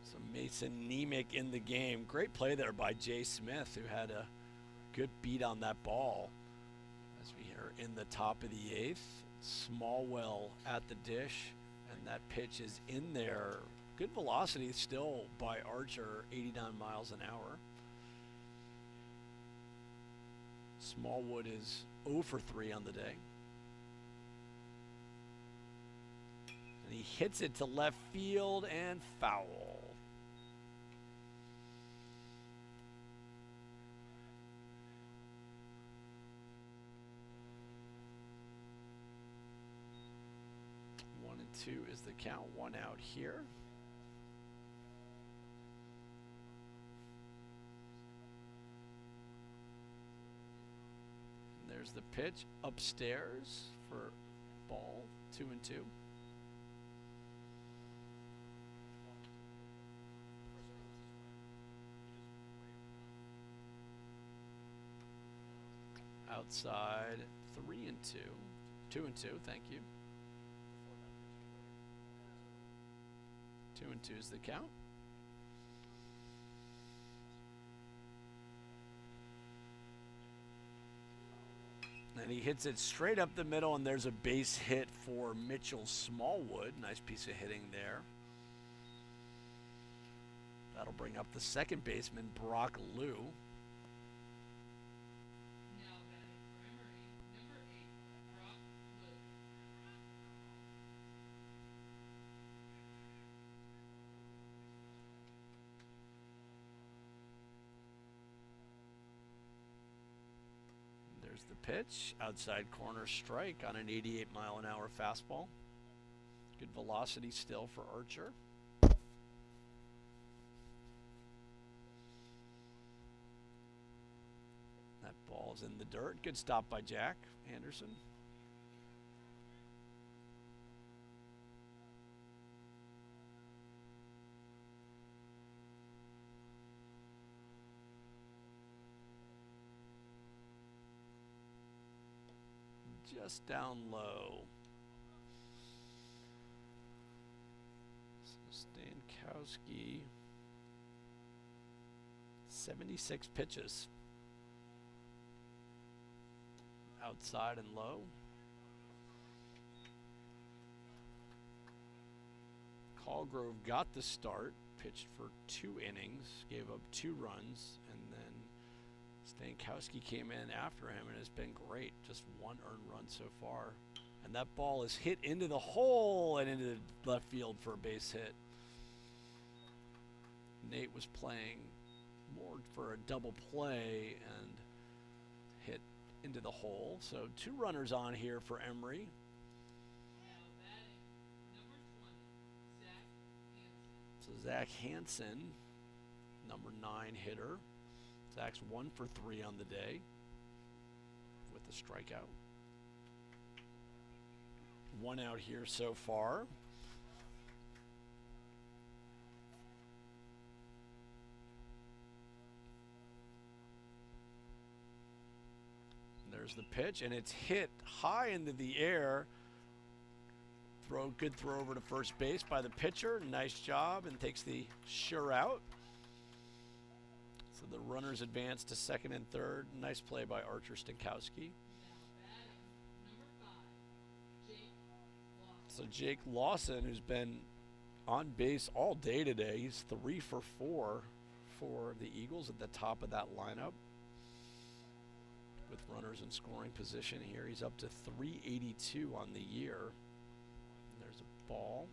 So Mason Nemec in the game. Great play there by Jay Smith, who had a good beat on that ball. As we are in the top of the 8th, Smallwell at the dish, and that pitch is in there. Good velocity still by Archer, 89 miles an hour. Smallwood is 0 for 3 on the day. And he hits it to left field and foul. One and two is the count. One out here. And there's the pitch upstairs for ball. 2-2. Outside, 3-2. 2-2, thank you. 2-2 is the count. And he hits it straight up the middle, and there's a base hit for Mitchell Smallwood. Nice piece of hitting there. That'll bring up the second baseman, Brock Liu. The pitch, outside corner strike on an 88-mile-an-hour fastball. Good velocity still for Archer. That ball's in the dirt. Good stop by Jack Anderson. Just down low. So Stankowski, 76 pitches. Outside and low. Callgrove got the start, pitched for 2 innings, gave up 2 runs, and then Stankowski came in after him and has been great. Just 1 earned run so far. And that ball is hit into the hole and into the left field for a base hit. Nate was playing more for a double play and hit into the hole. So 2 runners on here for Emory. Now batting, number 20, Zach Hansen. So Zach Hansen, number 9 hitter. Zach's 1 for 3 on the day with a strikeout. 1 out here so far. And there's the pitch, and it's hit high into the air. Good throw over to first base by the pitcher. Nice job, and takes the sure out. So the runners advance to second and third. Nice play by Archer Stankowski. So Jake Lawson, who's been on base all day today, he's 3 for 4 for the Eagles at the top of that lineup. With runners in scoring position here, he's up to 382 on the year. And there's a ball.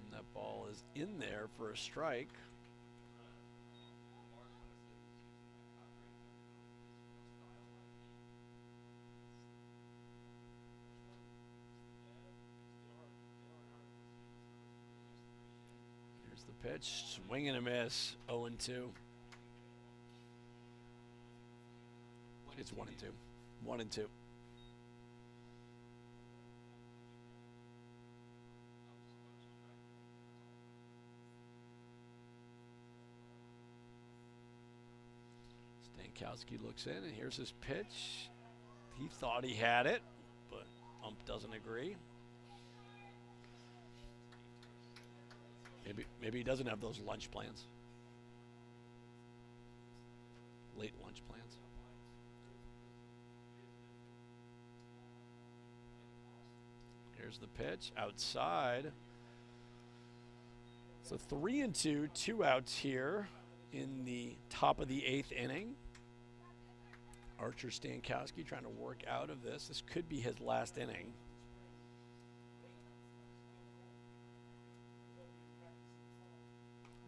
And that ball is in there for a strike. Here's the pitch. Swing and a miss. 0-2. It's 1-2. 1-2. Stankowski looks in, and here's his pitch. He thought he had it, but ump doesn't agree. Maybe he doesn't have those lunch plans. Late lunch plans. Here's the pitch outside. So 3-2, 2 outs here in the top of the 8th inning. Archer Stankowski trying to work out of this. This could be his last inning.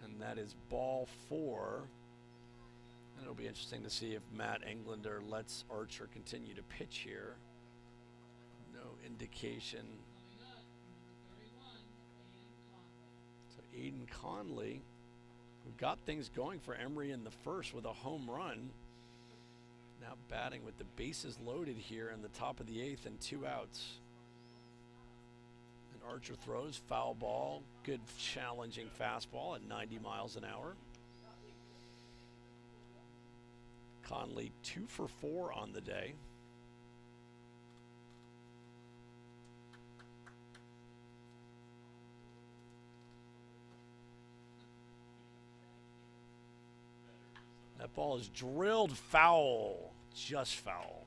And that is ball 4. And it'll be interesting to see if Matt Englander lets Archer continue to pitch here. No indication. So Aiden Conley, who got things going for Emory in the first with a home run, now batting with the bases loaded here in the top of the 8th and 2 outs. And Archer throws, foul ball, good challenging fastball at 90 miles an hour. Conley 2 for 4 on the day. That ball is drilled foul, just foul.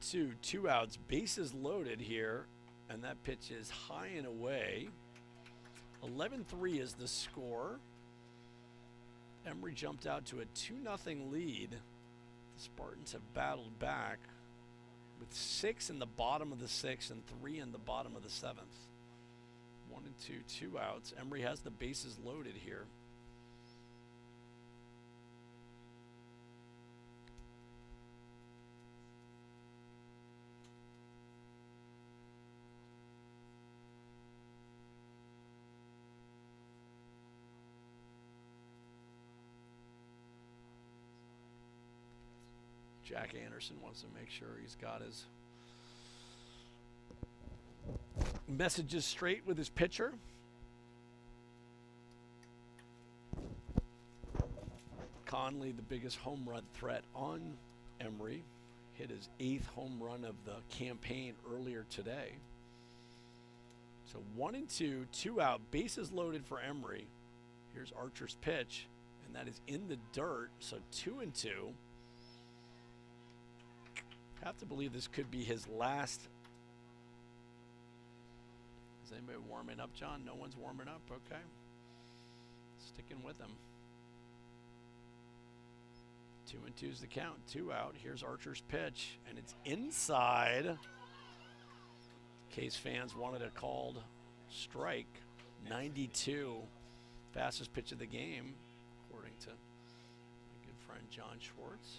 1-2, 2 outs, bases loaded here, and that pitch is high and away. 11-3 is the score. Emory jumped out to a 2-0 lead. The Spartans have battled back with 6 in the bottom of the 6th and 3 in the bottom of the 7th. 1-2, 2 outs. Emory has the bases loaded here. Jack Anderson wants to make sure he's got his messages straight with his pitcher. Conley, the biggest home run threat on Emory, hit his 8th home run of the campaign earlier today. So 1-2, 2 out, bases loaded for Emory. Here's Archer's pitch, and that is in the dirt, so 2-2. Have to believe this could be his last. Is anybody warming up, John? No one's warming up? Okay. Sticking with him. 2-2 is the count. 2 out. Here's Archer's pitch, and it's inside. Case fans wanted a called strike. 92. Fastest pitch of the game, according to my good friend John Schwartz.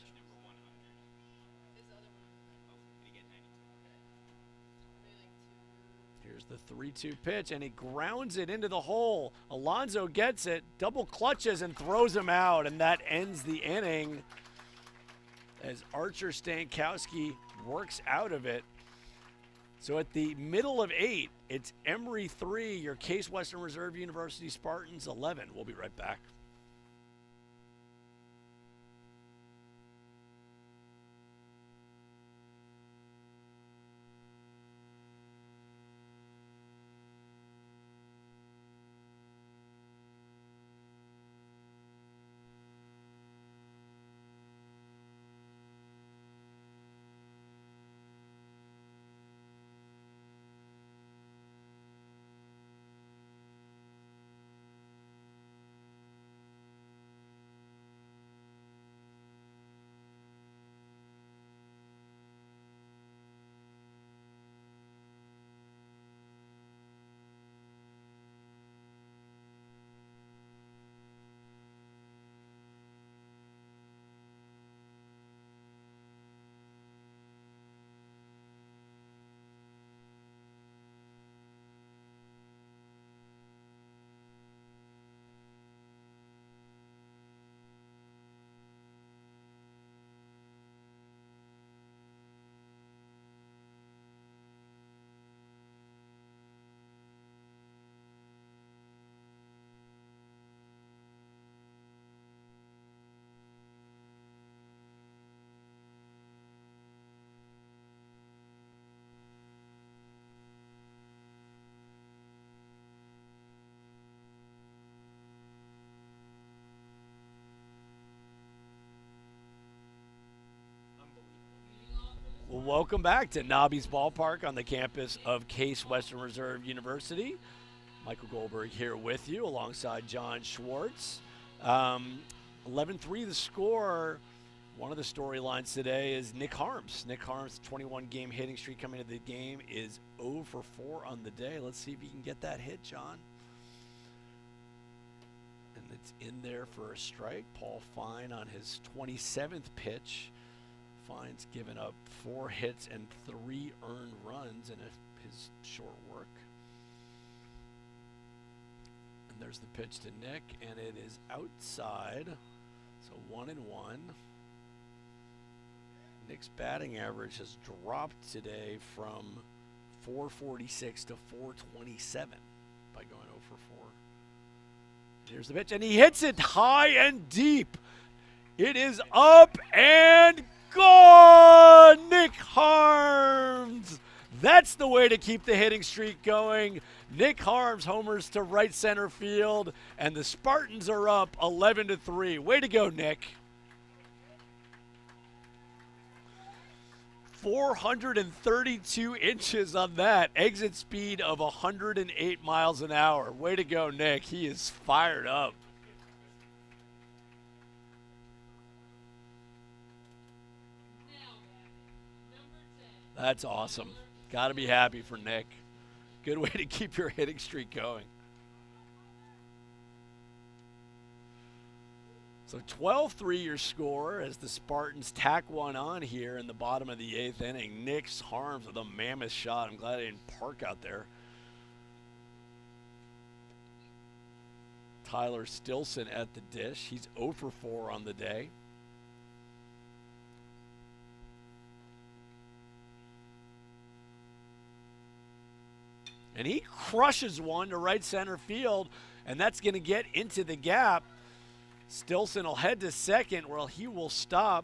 Here's the 3-2 pitch, and he grounds it into the hole. Alonso gets it, double clutches, and throws him out, and that ends the inning as Archer Stankowski works out of it. So at the middle of 8, it's Emory 3, your Case Western Reserve University Spartans 11. We'll be right back. Well, welcome back to Nobby's Ballpark on the campus of Case Western Reserve University. Michael Goldberg here with you alongside John Schwartz. 11-3 the score. One of the storylines today is Nick Harms. Nick Harms' 21-game hitting streak coming into the game is 0 for 4 on the day. Let's see if he can get that hit, John. And it's in there for a strike. Paul Fine on his 27th pitch. Fine's given up 4 hits and 3 earned runs in his short work. And there's the pitch to Nick, and it is outside. So 1-1. Nick's batting average has dropped today from 446 to 427 by going 0 for 4. Here's the pitch, and he hits it high and deep. It is up and gone! Nick Harms! That's the way to keep the hitting streak going. Nick Harms homers to right center field, and the Spartans are up 11-3. Way to go, Nick. 432 inches on that. Exit speed of 108 miles an hour. Way to go, Nick. He is fired up. Now batting, number 10. That's awesome. Got to be happy for Nick. Good way to keep your hitting streak going. So 12-3 your score as the Spartans tack one on here in the bottom of the 8th inning. Nick's Harms with a mammoth shot. I'm glad I didn't park out there. Tyler Stilson at the dish. He's 0 for 4 on the day. And he crushes one to right center field, and that's going to get into the gap. Stilson will head to second, where he will stop.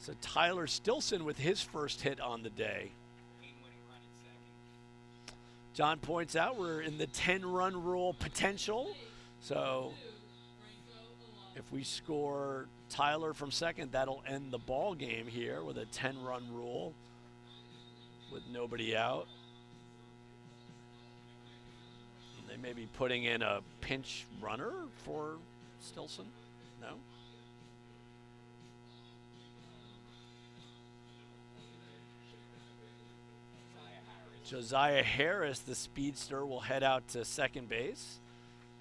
So Tyler Stilson with his first hit on the day. John points out we're in the 10-run rule potential. So if we score Tyler from second, that'll end the ball game here with a 10-run rule with nobody out. And they may be putting in a pinch runner for Stilson? No? Josiah Harris, the speedster, will head out to second base.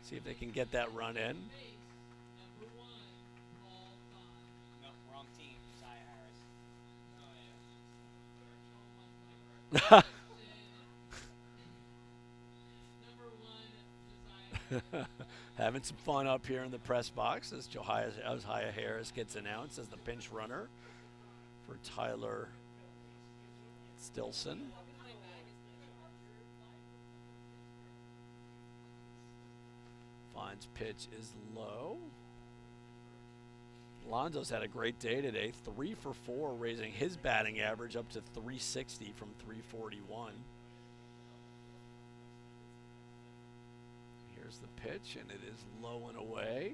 See if they can get that run in. Number 1, ball 5. No, wrong team. Josiah Harris. Oh, yeah. Number 1, Josiah. Having some fun up here in the press box as Josiah Harris gets announced as the pinch runner for Tyler Stilson. Fine's pitch is low. Alonso's had a great day today, 3 for 4, raising his batting average up to 360 from 341. Here's the pitch, and it is low and away.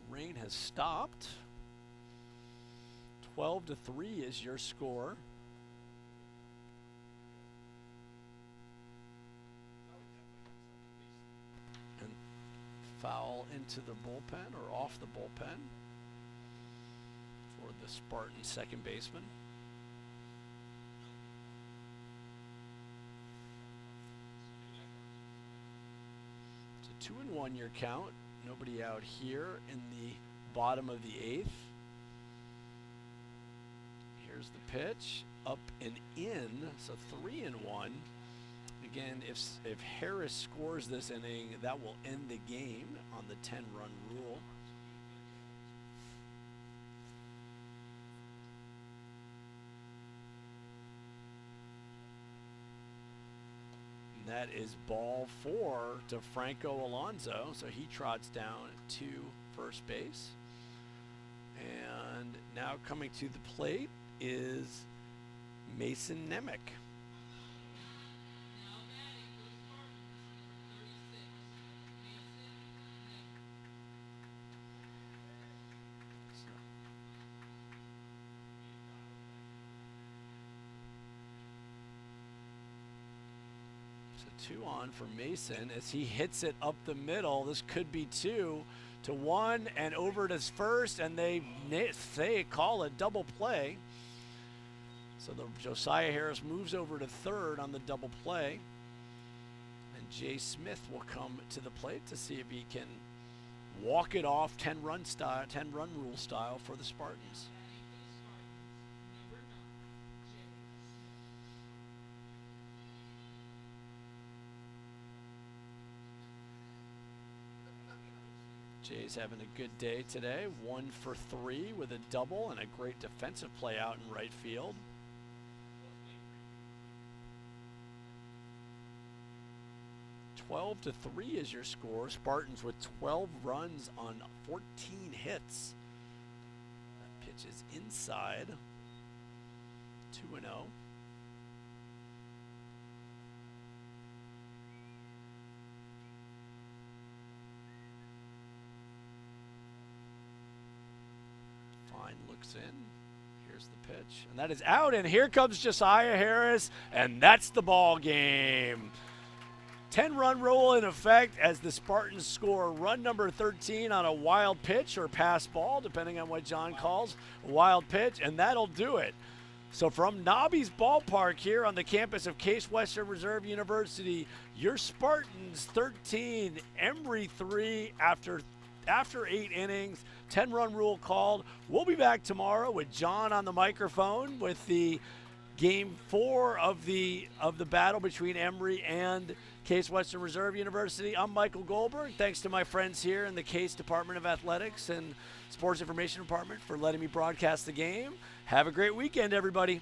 Rain has stopped. 12-3 is your score. And foul into the bullpen or off the bullpen for the Spartan second baseman. It's a 2-1 your count. Nobody out here in the bottom of the 8th. Here's the pitch, up and in, so 3-1. Again, if Harris scores this inning, that will end the game on the 10-run rule. And that is ball 4 to Franco Alonso, so he trots down to first base. And now coming to the plate is Mason Nemec. Now batting for the Spartans, number 36, Mason Nemec. So 2 on for Mason as he hits it up the middle. This could be 2 to 1 and over to first, and they call a double play. So the Josiah Harris moves over to third on the double play, and Jay Smith will come to the plate to see if he can walk it off 10-run rule style for the Spartans. Number 9, Jay's having a good day today. 1 for 3 with a double and a great defensive play out in right field. (12-3) is your score. Spartans with 12 runs on 14 hits. That pitch is inside. 2-0. line looks in. Here's the pitch, and that is out. And here comes Josiah Harris, and that's the ball game. 10-run rule in effect as the Spartans score run number 13 on a wild pitch or pass ball, depending on what John calls a wild pitch, and that'll do it. So from Nobby's ballpark here on the campus of Case Western Reserve University, your Spartans 13, Emory 3 after 8 innings, 10-run rule called. We'll be back tomorrow with John on the microphone with the Game 4 of the battle between Emory and Case Western Reserve University. I'm Michael Goldberg. Thanks to my friends here in the Case Department of Athletics and Sports Information Department for letting me broadcast the game. Have a great weekend, everybody.